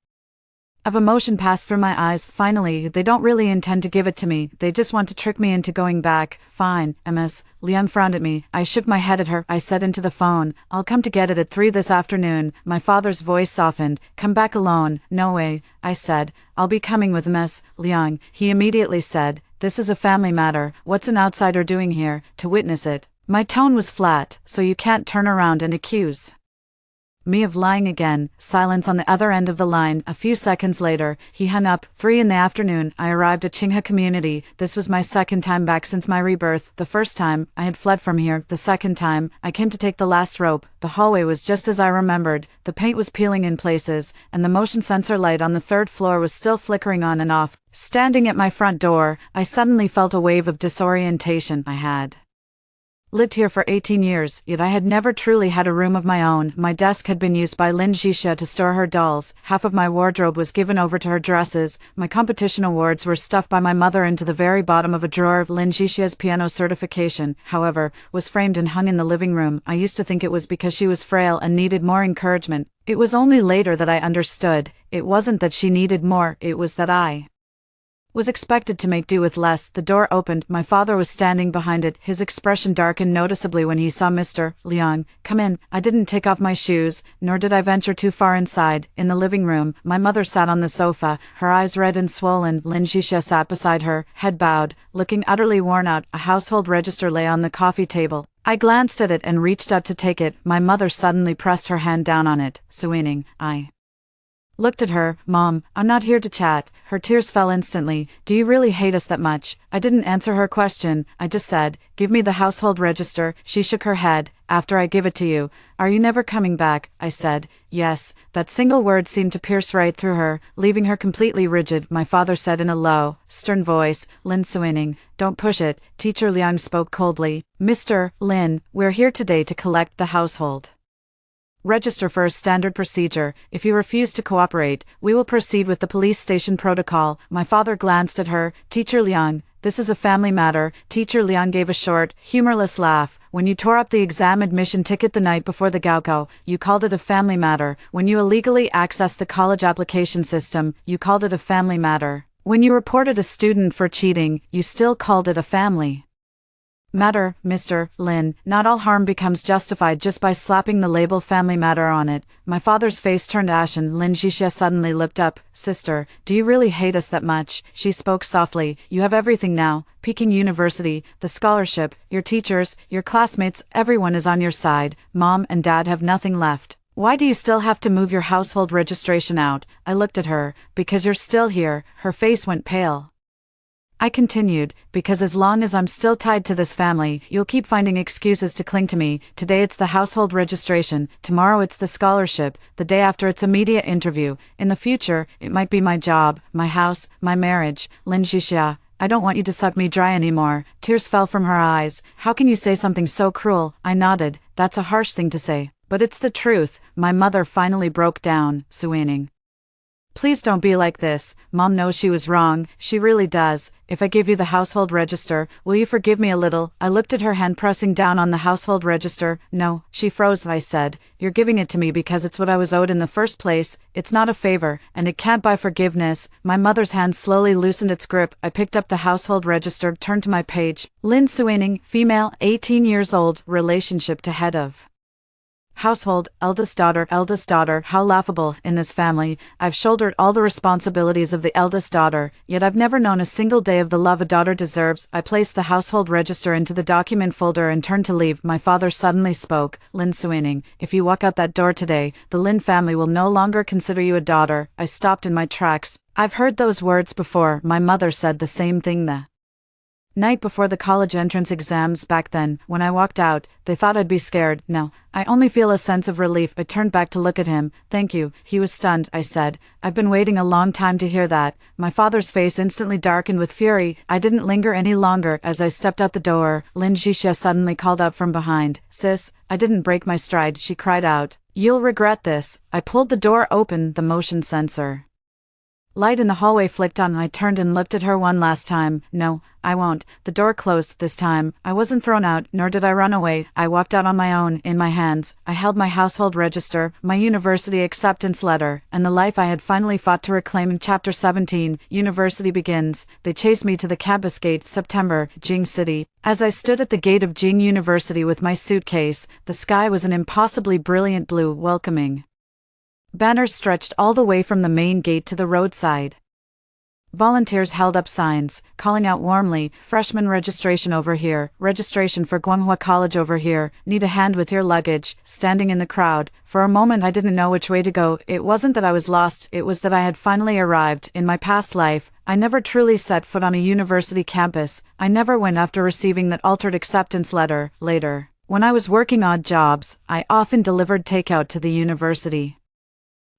of emotion passed through my eyes. Finally, they don't really intend to give it to me. They just want to trick me into going back. Fine, Ms. Liang frowned at me. I shook my head at her. I said into the phone, I'll come to get it at 3 this afternoon. My father's voice softened. Come back alone. No way, I said. I'll be coming with Ms. Liang. He immediately said, this is a family matter. What's an outsider doing here to witness it? My tone was flat, so you can't turn around and accuse me of lying again. Silence on the other end of the line. A few seconds later, he hung up. 3 in the afternoon, I arrived at Qinghe community. This was my second time back since my rebirth. The first time, I had fled from here. The second time, I came to take the last rope. The hallway was just as I remembered. The paint was peeling in places, and the motion sensor light on the 3rd floor was still flickering on and off. Standing at my front door, I suddenly felt a wave of disorientation. I had lived here for 18 years, yet I had never truly had a room of my own. My desk had been used by Lin Suining to store her dolls. Half of my wardrobe was given over to her dresses. My competition awards were stuffed by my mother into the very bottom of a drawer. Lin Suining's piano certification, however, was framed and hung in the living room. I used to think it was because she was frail and needed more encouragement. It was only later that I understood. It wasn't that she needed more, it was that I was expected to make do with less. The door opened. My father was standing behind it. His expression darkened noticeably when he saw Mr. Liang come in. I didn't take off my shoes, nor did I venture too far inside. In the living room, my mother sat on the sofa, her eyes red and swollen. Lin Suining sat beside her, head bowed, looking utterly worn out. A household register lay on the coffee table. I glanced at it and reached out to take it. My mother suddenly pressed her hand down on it. Suining, I looked at her. Mom, I'm not here to chat. Her tears fell instantly. Do you really hate us that much? I didn't answer her question. I just said, give me the household register. She shook her head. After I give it to you. Are you never coming back? I said. Yes. That single word seemed to pierce right through her, leaving her completely rigid. My father said in a low, stern voice, Lin Suining, don't push it. Teacher Liang spoke coldly. Mr. Lin, we're here today to collect the household register for a standard procedure. If you refuse to cooperate, we will proceed with the police station protocol. My father glanced at her. Teacher Liang, this is a family matter. Teacher Liang gave a short, humorless laugh. When you tore up the exam admission ticket the night before the Gaokao, you called it a family matter. When you illegally accessed the college application system, you called it a family matter. When you reported a student for cheating, you still called it a family matter. Mr. Lin, not all harm becomes justified just by slapping the label family matter on it. My father's face turned ashen. Lin Suining suddenly looked up. Sister, do you really hate us that much? She spoke softly. You have everything now. Peking University, the scholarship, your teachers, your classmates, everyone is on your side. Mom and Dad have nothing left. Why do you still have to move your household registration out? I looked at her. Because you're still here. Her face went pale. I continued, because as long as I'm still tied to this family, you'll keep finding excuses to cling to me. Today it's the household registration, tomorrow it's the scholarship, the day after it's a media interview. In the future, it might be my job, my house, my marriage. Lin Suining, I don't want you to suck me dry anymore. Tears fell from her eyes. How can you say something so cruel? I nodded. That's a harsh thing to say, but it's the truth. My mother finally broke down. Suining, please don't be like this. Mom knows she was wrong. She really does. If I give you the household register, will you forgive me a little? I looked at her hand pressing down on the household register. No. She froze. I said, you're giving it to me because it's what I was owed in the first place. It's not a favor, and it can't buy forgiveness. My mother's hand slowly loosened its grip. I picked up the household register, turned to my page. Lin Suining, female, 18 years old, relationship to head of household, eldest daughter, how laughable. In this family, I've shouldered all the responsibilities of the eldest daughter, yet I've never known a single day of the love a daughter deserves. I placed the household register into the document folder and turned to leave. My father suddenly spoke. Lin Suining, if you walk out that door today, the Lin family will no longer consider you a daughter. I stopped in my tracks. I've heard those words before. My mother said the same thing the Night before the college entrance exams. Back then, when I walked out, they thought I'd be scared. No, I only feel a sense of relief. I turned back to look at him. Thank you. He was stunned, I said. I've been waiting a long time to hear that. My father's face instantly darkened with fury. I didn't linger any longer. As I stepped out the door, Lin Suining suddenly called out from behind. Sis, I didn't break my stride, she cried out. You'll regret this. I pulled the door open, the motion sensor. Light in the hallway flicked on and I turned and looked at her one last time. No, I won't. The door closed this time. I wasn't thrown out, nor did I run away. I walked out on my own. In my hands, I held my household register, my university acceptance letter, and the life I had finally fought to reclaim in Chapter 17. University begins. They chased me to the campus gate. September, Jing City. As I stood at the gate of Jing University with my suitcase, the sky was an impossibly brilliant blue, welcoming. Banners stretched all the way from the main gate to the roadside. Volunteers held up signs, calling out warmly, freshman registration over here, registration for Guanghua College over here, need a hand with your luggage. Standing in the crowd, for a moment I didn't know which way to go. It wasn't that I was lost, it was that I had finally arrived. In my past life, I never truly set foot on a university campus. I never went after receiving that altered acceptance letter. Later, when I was working odd jobs, I often delivered takeout to the university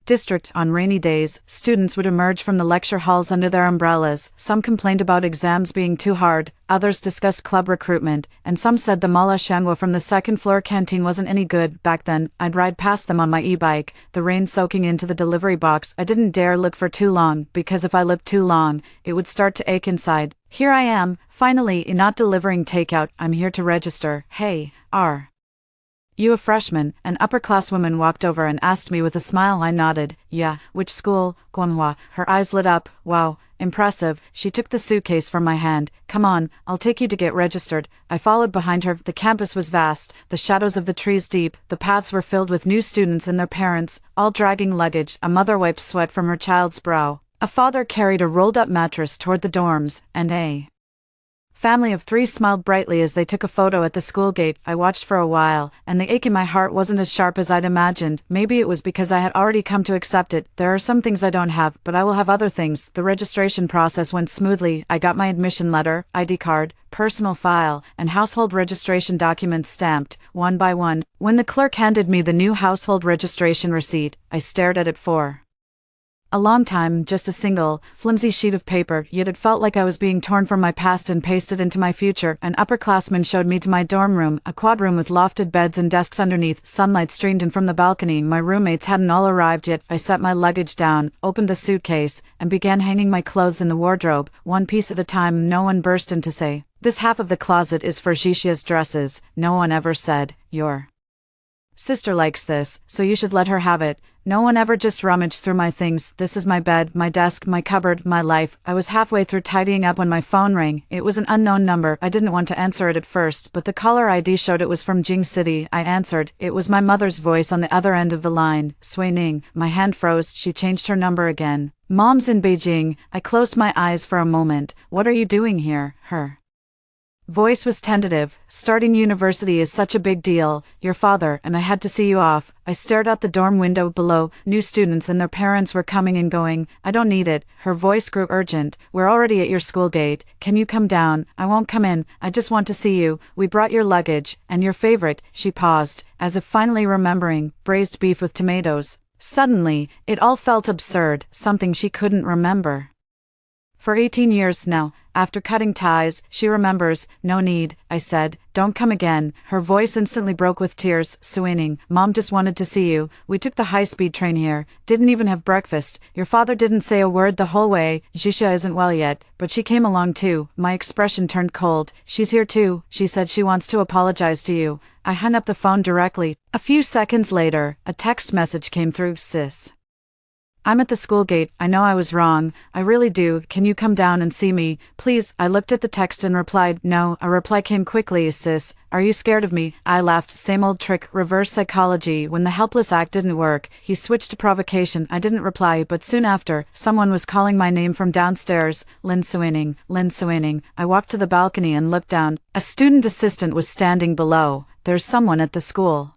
district. On rainy days, students would emerge from the lecture halls under their umbrellas. Some complained about exams being too hard, others discussed club recruitment, and some said the mala shangwa from the second-floor canteen wasn't any good. Back then, I'd ride past them on my e-bike, the rain soaking into the delivery box. I didn't dare look for too long, because if I looked too long, it would start to ache inside. Here I am, finally, not delivering takeout. I'm here to register. Hey, are you a freshman? An upper-class woman walked over and asked me with a smile. I nodded. Yeah. Which school? Guanghua. Her eyes lit up. Wow, impressive. She took the suitcase from my hand. Come on, I'll take you to get registered. I followed behind her. The campus was vast, the shadows of the trees deep. The paths were filled with new students and their parents, all dragging luggage. A mother wiped sweat from her child's brow. A father carried a rolled-up mattress toward the dorms, and a family of 3 smiled brightly as they took a photo at the school gate. I watched for a while, and the ache in my heart wasn't as sharp as I'd imagined. Maybe it was because I had already come to accept it. There are some things I don't have, but I will have other things. The registration process went smoothly. I got my admission letter, ID card, personal file, and household registration documents stamped, one by one. When the clerk handed me the new household registration receipt, I stared at it for a long time. Just a single, flimsy sheet of paper, yet it felt like I was being torn from my past and pasted into my future. An upperclassman showed me to my dorm room, a quad room with lofted beds and desks underneath. Sunlight streamed in from the balcony. My roommates hadn't all arrived yet. I set my luggage down, opened the suitcase, and began hanging my clothes in the wardrobe, one piece at a time. No one burst in to say, "This half of the closet is for Jishia's dresses." No one ever said, "Your sister likes this, so you should let her have it." No one ever just rummaged through my things. This is my bed, my desk, my cupboard, my life. I was halfway through tidying up when my phone rang. It was an unknown number. I didn't want to answer it at first, but the caller ID showed it was from Jing City. I answered. It was my mother's voice on the other end of the line. Suining. My hand froze. She changed her number again. Mom's in Beijing. I closed my eyes for a moment. What are you doing here? Her voice was tentative. Starting university is such a big deal. Your father and I had to see you off. I stared out the dorm window below. New students and their parents were coming and going. I don't need it. Her voice grew urgent. We're already at your school gate. Can you come down? I won't come in. I just want to see you. We brought your luggage, and your favorite. She paused, as if finally remembering, braised beef with tomatoes. Suddenly, it all felt absurd, something she couldn't remember. For 18 years now, after cutting ties, she remembers. No need, I said. Don't come again. Her voice instantly broke with tears. Suining, Mom just wanted to see you. We took the high-speed train here. Didn't even have breakfast. Your father didn't say a word the whole way. Jisha isn't well yet, but she came along too. My expression turned cold. She's here too. She said she wants to apologize to you. I hung up the phone directly. A few seconds later, a text message came through. Sis, I'm at the school gate. I know I was wrong. I really do. Can you come down and see me, please? I looked at the text and replied, no. A reply came quickly. Sis, are you scared of me? I laughed. Same old trick, reverse psychology. When the helpless act didn't work, he switched to provocation. I didn't reply, but soon after, someone was calling my name from downstairs. Lin Suining, Lin Suining. I walked to the balcony and looked down. A student assistant was standing below. There's someone at the school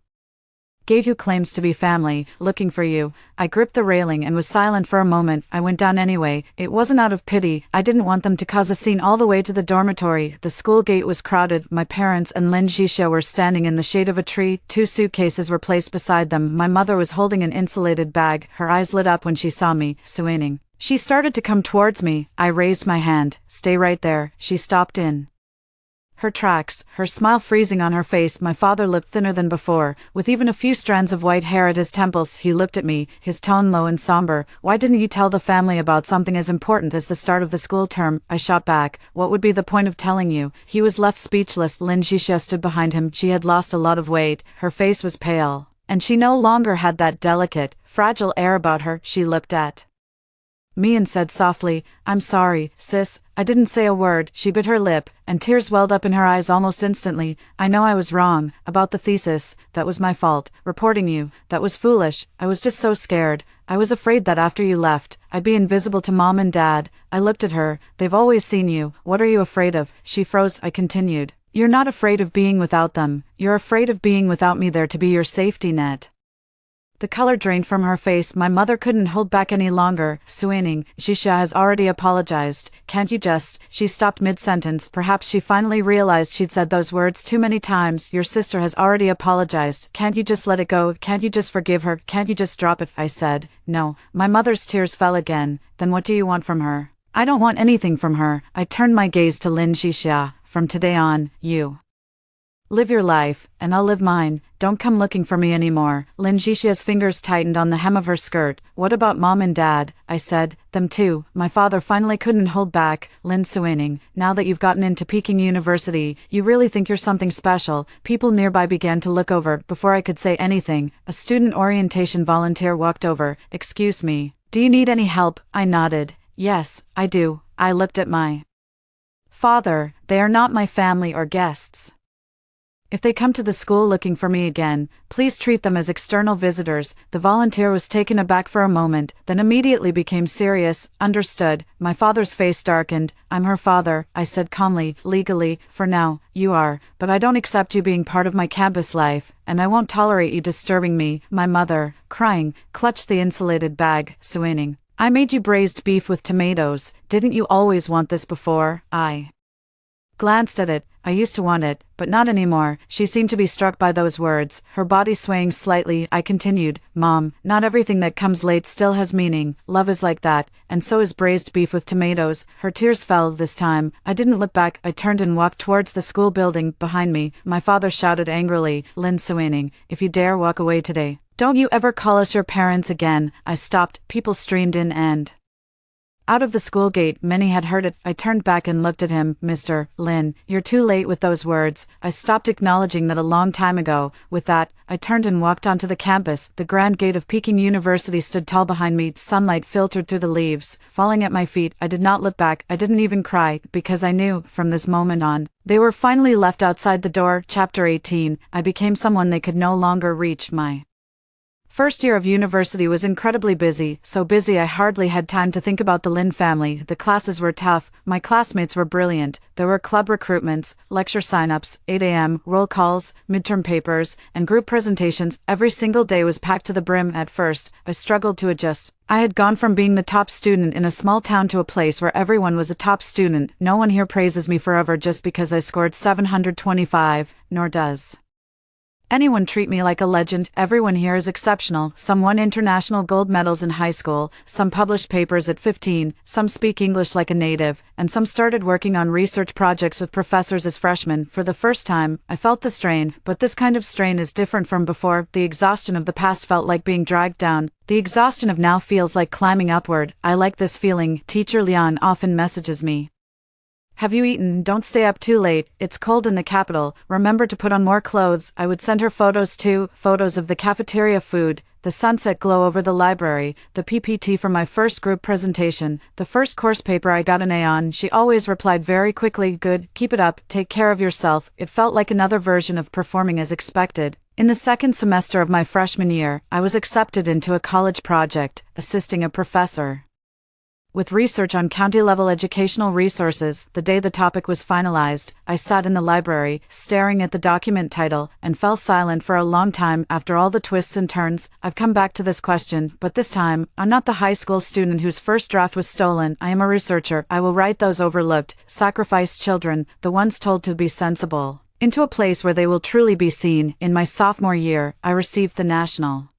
gave you claims to be family, looking for you. I gripped the railing and was silent for a moment. I went down anyway. It wasn't out of pity. I didn't want them to cause a scene all the way to the dormitory. The school gate was crowded. My parents and Lin Suining were standing in the shade of a tree. 2 suitcases were placed beside them. My mother was holding an insulated bag. Her eyes lit up when she saw me, Suining. She started to come towards me. I raised my hand. Stay right there. She stopped in her tracks, her smile freezing on her face. My father looked thinner than before, with even a few strands of white hair at his temples. He looked at me, his tone low and somber. Why didn't you tell the family about something as important as the start of the school term? I shot back. What would be the point of telling you? He was left speechless. Lin Suining stood behind him. She had lost a lot of weight. Her face was pale, and she no longer had that delicate, fragile air about her. She looked at me and said softly, I'm sorry, sis. I didn't say a word. She bit her lip, and tears welled up in her eyes almost instantly. I know I was wrong about the thesis. That was my fault. Reporting you, that was foolish. I was just so scared. I was afraid that after you left, I'd be invisible to Mom and Dad. I looked at her. They've always seen you. What are you afraid of? She froze. I continued. You're not afraid of being without them. You're afraid of being without me there to be your safety net. The color drained from her face. My mother couldn't hold back any longer. Suining, Shisha has already apologized. Can't you just? She stopped mid-sentence. Perhaps she finally realized she'd said those words too many times. Your sister has already apologized. Can't you just let it go? Can't you just forgive her? Can't you just drop it? I said. No. My mother's tears fell again. Then what do you want from her? I don't want anything from her. I turned my gaze to Lin Suining. From today on, you live your life, and I'll live mine. Don't come looking for me anymore. Lin Suining's fingers tightened on the hem of her skirt. What about Mom and Dad? I said. Them too. My father finally couldn't hold back. Lin Suining, now that you've gotten into Peking University, you really think you're something special. People nearby began to look over. Before I could say anything, a student orientation volunteer walked over. Excuse me. Do you need any help? I nodded. Yes, I do. I looked at my father. They are not my family or guests. If they come to the school looking for me again, please treat them as external visitors. The volunteer was taken aback for a moment, then immediately became serious. Understood. My father's face darkened. I'm her father, I said calmly. Legally, for now, you are, but I don't accept you being part of my campus life, and I won't tolerate you disturbing me. My mother, crying, clutched the insulated bag. Suining, I made you braised beef with tomatoes. Didn't you always want this before? I glanced at it. I used to want it, but not anymore. She seemed to be struck by those words, her body swaying slightly. I continued, Mom, not everything that comes late still has meaning. Love is like that, and so is braised beef with tomatoes. Her tears fell this time. I didn't look back. I turned and walked towards the school building. Behind me, my father shouted angrily, Lin Suining, if you dare walk away today, don't you ever call us your parents again. I stopped. People streamed in and out of the school gate. Many had heard it. I turned back and looked at him. Mr. Lin, you're too late with those words. I stopped, acknowledging that a long time ago. With that, I turned and walked onto the campus. The grand gate of Peking University stood tall behind me. Sunlight filtered through the leaves, falling at my feet. I did not look back. I didn't even cry, because I knew, from this moment on, they were finally left outside the door. Chapter 18. I became someone they could no longer reach. My first year of university was incredibly busy, so busy I hardly had time to think about the Lin family. The classes were tough, my classmates were brilliant, there were club recruitments, lecture sign-ups, 8 a.m., roll calls, midterm papers, and group presentations. Every single day was packed to the brim. At first, I struggled to adjust. I had gone from being the top student in a small town to a place where everyone was a top student. No one here praises me forever just because I scored 725, nor does anyone treat me like a legend. Everyone here is exceptional. Some won international gold medals in high school, some published papers at 15, some speak English like a native, and some started working on research projects with professors as freshmen. For the first time, I felt the strain, but this kind of strain is different from before. The exhaustion of the past felt like being dragged down. The exhaustion of now feels like climbing upward. I like this feeling. Teacher Lian often messages me. Have you eaten? Don't stay up too late. It's cold in the capital. Remember to put on more clothes. I would send her photos too, photos of the cafeteria food, the sunset glow over the library, the PPT from my first group presentation, the first course paper I got an A on. She always replied very quickly, good, keep it up, take care of yourself. It felt like another version of performing as expected. In the second semester of my freshman year, I was accepted into a college project, assisting a professor with research on county-level educational resources. The day the topic was finalized, I sat in the library, staring at the document title, and fell silent for a long time. After all the twists and turns, I've come back to this question, but this time, I'm not the high school student whose first draft was stolen. I am a researcher. I will write those overlooked, sacrificed children, the ones told to be sensible, into a place where they will truly be seen. In my sophomore year, I received the National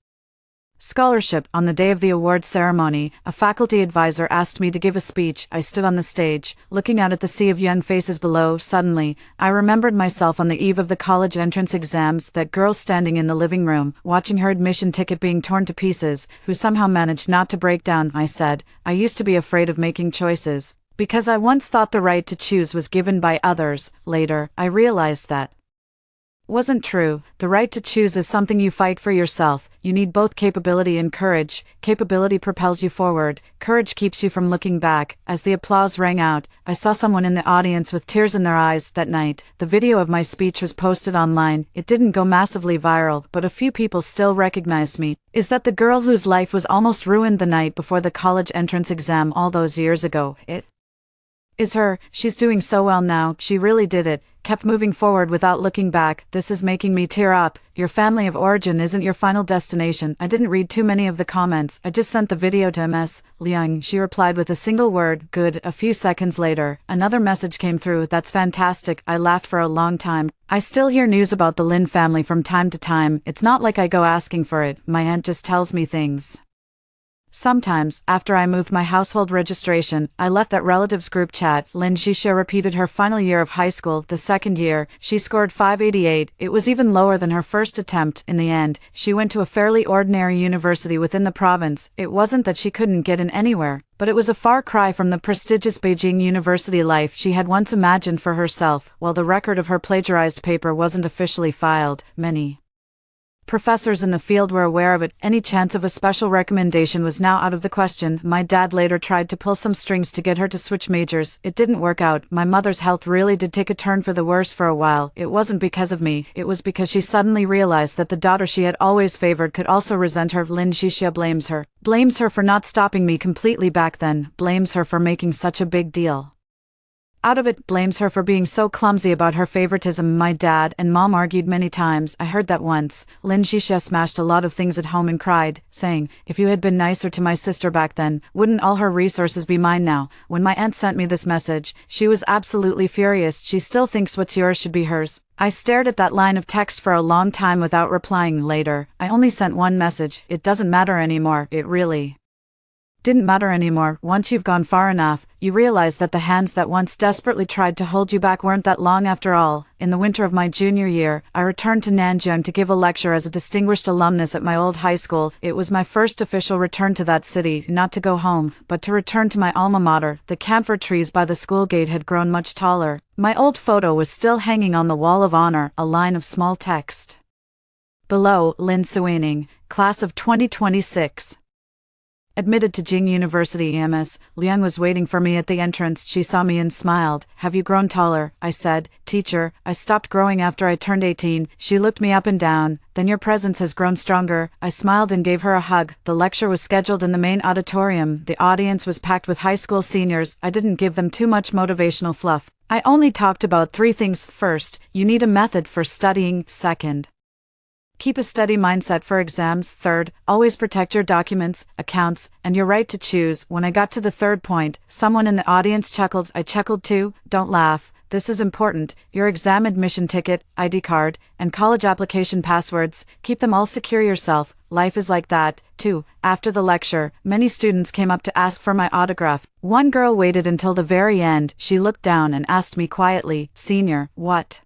Scholarship. On the day of the awards ceremony, a faculty advisor asked me to give a speech. I stood on the stage, looking out at the sea of young faces below. Suddenly, I remembered myself on the eve of the college entrance exams, that girl standing in the living room, watching her admission ticket being torn to pieces, who somehow managed not to break down. I said, I used to be afraid of making choices, because I once thought the right to choose was given by others. Later, I realized that wasn't true. The right to choose is something you fight for yourself. You need both capability and courage. Capability propels you forward. Courage keeps you from looking back. As the applause rang out, I saw someone in the audience with tears in their eyes. That night, the video of my speech was posted online. It didn't go massively viral, but a few people still recognized me. Is that the girl whose life was almost ruined the night before the college entrance exam all those years ago? It is her. She's doing so well now. She really did it. Kept moving forward without looking back. This is making me tear up. Your family of origin isn't your final destination. I didn't read too many of the comments. I just sent the video to Ms. Liang. She replied with a single word, good. A few seconds later, another message came through. That's fantastic. I laughed for a long time. I still hear news about the Lin family from time to time. It's not like I go asking for it. My aunt just tells me things. Sometimes, after I moved my household registration, I left that relatives group chat. Lin Xixia repeated her final year of high school. The second year, she scored 588. It was even lower than her first attempt. In the end, she went to a fairly ordinary university within the province. It wasn't that she couldn't get in anywhere, but it was a far cry from the prestigious Beijing university life she had once imagined for herself. While the record of her plagiarized paper wasn't officially filed, many professors in the field were aware of it. Any chance of a special recommendation was now out of the question. My dad later tried to pull some strings to get her to switch majors. It didn't work out. My mother's health really did take a turn for the worse for a while. It wasn't because of me. It was because she suddenly realized that the daughter she had always favored could also resent her. Lin Xixia blames her. Blames her for not stopping me completely back then. Blames her for making such a big deal out of it. Blames her for being so clumsy about her favoritism. My dad and mom argued many times. I heard that once. Lin Xixia smashed a lot of things at home and cried, saying, if you had been nicer to my sister back then, wouldn't all her resources be mine now? When my aunt sent me this message, she was absolutely furious. She still thinks what's yours should be hers. I stared at that line of text for a long time without replying. Later, I only sent one message. It doesn't matter anymore. It really didn't matter anymore. Once you've gone far enough, you realize that the hands that once desperately tried to hold you back weren't that long after all. In the winter of my junior year, I returned to Nanjing to give a lecture as a distinguished alumnus at my old high school. It was my first official return to that city, not to go home, but to return to my alma mater. The camphor trees by the school gate had grown much taller. My old photo was still hanging on the wall of honor, a line of small text below, Lin Suining, class of 2026. Admitted to Jing University. Ms. Liang was waiting for me at the entrance. She saw me and smiled. Have you grown taller? I said. Teacher, I stopped growing after I turned 18. She looked me up and down. Then your presence has grown stronger. I smiled and gave her a hug. The lecture was scheduled in the main auditorium. The audience was packed with high school seniors. I didn't give them too much motivational fluff. I only talked about 3 things. First, you need a method for studying. Second, keep a steady mindset for exams. Third, always protect your documents, accounts, and your right to choose. When I got to the third point, someone in the audience chuckled. I chuckled too. Don't laugh. This is important. Your exam admission ticket, ID card, and college application passwords, keep them all secure yourself. Life is like that, too. After the lecture, many students came up to ask for my autograph. One girl waited until the very end. She looked down and asked me quietly, Senior, what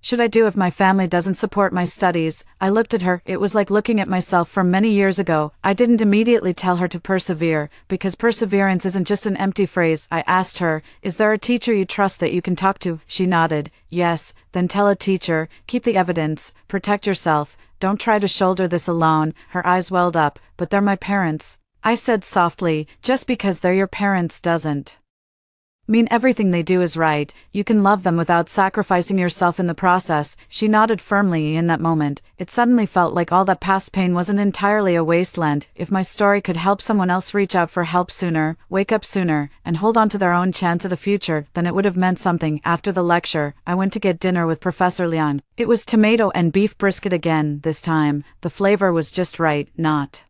should I do if my family doesn't support my studies? I looked at her. It was like looking at myself from many years ago. I didn't immediately tell her to persevere, because perseverance isn't just an empty phrase. I asked her, is there a teacher you trust that you can talk to? She nodded. Yes. Then tell a teacher, keep the evidence, protect yourself, don't try to shoulder this alone. Her eyes welled up. But they're my parents, I said softly. Just because they're your parents doesn't mean everything they do is right. You can love them without sacrificing yourself in the process. She nodded firmly in that moment. It suddenly felt like all that past pain wasn't entirely a wasteland. If my story could help someone else reach out for help sooner, wake up sooner, and hold on to their own chance at a future, then it would have meant something. After the lecture, I went to get dinner with Professor Liang. It was tomato and beef brisket again, this time. The flavor was just right, not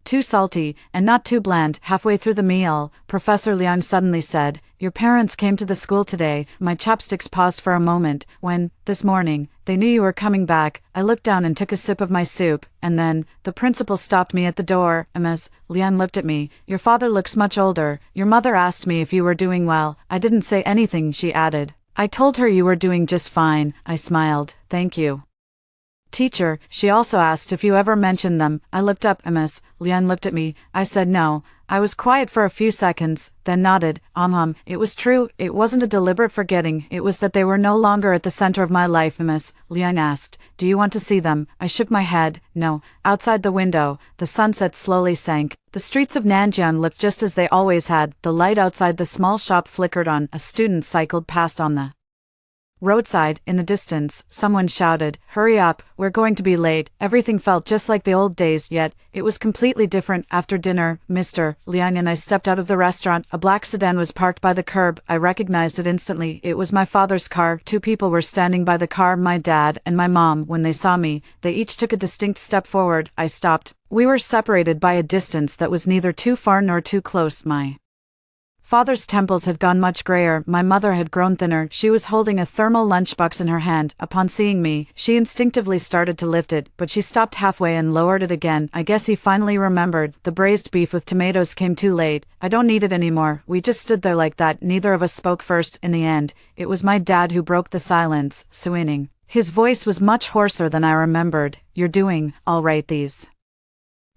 too salty, and not too bland. Halfway through the meal, Professor Liang suddenly said, "Your parents came to the school today." My chopsticks paused for a moment. "When, this morning, they knew you were coming back." I looked down and took a sip of my soup, and then, the principal stopped me at the door. Ms. Liang looked at me. "Your father looks much older. Your mother asked me if you were doing well." I didn't say anything, she added. "I told her you were doing just fine." I smiled. "Thank you, teacher." She also asked if you ever mentioned them. I looked up. Ms. Liang looked at me. I said no. I was quiet for a few seconds, then nodded. It was true. It wasn't a deliberate forgetting. It was that they were no longer at the center of my life. Ms. Liang asked, "Do you want to see them?" I shook my head. No. Outside the window, the sunset slowly sank. The streets of Nanjiang looked just as they always had. The light outside the small shop flickered on. A student cycled past on the roadside. In the distance, someone shouted, "Hurry up, we're going to be late." Everything felt just like the old days, yet it was completely different. After dinner, Mr. Liang and I stepped out of the restaurant. A black sedan was parked by the curb. I recognized it instantly. It was my father's car. Two people were standing by the car, my dad and my mom. When they saw me, they each took a distinct step forward. I stopped. We were separated by a distance that was neither too far nor too close. My father's temples had gone much grayer. My mother had grown thinner. She was holding a thermal lunchbox in her hand. Upon seeing me, she instinctively started to lift it, but she stopped halfway and lowered it again. I guess he finally remembered. The braised beef with tomatoes came too late. "I don't need it anymore." We just stood there like that. Neither of us spoke first. In the end, it was my dad who broke the silence, Suining. His voice was much hoarser than I remembered. "You're doing all right these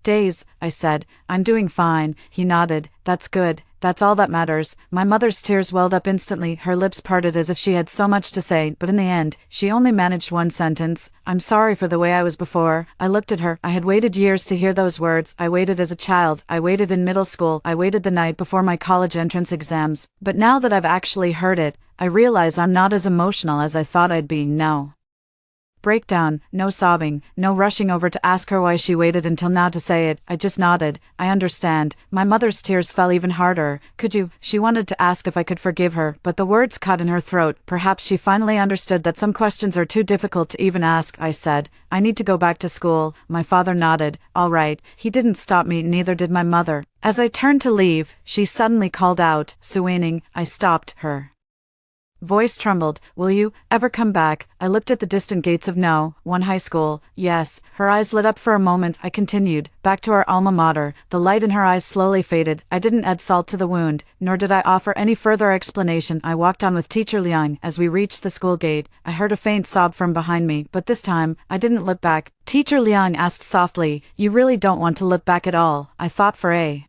days?" I said. "I'm doing fine." He nodded. "That's good. That's all that matters." My mother's tears welled up instantly. Her lips parted as if she had so much to say, but in the end, she only managed one sentence. "I'm sorry for the way I was before." I looked at her. I had waited years to hear those words. I waited as a child. I waited in middle school. I waited the night before my college entrance exams. But now that I've actually heard it, I realize I'm not as emotional as I thought I'd be. No breakdown, no sobbing, no rushing over to ask her why she waited until now to say it. I just nodded. "I understand." My mother's tears fell even harder. "Could you?" She wanted to ask if I could forgive her, but the words caught in her throat. Perhaps she finally understood that some questions are too difficult to even ask. I said, "I need to go back to school." My father nodded. "All right." He didn't stop me, neither did my mother. As I turned to leave, she suddenly called out, "Suining." I stopped. Her voice trembled. "Will you ever come back?" I looked at the distant gates of No. 1 high school. "Yes." Her eyes lit up for a moment. I continued, "Back to our alma mater." The light in her eyes slowly faded. I didn't add salt to the wound, nor did I offer any further explanation. I walked on with Teacher Liang. As we reached the school gate, I heard a faint sob from behind me, but this time, I didn't look back. Teacher Liang asked softly, "You really don't want to look back at all?" I thought for a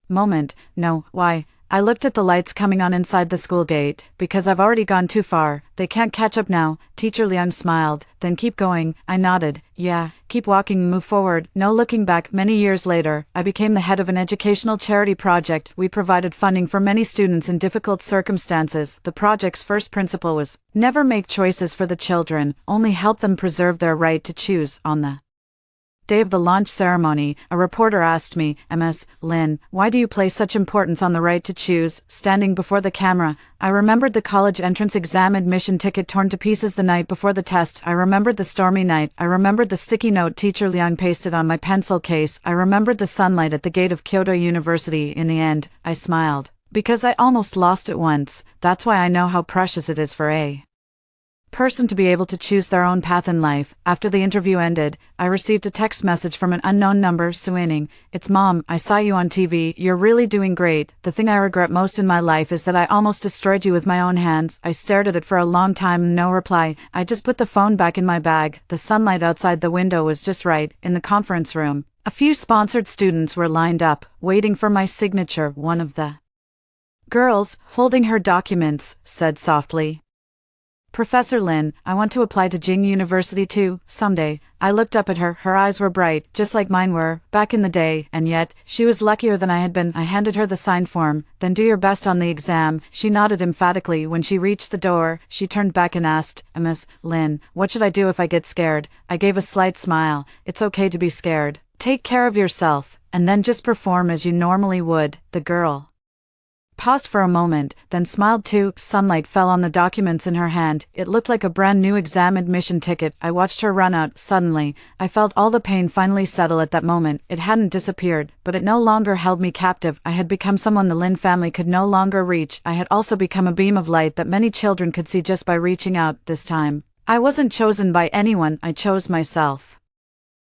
moment. "No." "Why?" I looked at the lights coming on inside the school gate. "Because I've already gone too far. They can't catch up now." Teacher Liang smiled. "Then keep going." I nodded. "Yeah, keep walking, move forward, no looking back." Many years later, I became the head of an educational charity project. We provided funding for many students in difficult circumstances. The project's first principle was, never make choices for the children, only help them preserve their right to choose. On the day of the launch ceremony, a reporter asked me, "Ms. Lin, why do you place such importance on the right to choose?" Standing before the camera, I remembered the college entrance exam admission ticket torn to pieces the night before the test. I remembered the stormy night. I remembered the sticky note Teacher Liang pasted on my pencil case. I remembered the sunlight at the gate of Kyoto University. In the end, I smiled. Because I almost lost it once, that's why I know how precious it is for a person to be able to choose their own path in life. After the interview ended, I received a text message from an unknown number. "Suining, it's Mom. I saw you on TV. You're really doing great. The thing I regret most in my life is that I almost destroyed you with my own hands." I stared at it for a long time. No reply. I just put the phone back in my bag. The sunlight outside the window was just right. In the conference room, a few sponsored students were lined up, waiting for my signature. One of the girls, holding her documents, said softly, Professor Lin, I want to apply to Jing University too, someday. I looked up at her, her eyes were bright, just like mine were, back in the day, and yet, she was luckier than I had been. I handed her the signed form. Then do your best on the exam. She nodded emphatically. When she reached the door, she turned back and asked, Miss Lin, what should I do if I get scared? I gave a slight smile. It's okay to be scared. Take care of yourself, and then just perform as you normally would. The girl paused for a moment, then smiled too. Sunlight fell on the documents in her hand. It looked like a brand new exam admission ticket. I watched her run out. Suddenly, I felt all the pain finally settle at that moment. It hadn't disappeared, but it no longer held me captive. I had become someone the Lin family could no longer reach. I had also become a beam of light that many children could see just by reaching out. This time, I wasn't chosen by anyone, I chose myself.